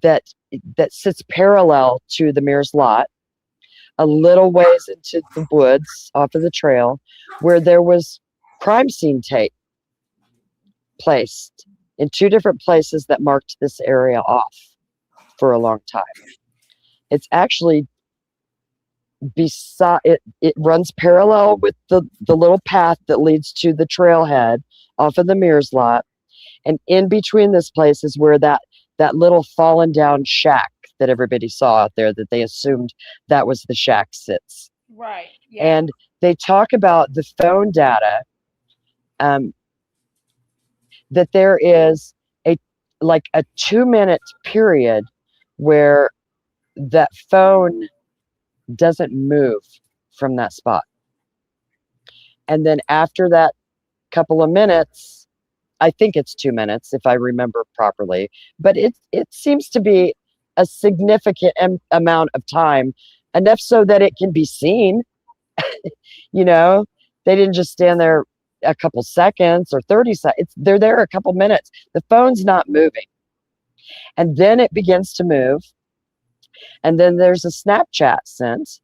that sits parallel to the Mears lot, a little ways into the woods off of the trail, where there was crime scene tape placed in two different places that marked this area off for a long time. It's actually beside it. It runs parallel with the little path that leads to the trailhead off of the Mears lot, and in between this place is where that little fallen down shack that everybody saw out there that they assumed that was the shack sits. Right. Yeah. And they talk about the phone data, that there is a 2-minute period where that phone doesn't move from that spot. And then after that couple of minutes, I think it's 2 minutes if I remember properly, but it seems to be a significant amount of time, enough so that it can be seen. They didn't just stand there a couple seconds or 30 seconds. They're there a couple minutes. The phone's not moving. And then it begins to move. And then there's a Snapchat sent.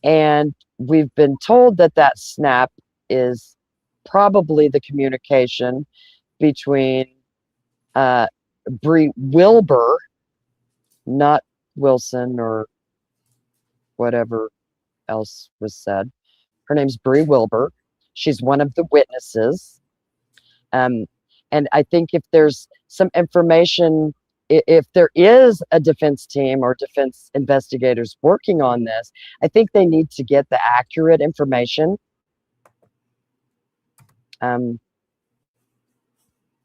And we've been told that that snap is probably the communication between Bree Wilbur, not Wilson or whatever else was said. Her name's Bree Wilbur. She's one of the witnesses. And I think if there's some information, if there is a defense team or defense investigators working on this, I think they need to get the accurate information. I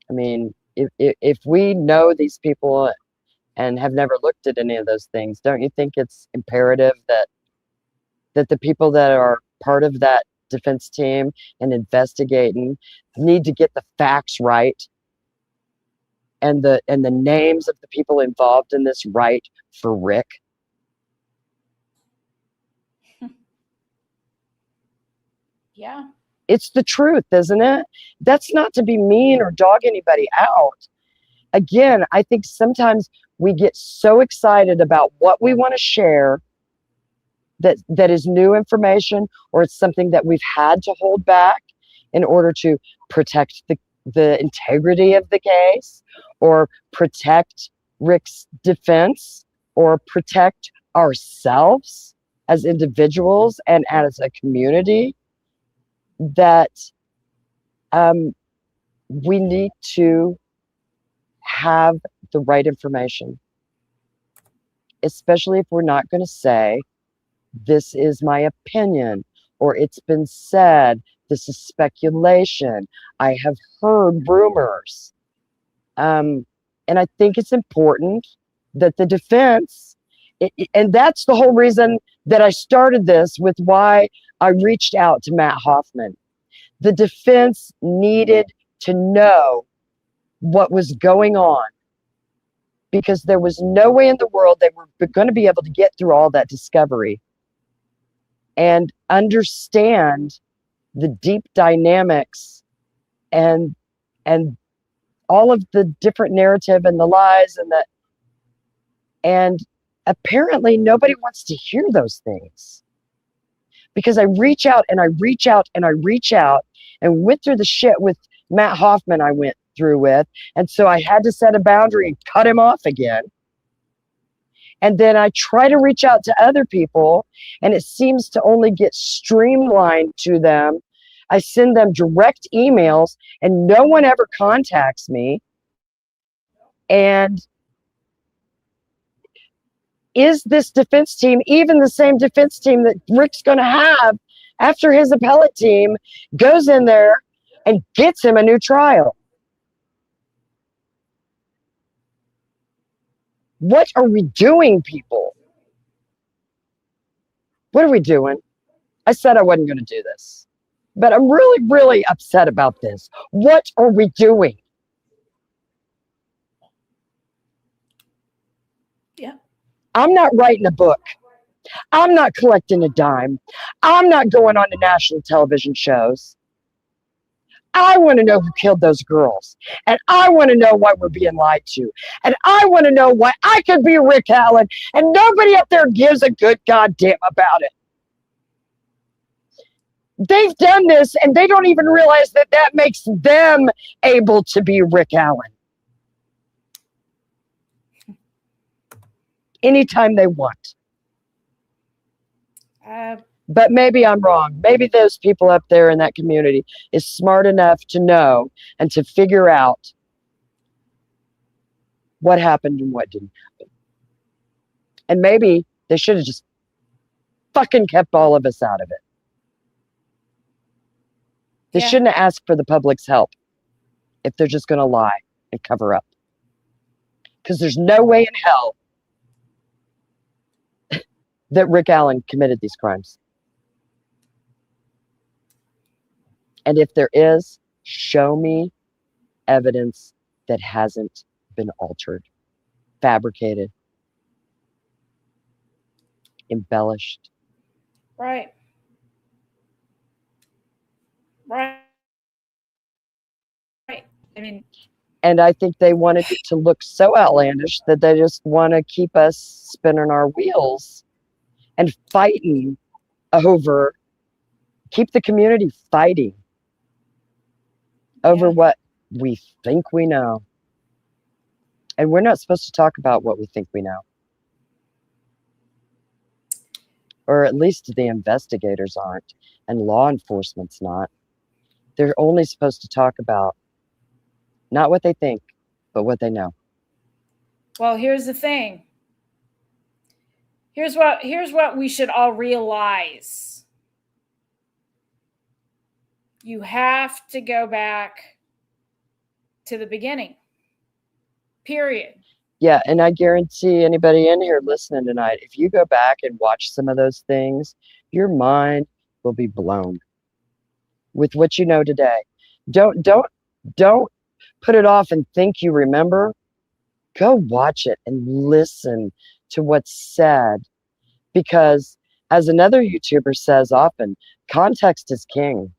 mean, if we know these people and have never looked at any of those things, don't you think it's imperative that the people that are part of that defense team and investigating need to get the facts right and the names of the people involved in this right for Rick? Yeah. It's the truth, isn't it? That's not to be mean or dog anybody out. Again, I think sometimes we get so excited about what we want to share that is new information, or it's something that we've had to hold back in order to protect the integrity of the case, or protect Rick's defense, or protect ourselves as individuals and as a community, that we need to have the right information, especially if we're not going to say, this is my opinion, or it's been said, this is speculation, I have heard rumors. And I think it's important that the defense, and that's the whole reason that I started this with why I reached out to Matt Hoffman. The defense needed to know what was going on, because there was no way in the world they were going to be able to get through all that discovery and understand the deep dynamics and all of the different narrative and the lies and apparently nobody wants to hear those things, because I reach out and I reach out and I reach out and went through the shit with Matt Hoffman I went through with, and so I had to set a boundary and cut him off again. And then I try to reach out to other people, and it seems to only get streamlined to them. I send them direct emails, and no one ever contacts me. And is this defense team even the same defense team that Rick's going to have after his appellate team goes in there and gets him a new trial? What are we doing, people? What are we doing? I said I wasn't going to do this, but I'm really, really upset about this. What are we doing? Yeah. I'm not writing a book. I'm not collecting a dime. I'm not going on to national television shows. I want to know who killed those girls. And I want to know why we're being lied to. And I want to know why I could be Rick Allen and nobody up there gives a good goddamn about it. They've done this and they don't even realize that that makes them able to be Rick Allen anytime they want. But maybe I'm wrong. Maybe those people up there in that community is smart enough to know and to figure out what happened and what didn't happen. And maybe they should have just fucking kept all of us out of it. They shouldn't have asked for the public's help if they're just going to lie and cover up. Because there's no way in hell that Rick Allen committed these crimes. And if there is, show me evidence that hasn't been altered, fabricated, embellished. Right. Right. Right. I mean, And I think they wanted it to look so outlandish that they just want to keep us spinning our wheels and fighting over, keep the community fighting over what we think we know. And we're not supposed to talk about what we think we know. Or at least the investigators aren't, and law enforcement's not. They're only supposed to talk about not what they think, but what they know. Well, here's the thing. Here's what we should all realize. You have to go back to the beginning. Period. Yeah, and I guarantee anybody in here listening tonight, if you go back and watch some of those things, your mind will be blown with what you know today. Don't put it off and think you remember. Go watch it and listen to what's said, because as another YouTuber says often, context is king.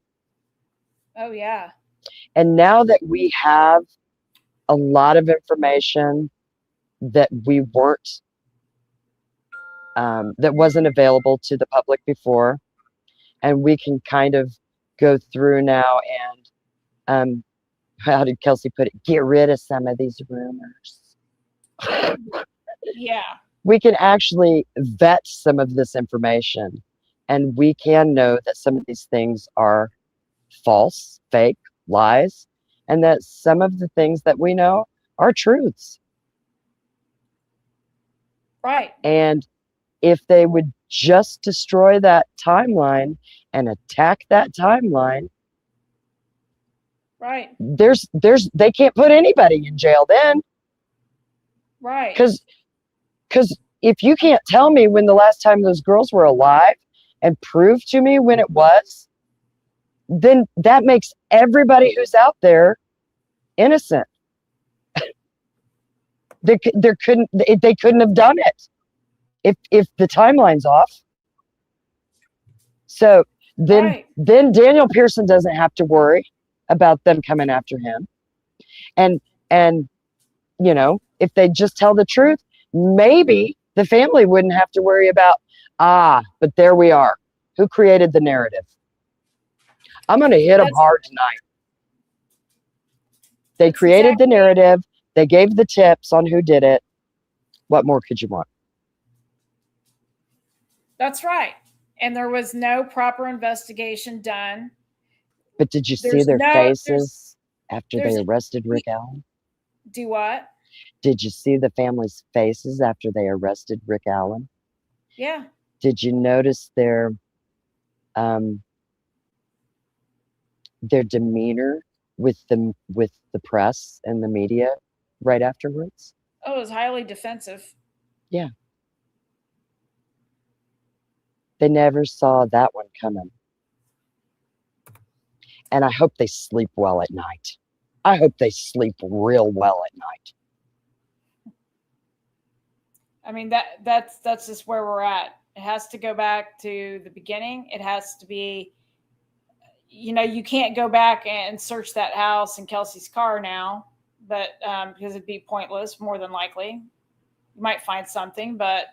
Oh yeah. And now that we have a lot of information that we weren't, that wasn't available to the public before, and we can kind of go through now and, how did Kelsey put it? Get rid of some of these rumors. Yeah. We can actually vet some of this information, and we can know that some of these things are false, fake, lies, and that some of the things that we know are truths. Right. And if they would just destroy that timeline and attack that timeline, right, they can't put anybody in jail then. Right. Because if you can't tell me when the last time those girls were alive and prove to me when it was, then that makes everybody who's out there innocent. They couldn't have done it if the timeline's off. So then Daniel Pearson doesn't have to worry about them coming after him. And you know, if they just tell the truth, maybe the family wouldn't have to worry about, but there we are. Who created the narrative? I'm going to hit them hard tonight. They created the narrative. They gave the tips on who did it. What more could you want? That's right. And there was no proper investigation done. But did you see their faces after they arrested Rick Allen? Do what? Did you see the family's faces after they arrested Rick Allen? Yeah. Did you notice their demeanor with the press and the media right afterwards? Oh, it was highly defensive. Yeah. They never saw that one coming. And I hope they sleep well at night. I hope they sleep real well at night. I mean, that's just where we're at. It has to go back to the beginning. It has to be, you know, you can't go back and search that house and Kelsey's car now, but because it'd be pointless, more than likely. You might find something, but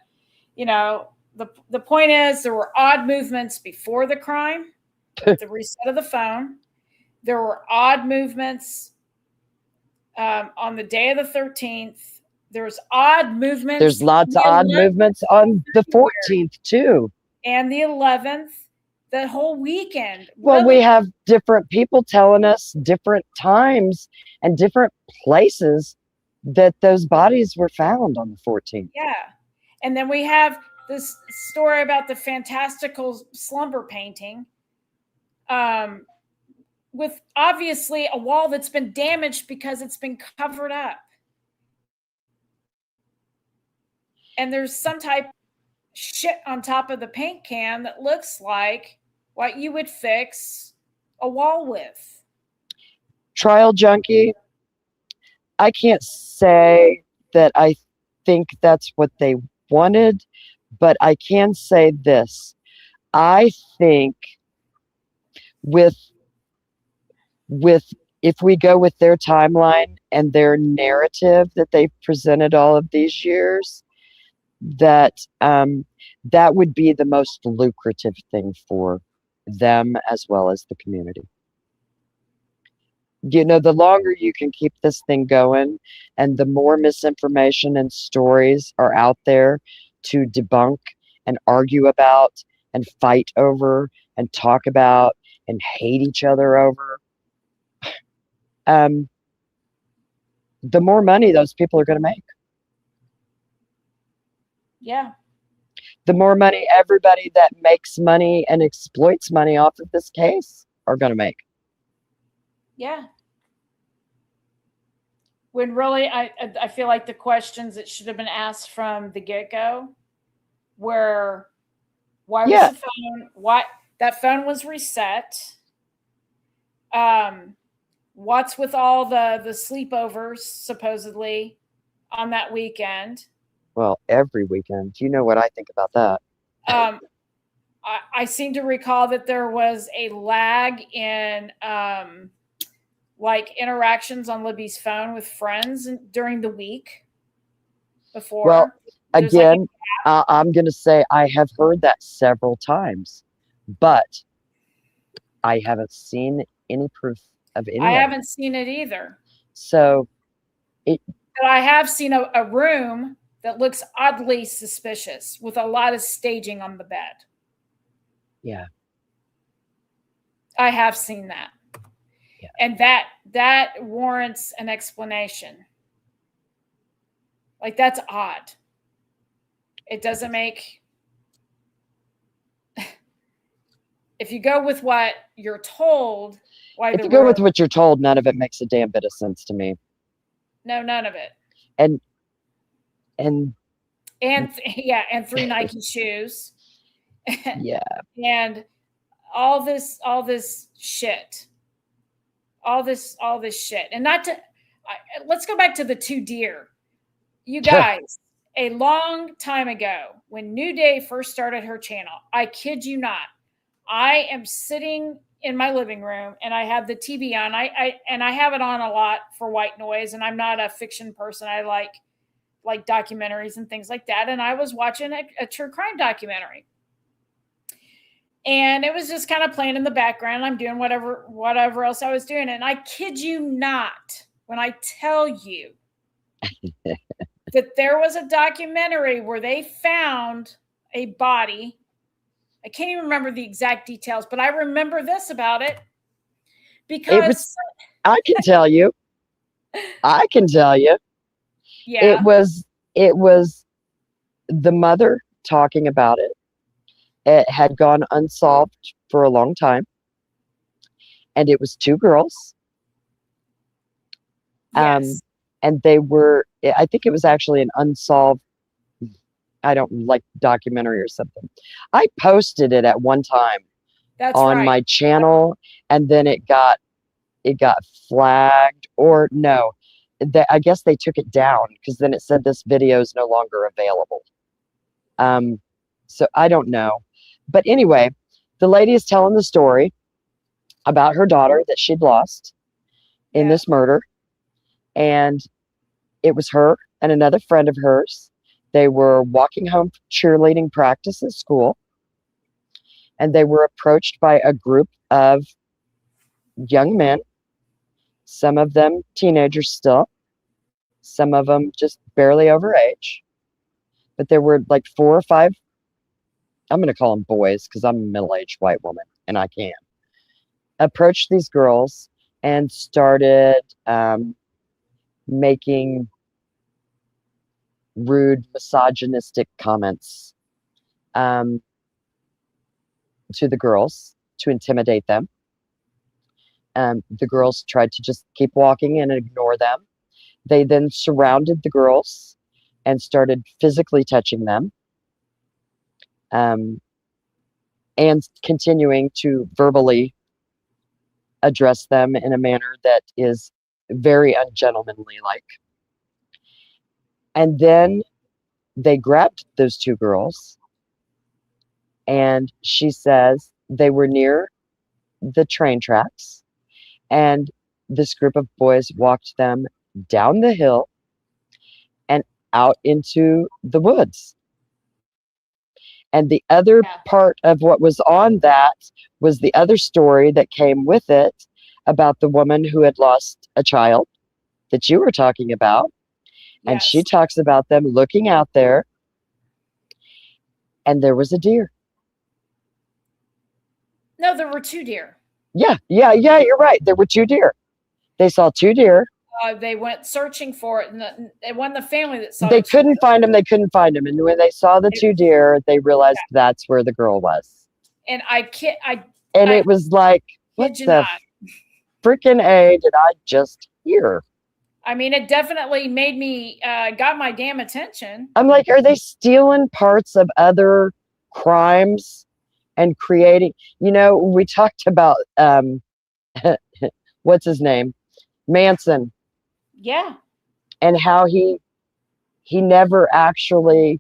you know, the point is there were odd movements before the crime, the reset of the phone. There were odd movements on the day of the 13th. There's odd movements. There's lots of odd movements on the 14th too. And the 11th, the whole weekend. Well, we have different people telling us different times and different places that those bodies were found on the 14th. Yeah. And then we have this story about the fantastical slumber painting with obviously a wall that's been damaged because it's been covered up. And there's some type of shit on top of the paint can that looks like what you would fix a wall with. Trial junkie, I can't say that I think that's what they wanted, but I can say this. I think with if we go with their timeline and their narrative that they've presented all of these years, that that would be the most lucrative thing for them as well as the community. You know, the longer you can keep this thing going and the more misinformation and stories are out there to debunk and argue about and fight over and talk about and hate each other over, the more money those people are going to make. Yeah. The more money everybody that makes money and exploits money off of this case are going to make. Yeah. When really, I feel like the questions that should have been asked from the get-go were, why was the phone, why that phone was reset? What's with all the sleepovers supposedly on that weekend? Well, every weekend. You know what I think about that. I seem to recall that there was a lag in like interactions on Libby's phone with friends during the week before. Well, There's again, I'm going to say I have heard that several times, but I haven't seen any proof of any I of it. haven't seen it either. So, but I have seen a room that looks oddly suspicious with a lot of staging on the bed. Yeah. I have seen that. Yeah. And that warrants an explanation. Like, that's odd. It doesn't make... If you go with what you're told... If you go with what you're told, none of it makes a damn bit of sense to me. No, none of it. And yeah, and 3 Nike shoes. Yeah. And all this shit. All this shit. And not to let's go back to the 2 deer. You guys, a long time ago, when New Day first started her channel, I kid you not, I am sitting in my living room and I have the TV on. I have it on a lot for white noise, and I'm not a fiction person. I like documentaries and things like that. And I was watching a true crime documentary. And it was just kind of playing in the background. I'm doing whatever else I was doing. And I kid you not, when I tell you that there was a documentary where they found a body. I can't even remember the exact details, but I remember this about it. Because I can tell you. Yeah. It was the mother talking about it. It had gone unsolved for a long time. And it was 2 girls. Yes. And they were, I think it was actually an unsolved, I don't like, documentary or something. I posted it at one time on my channel, and then it got flagged, or no, I guess they took it down because then it said this video is no longer available. So I don't know. But anyway, the lady is telling the story about her daughter that she'd lost in this murder. And it was her and another friend of hers. They were walking home from cheerleading practice at school. And they were approached by a group of young men. Some of them teenagers still. Some of them just barely over age. But there were like 4 or 5, I'm going to call them boys because I'm a middle-aged white woman and I can, approached these girls and started making rude, misogynistic comments to the girls to intimidate them. The girls tried to just keep walking and ignore them. They then surrounded the girls and started physically touching them, and continuing to verbally address them in a manner that is very ungentlemanly like. And then they grabbed those 2 girls, and she says they were near the train tracks, and this group of boys walked them down the hill and out into the woods. And the other part of what was on that was the other story that came with it about the woman who had lost a child that you were talking about. And Yes. she talks about them looking out there, and there was a deer. No, there were 2 deer. Yeah, you're right. There were 2 deer. They saw 2 deer. They went searching for it, and it wasn't the family that saw They it. couldn't find them. And when they saw the 2 deer, they realized that's where the girl was. And it was like, what the freaking A did I just hear? I mean, it definitely made me, got my damn attention. I'm like, are they stealing parts of other crimes and creating, we talked about, what's his name? Manson. Yeah. And how he never actually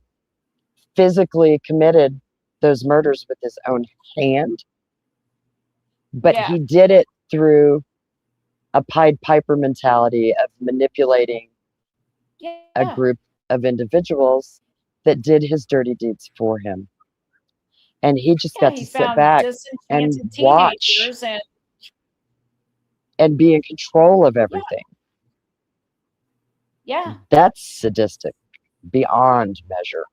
physically committed those murders with his own hand, but he did it through a Pied Piper mentality of manipulating a group of individuals that did his dirty deeds for him. And he just got to sit back and watch and be in control of everything. Yeah. That's sadistic beyond measure.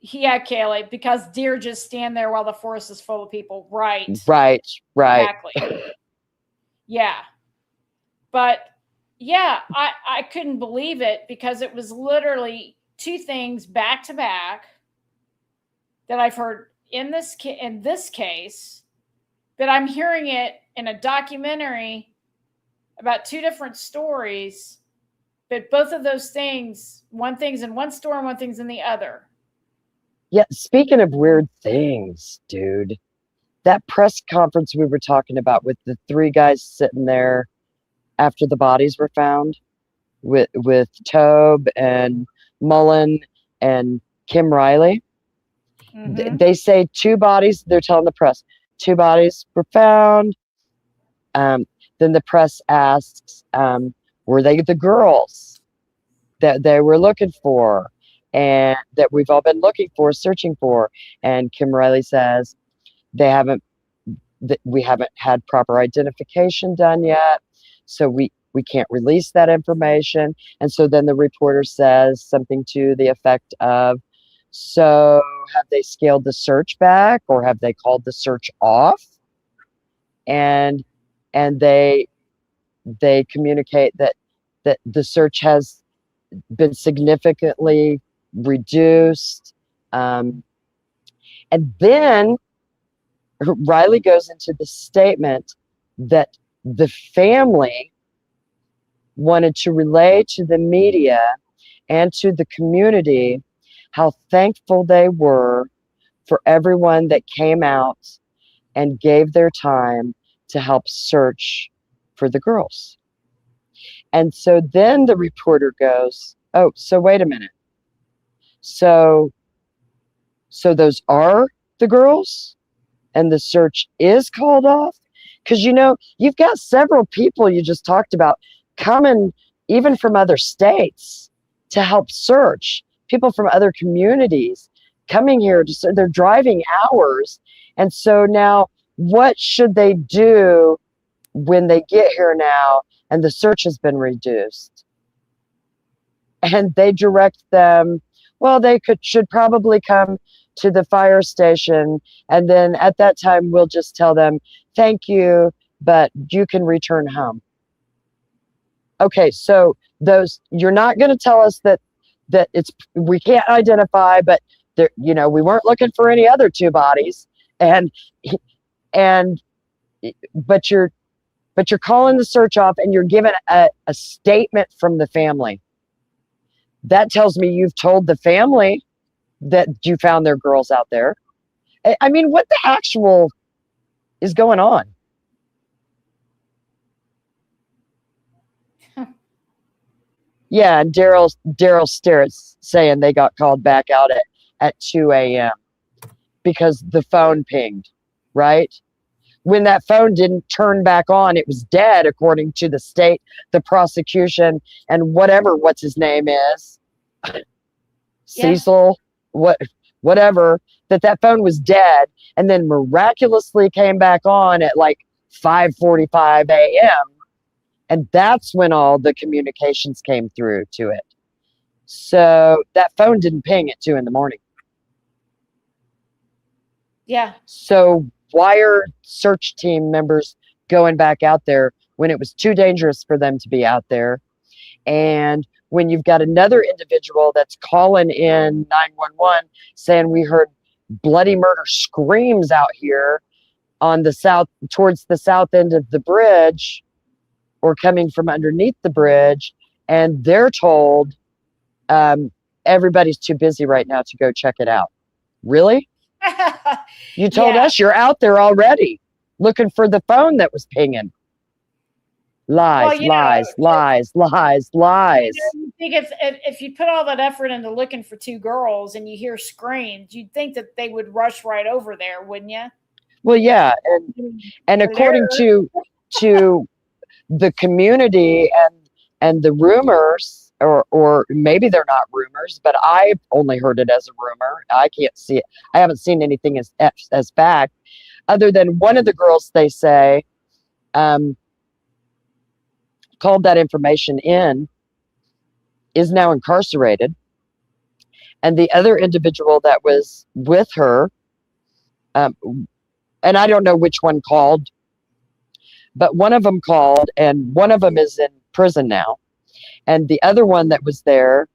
Yeah, Kaylee, because deer just stand there while the forest is full of people. Right. Exactly. Yeah. But yeah, I couldn't believe it because it was literally 2 things back to back that I've heard in this case, but I'm hearing it in a documentary about 2 different stories, but both of those things, one thing's in one story and one thing's in the other. Yeah, speaking of weird things, dude, that press conference we were talking about with the 3 guys sitting there after the bodies were found with Tobe and Mullen and Kim Riley. Mm-hmm. They say 2 bodies, they're telling the press, 2 bodies were found. Then the press asks, were they the girls that they were looking for and that we've all been looking for, searching for? And Kim Riley says, we haven't had proper identification done yet, so we can't release that information. And so then the reporter says something to the effect of, so have they scaled the search back or have they called the search off? And they communicate that the search has been significantly reduced. And then Riley goes into the statement that the family wanted to relay to the media and to the community how thankful they were for everyone that came out and gave their time to help search for the girls. And so then the reporter goes, oh, so wait a minute. So those are the girls and the search is called off? Because, you've got several people you just talked about coming even from other states to help search, people from other communities coming here. They're driving hours. And so now what should they do when they get here now and the search has been reduced? And they direct them, well, they should probably come to the fire station. And then at that time, we'll just tell them, thank you, but you can return home. Okay, so you're not going to tell us that we can't identify, but we weren't looking for any other 2 bodies, but you're calling the search off and you're given a statement from the family. That tells me you've told the family that you found their girls out there. I mean, what the actual is going on? Yeah, and Daryl Starrett's saying they got called back out at 2 a.m. because the phone pinged, right? when that phone didn't turn back on, it was dead, according to the state, the prosecution, and what's his name is, Cecil, whatever, that phone was dead, and then miraculously came back on at like 5:45 a.m. And that's when all the communications came through to it. So that phone didn't ping at 2 in the morning. Yeah. So why are search team members going back out there when it was too dangerous for them to be out there? And when you've got another individual that's calling in 911 saying we heard bloody murder screams out here on the south, towards the south end of the bridge, or coming from underneath the bridge, and they're told everybody's too busy right now to go check it out. Really? You told us you're out there already looking for the phone that was pinging. Lies, Well, lies, lies, lies, lies. You think if you put all that effort into looking for two girls and you hear screams, you'd think that they would rush right over there, wouldn't you? Well, yeah, and according to the community and the rumors, or maybe they're not rumors, but I've only heard it as a rumor. I can't see it. I haven't seen anything as fact, other than one of the girls, they say, called that information in, is now incarcerated, and the other individual that was with her, and I don't know which one called, but one of them called, and one of them is in prison now, and the other one that was there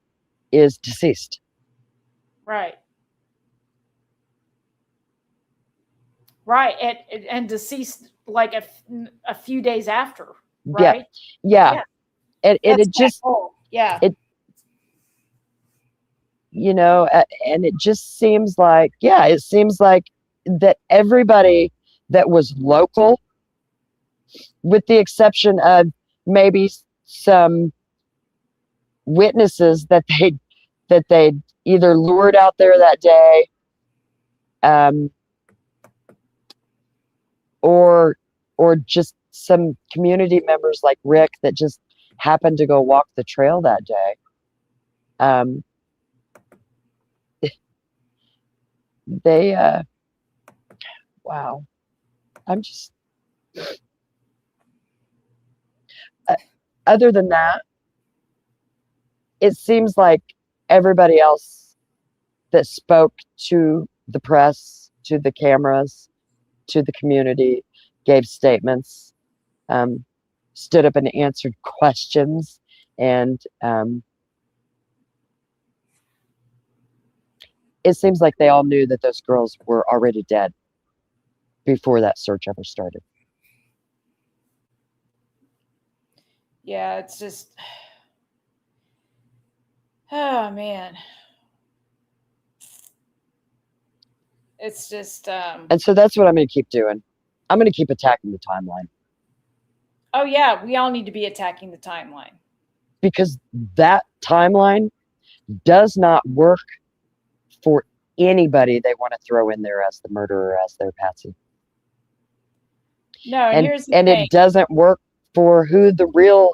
is deceased. Right. Right. And deceased like a few days after. Right. Yeah. And it just, yeah. It, you know, and it just seems like, it seems like that everybody that was local, with the exception of maybe some witnesses that they either lured out there that day, or just some community members like Rick that just happened to go walk the trail that day. Wow. I'm just, other than that, it seems like everybody else that spoke to the press, to the cameras, to the community, gave statements, stood up and answered questions, and it seems like they all knew that those girls were already dead before that search ever started. Yeah, it's just, oh man. It's just and so that's what I'm going to keep doing. I'm going to keep attacking the timeline. Oh yeah, we all need to be attacking the timeline, because that timeline does not work for anybody they want to throw in there as the murderer, as their patsy. No, and here's the thing. It doesn't work for who the real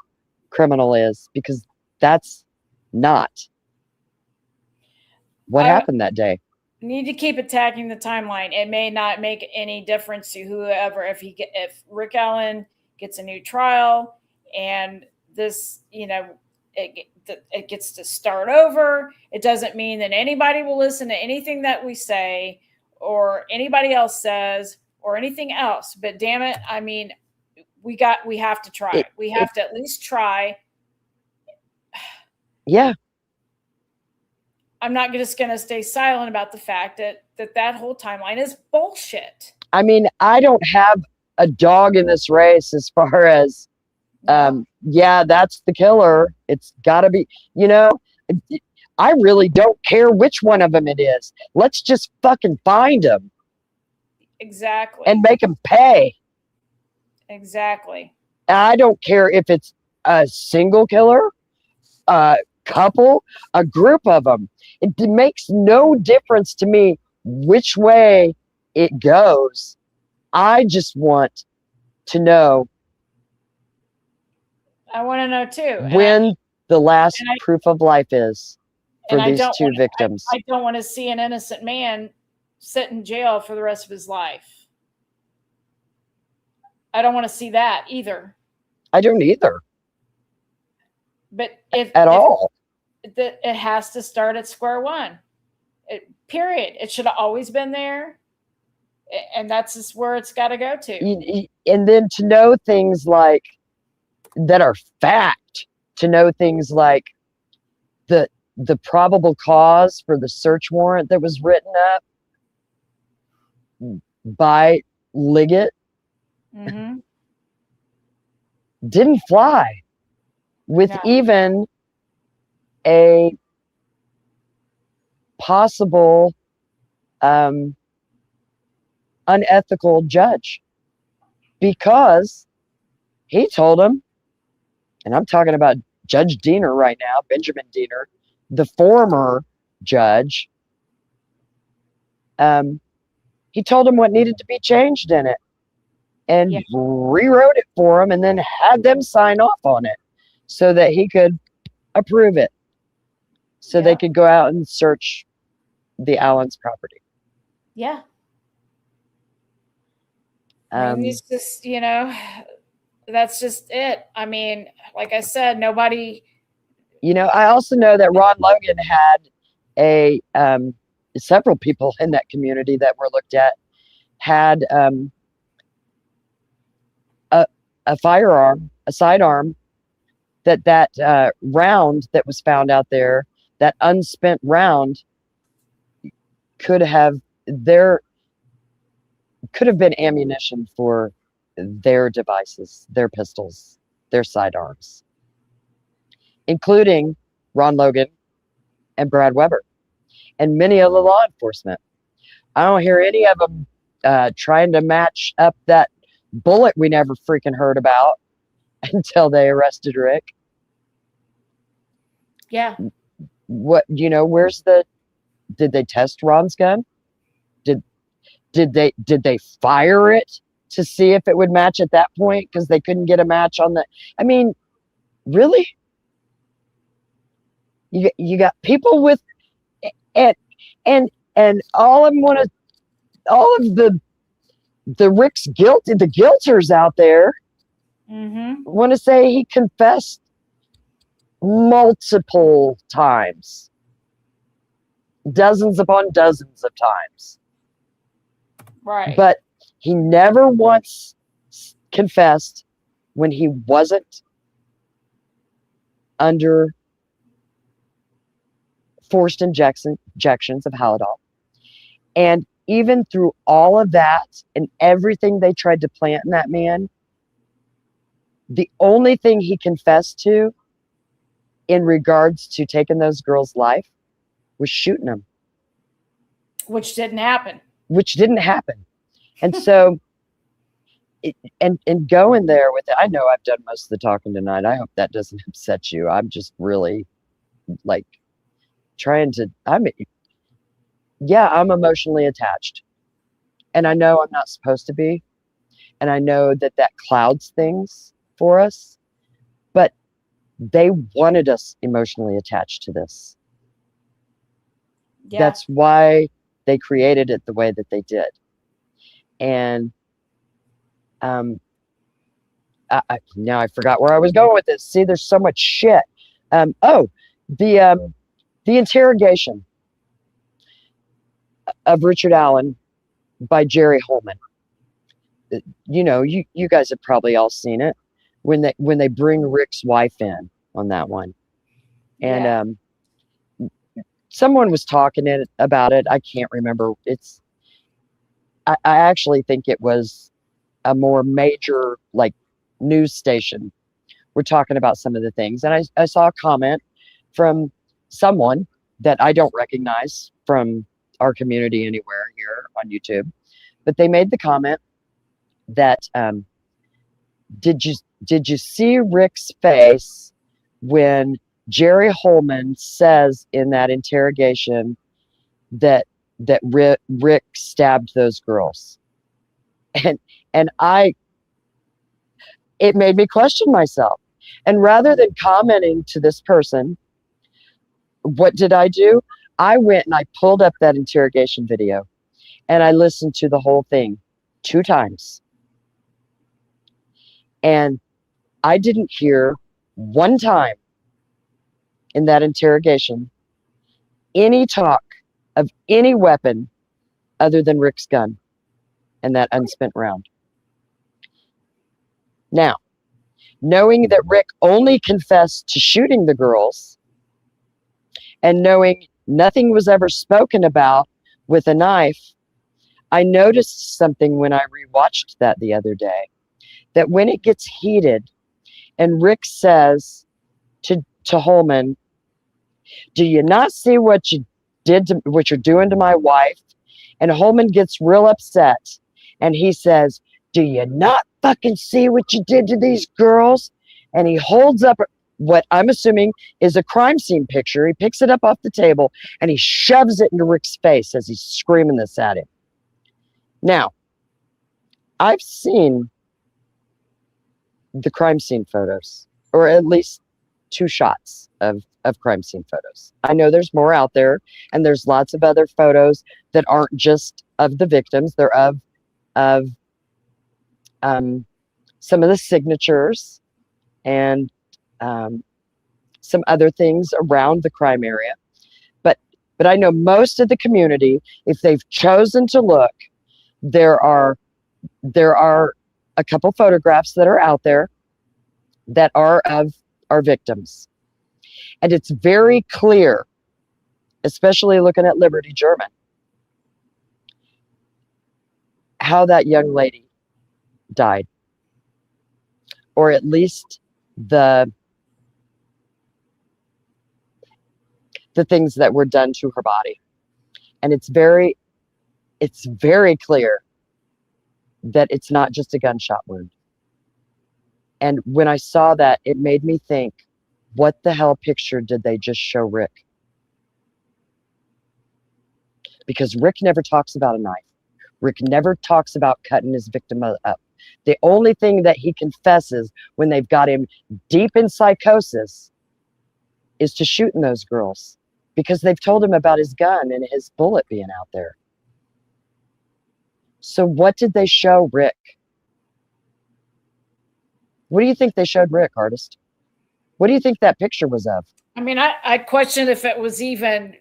criminal is, because that's not what happened that day. Need to keep attacking the timeline. It may not make any difference to whoever, if Rick Allen gets a new trial and this, it gets to start over. It doesn't mean that anybody will listen to anything that we say or anybody else says or anything else. But damn it, I mean, we have to try. We have to at least try. Yeah. I'm not just going to stay silent about the fact that whole timeline is bullshit. I mean, I don't have a dog in this race as far as, that's the killer. It's got to be, I really don't care which one of them it is. Let's just fucking find them. Exactly. And make them pay. Exactly. I don't care if it's a single killer, a couple, a group of them. It makes no difference to me which way it goes. I just want to know I want to know too. when the last proof of life is for these two victims. I don't want to see an innocent man sit in jail for the rest of his life. I don't want to see that either. I don't either. But it has to start at square one. Period. It should have always been there. And that's just where it's got to go to. And then to know things like that are fact, to know things like the probable cause for the search warrant that was written up by Liggett didn't fly with even a possible unethical judge, because he told him, and I'm talking about Judge Diener right now, Benjamin Diener, the former judge, he told him what needed to be changed in it and rewrote it for him and then had them sign off on it so that he could approve it, so they could go out and search the Allen's property. Yeah. I mean, it's just, that's just it. I mean, like I said, nobody. I also know that Ron Logan had several people in that community that were looked at had a firearm, a sidearm, that round that was found out there, that unspent round, could have been ammunition for their devices, their pistols, their sidearms, including Ron Logan and Brad Weber and many of the law enforcement. I don't hear any of them trying to match up that bullet we never freaking heard about until they arrested Rick. Yeah. What, did they test Ron's gun? Did they fire it to see if it would match at that point because they couldn't get a match on the, I mean, really? You got people with and all of them want to, all of the Rick's guilt, the guilters out there want to say he confessed multiple times, dozens upon dozens of times. Right. But he never once confessed when he wasn't under forced injections of Halidol. And even through all of that and everything they tried to plant in that man, the only thing he confessed to in regards to taking those girls' life was shooting them. Which didn't happen. And so, and going there with it, I know I've done most of the talking tonight. I hope that doesn't upset you. I'm just really like trying to, I'm emotionally attached. And I know I'm not supposed to be. And I know that clouds things for us. But they wanted us emotionally attached to this. Yeah. That's why they created it the way that they did. And now I forgot where I was going with this. See, there's so much shit. The interrogation of Richard Allen by Jerry Holman. You guys have probably all seen it when they bring Rick's wife in on that one. And someone was talking about it. I can't remember. I actually think it was a more major news station. We're talking about some of the things. And I saw a comment from someone that I don't recognize from our community anywhere here on YouTube. But they made the comment that did you see Rick's face when Jerry Holman says in that interrogation that Rick stabbed those girls? and it made me question myself. And rather than commenting to this person, what did I do? I went and I pulled up that interrogation video and I listened to the whole thing 2 times. And I didn't hear one time in that interrogation any talk of any weapon other than Rick's gun and that unspent round. Now, knowing that Rick only confessed to shooting the girls and knowing nothing was ever spoken about with a knife, I noticed something when I rewatched that the other day, that when it gets heated and Rick says to Holman, "Do you not see what you did to what you're doing to my wife?" And Holman gets real upset and he says, "Do you not fucking see what you did to these girls?" And he holds up what I'm assuming is a crime scene picture. He picks it up off the table and he shoves it into Rick's face as he's screaming this at him. Now, I've seen the crime scene photos, or at least 2 shots of crime scene photos. I know there's more out there, and there's lots of other photos that aren't just of the victims. They're of some of the signatures and some other things around the crime area. But I know most of the community, if they've chosen to look, there are a couple photographs that are out there that are of our victims. And it's very clear, especially looking at Liberty German, how that young lady died, or at least the things that were done to her body. And it's very clear that it's not just a gunshot wound. And when I saw that, it made me think, what the hell picture did they just show Rick? Because Rick never talks about a knife. Rick never talks about cutting his victim up. The only thing that he confesses when they've got him deep in psychosis is to shooting those girls, because they've told him about his gun and his bullet being out there. So what did they show Rick? What do you think they showed Rick, artist? What do you think that picture was of? I mean, I questioned if it was even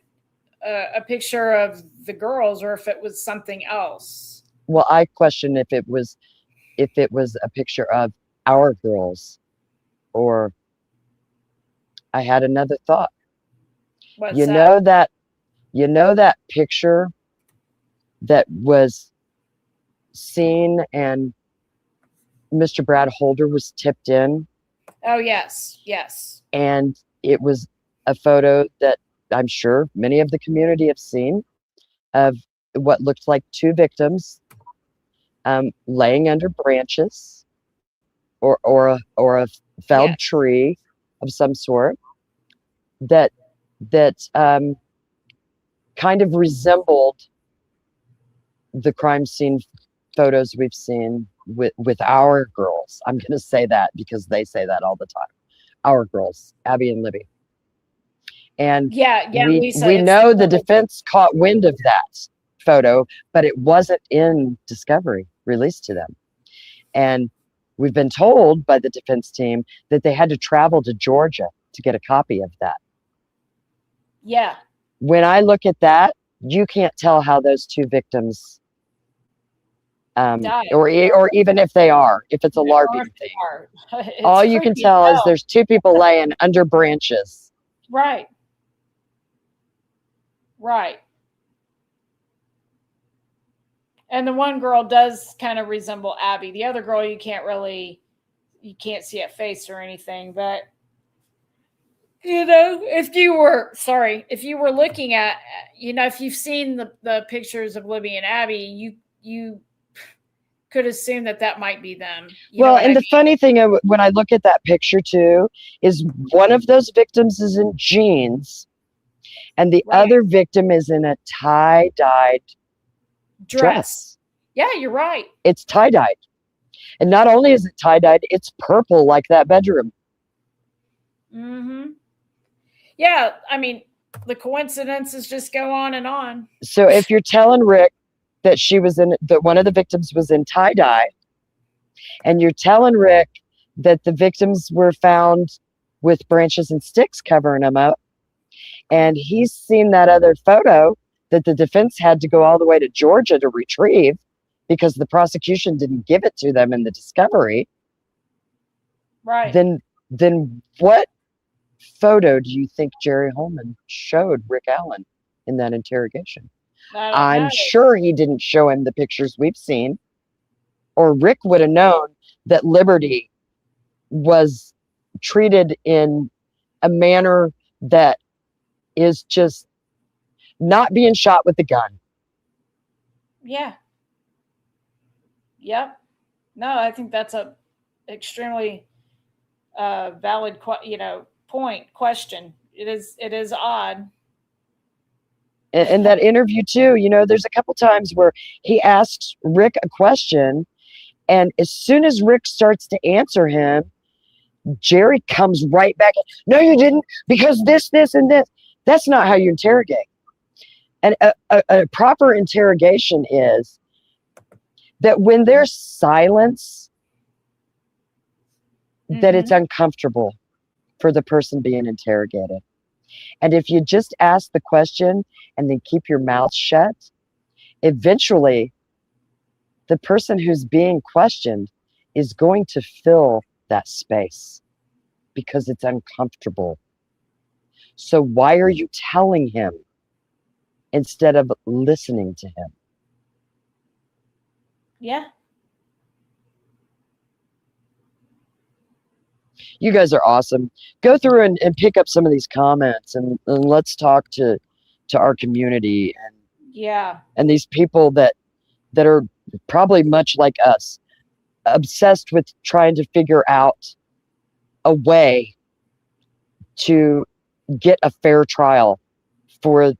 a picture of the girls or if it was something else. Well, I question if it was a picture of our girls, or I had another thought. What's you that? know that picture that was seen and Mr. Brad Holder was tipped in? Oh, yes. Yes. And it was a photo that I'm sure many of the community have seen of what looked like 2 victims laying under branches or a felled tree of some sort that kind of resembled the crime scene photos we've seen with our girls. I'm going to say that because they say that all the time. Our girls, Abby and Libby. And we know the defense caught wind of that photo, but it wasn't in discovery released to them. And we've been told by the defense team that they had to travel to Georgia to get a copy of that. Yeah. When I look at that, you can't tell how those 2 victims or even if it's a LARPing thing. All you can tell is there's 2 people laying under branches. Right. Right. And the one girl does kind of resemble Abby. The other girl, you can't see a face or anything, but if you were looking at, if you've seen the pictures of Libby and Abby, you could assume that might be them. The funny thing, when I look at that picture too, is one of those victims is in jeans and the other victim is in a tie-dyed dress. Yeah, you're right. It's tie-dyed. And not only is it tie-dyed, it's purple like that bedroom. Mm-hmm. Yeah, I mean, the coincidences just go on and on. So if you're telling Rick that that one of the victims was in tie-dye, and you're telling Rick that the victims were found with branches and sticks covering them up, and he's seen that other photo that the defense had to go all the way to Georgia to retrieve because the prosecution didn't give it to them in the discovery, right? Then what photo do you think Jerry Holman showed Rick Allen in that interrogation? I'm sure he didn't show him the pictures we've seen, or Rick would have known that Liberty was treated in a manner that is just not being shot with a gun. Yeah. Yep. No, I think that's a extremely valid, question. It is odd. In that interview too, there's a couple times where he asks Rick a question, and as soon as Rick starts to answer him, Jerry comes right back. No, you didn't, because this, and this. That's not how you interrogate. And a proper interrogation is that when there's silence, that it's uncomfortable for the person being interrogated. And if you just ask the question and then keep your mouth shut, eventually the person who's being questioned is going to fill that space because it's uncomfortable. So why are you telling him instead of listening to him? Yeah. You guys are awesome. Go through and pick up some of these comments and let's talk to our community and these people that are probably much like us, obsessed with trying to figure out a way to get a fair trial for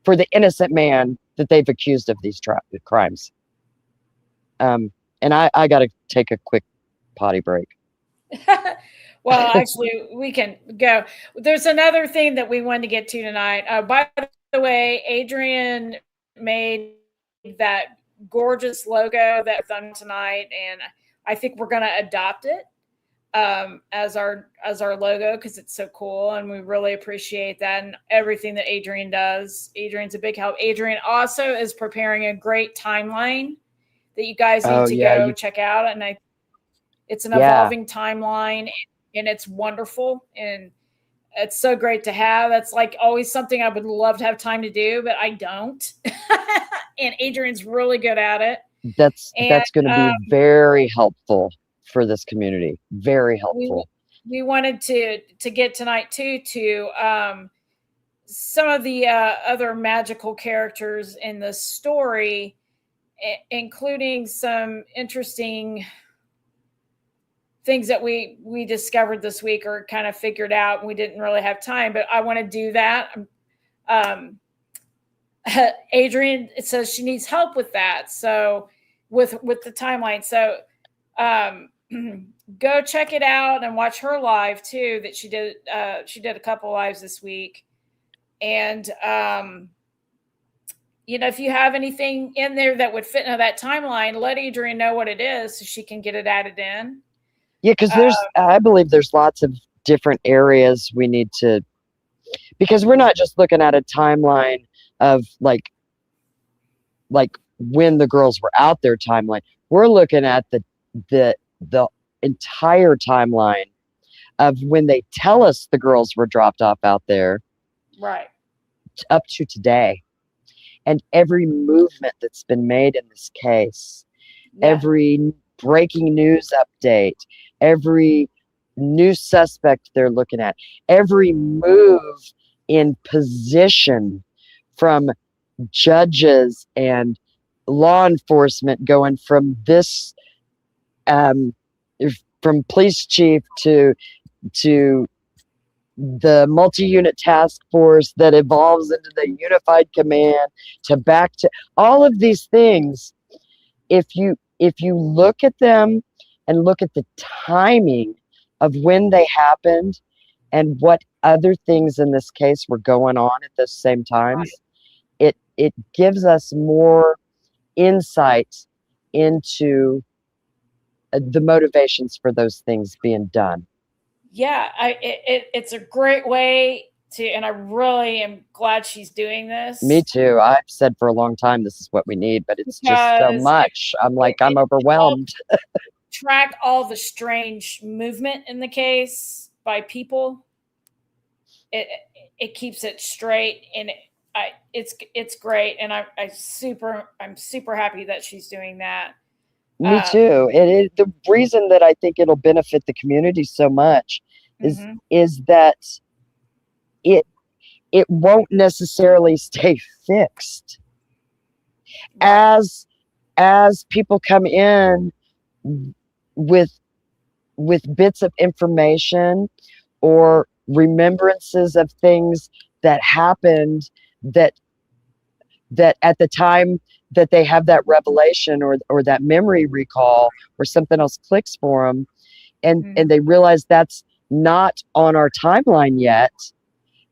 the innocent man that they've accused of these crimes. And I got to take a quick potty break. Well, actually, we can go. There's another thing that we wanted to get to tonight. By the way, Adrian made that gorgeous logo that we've done tonight, and I think we're going to adopt it as our logo because it's so cool, and we really appreciate that and everything that Adrian does. Adrian's a big help. Adrian also is preparing a great timeline that you guys need to go check out, and it's an evolving timeline, and it's wonderful, and it's so great to have. That's like always something I would love to have time to do, but I don't. And Adrian's really good at it. That's going to be very helpful for this community. Very helpful. We wanted to get tonight too to some of the other magical characters in the story, including some interesting things that we discovered this week or kind of figured out, and we didn't really have time, but I want to do that. Adrian, it says she needs help with that. So with the timeline. So go check it out and watch her live too, that she did a couple lives this week. And, if you have anything in there that would fit into that timeline, let Adrian know what it is so she can get it added in. Yeah, because I believe there's lots of different areas we need to, because we're not just looking at a timeline of like when the girls were out there timeline. We're looking at the entire timeline of when they tell us the girls were dropped off out there, right, up to today, and every movement that's been made in this case, every breaking news update, every new suspect they're looking at, every move in position from judges and law enforcement going from this from police chief to the multi-unit task force that evolves into the unified command to back to all of these things. if you look at them and look at the timing of when they happened and what other things in this case were going on at the same times, it gives us more insight into the motivations for those things being done. Yeah, it's a great way to, and I really am glad she's doing this. Me too. I've said for a long time this is what we need, but it's just so much. I'm overwhelmed. Track all the strange movement in the case by people. It keeps it straight, and it's great, and I'm super happy that she's doing that. Me too. The reason that I think it'll benefit the community so much is that it won't necessarily stay fixed. As people come in with bits of information or remembrances of things that happened that at the time that they have that revelation or that memory recall or something else clicks for them, and they realize that's not on our timeline yet,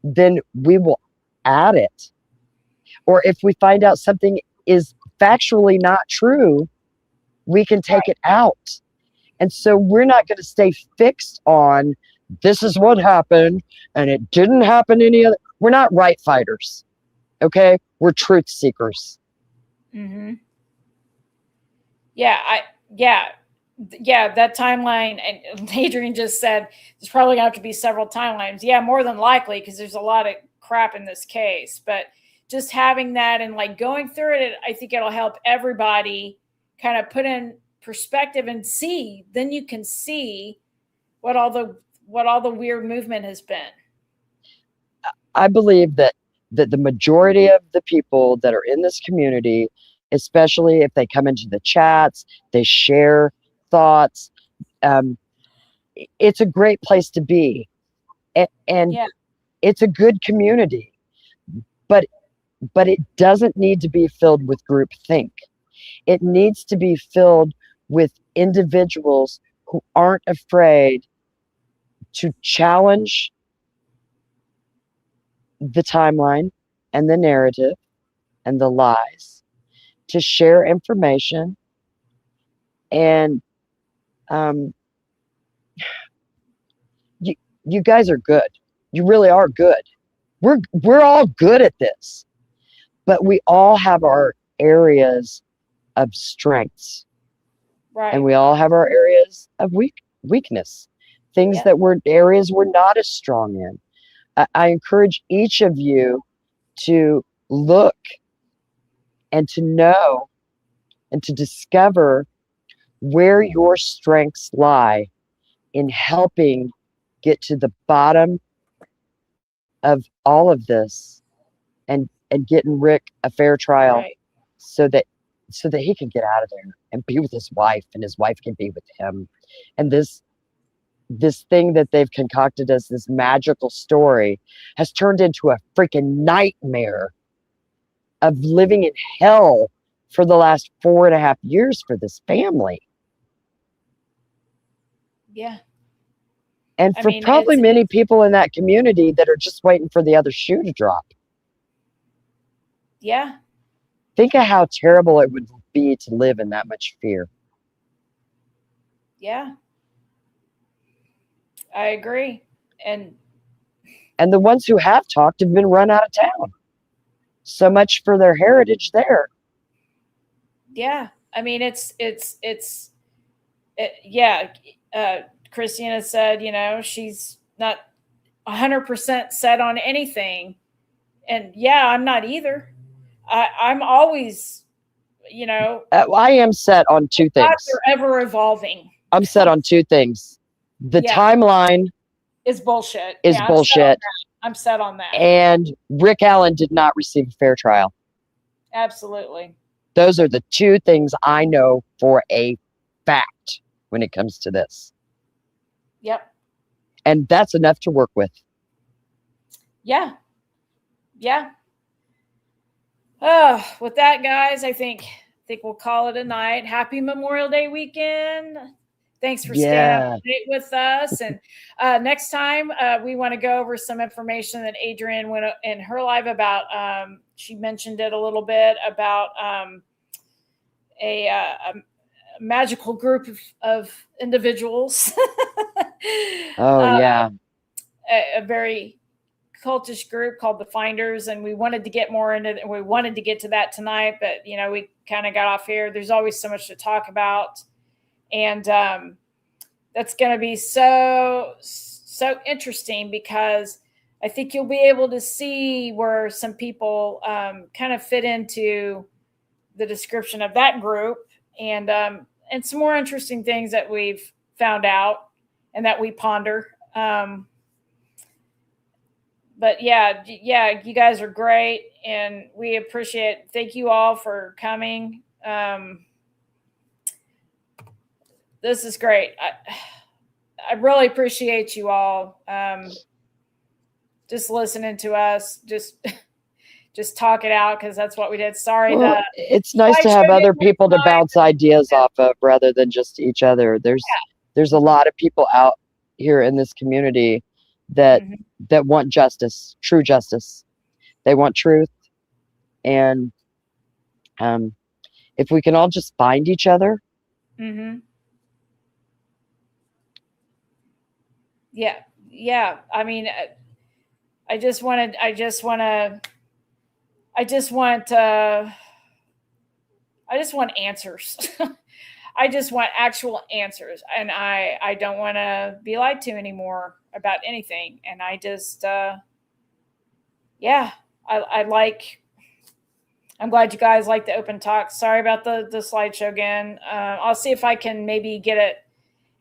then we will add it. Or if we find out something is factually not true, we can take it out. And so we're not going to stay fixed on this is what happened and it didn't happen any other. We're not right fighters. Okay? We're truth seekers. Yeah, that timeline, and Adrian just said there's probably going to have to be several timelines. Yeah, more than likely, because there's a lot of crap in this case. But just having that and like going through it, I think it'll help everybody kind of put in perspective and see. Then you can see what all the weird movement has been. I believe that the majority of the people that are in this community, especially if they come into the chats, they share thoughts, it's a great place to be, and it's a good community, but it doesn't need to be filled with groupthink. It needs to be filled with individuals who aren't afraid to challenge the timeline and the narrative and the lies, to share information, and you guys are good. You really are good. We're all good at this, but we all have our areas of strengths, right? And we all have our areas of weakness, things that areas we're not as strong in. I encourage each of you to look and to know and to discover where your strengths lie in helping get to the bottom of all of this and getting Rick a fair trial, so that he can get out of there and be with his wife, and his wife can be with him. And this thing that they've concocted as this magical story has turned into a freaking nightmare of living in hell for the last 4.5 years for this family. Yeah. And for probably many people in that community that are just waiting for the other shoe to drop. Yeah. Think of how terrible it would be to live in that much fear. Yeah. I agree. And the ones who have talked have been run out of town. So much for their heritage there. Yeah. I mean, Christina said, she's not 100% set on anything. And I'm not either. I'm always, I am set on two things. They're ever evolving. I'm set on two things. The timeline is bullshit. Bullshit. I'm set on that. And Rick Allen did not receive a fair trial. Absolutely. Those are the two things I know for a fact when it comes to this. Yep. And that's enough to work with. Yeah. Yeah. With that, guys, I think think we'll call it a night. Happy Memorial Day weekend. Thanks for staying Yeah. up late with us. And next time, we want to go over some information that Adrienne went in her live about. She mentioned it a little bit about a magical group of individuals. Oh, yeah. A very cultish group called the Finders, and we wanted to get more into it. We wanted to get to that tonight, but we kind of got off here. There's always so much to talk about, and that's going to be so interesting, because I think you'll be able to see where some people kind of fit into the description of that group, and some more interesting things that we've found out and that we ponder. But yeah, you guys are great, and we appreciate. Thank you all for coming. This is great. I really appreciate you all just listening to us, just talk it out, because that's what we did. Sorry, Well, it's nice to have other people to bounce ideas off of rather than just each other. There's a lot of people out here in this community that want justice, true justice. They want truth, and if we can all just find each other. Yeah. I mean, I just want answers. I just want actual answers, and I don't want to be lied to anymore about anything. And I just, I'm glad you guys like the open talk. Sorry about the slideshow again. I'll see if I can maybe get it.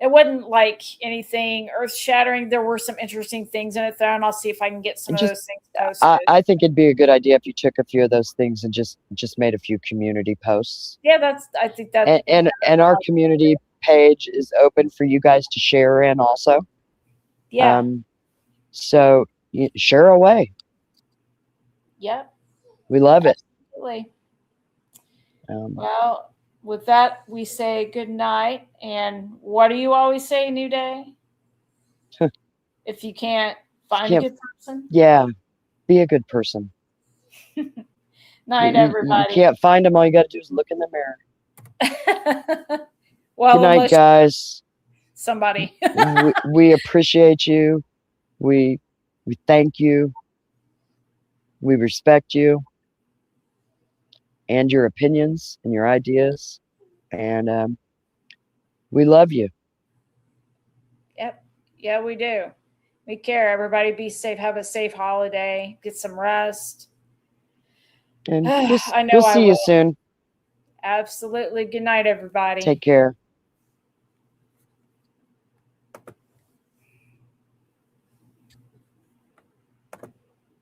It wasn't like anything earth shattering. There were some interesting things in it, though, and I'll see if I can get some of those things posted. I think it'd be a good idea if you took a few of those things and just made a few community posts. Yeah, I think that. And our community page is open for you guys to share in also. Yeah. So share away. Yep. We love it. Absolutely. Well, with that, we say good night. And what do you always say, New Day? If you can't find a good person? Yeah, be a good person. Night, everybody. You can't find them. All you got to do is look in the mirror. Well, good night, guys. Somebody. we appreciate you. We thank you. We respect you and your opinions and your ideas, and we love you. Yep. Yeah, we do. We care. Everybody be safe. Have a safe holiday. Get some rest. And we'll see you soon. Absolutely. Good night, everybody. Take care.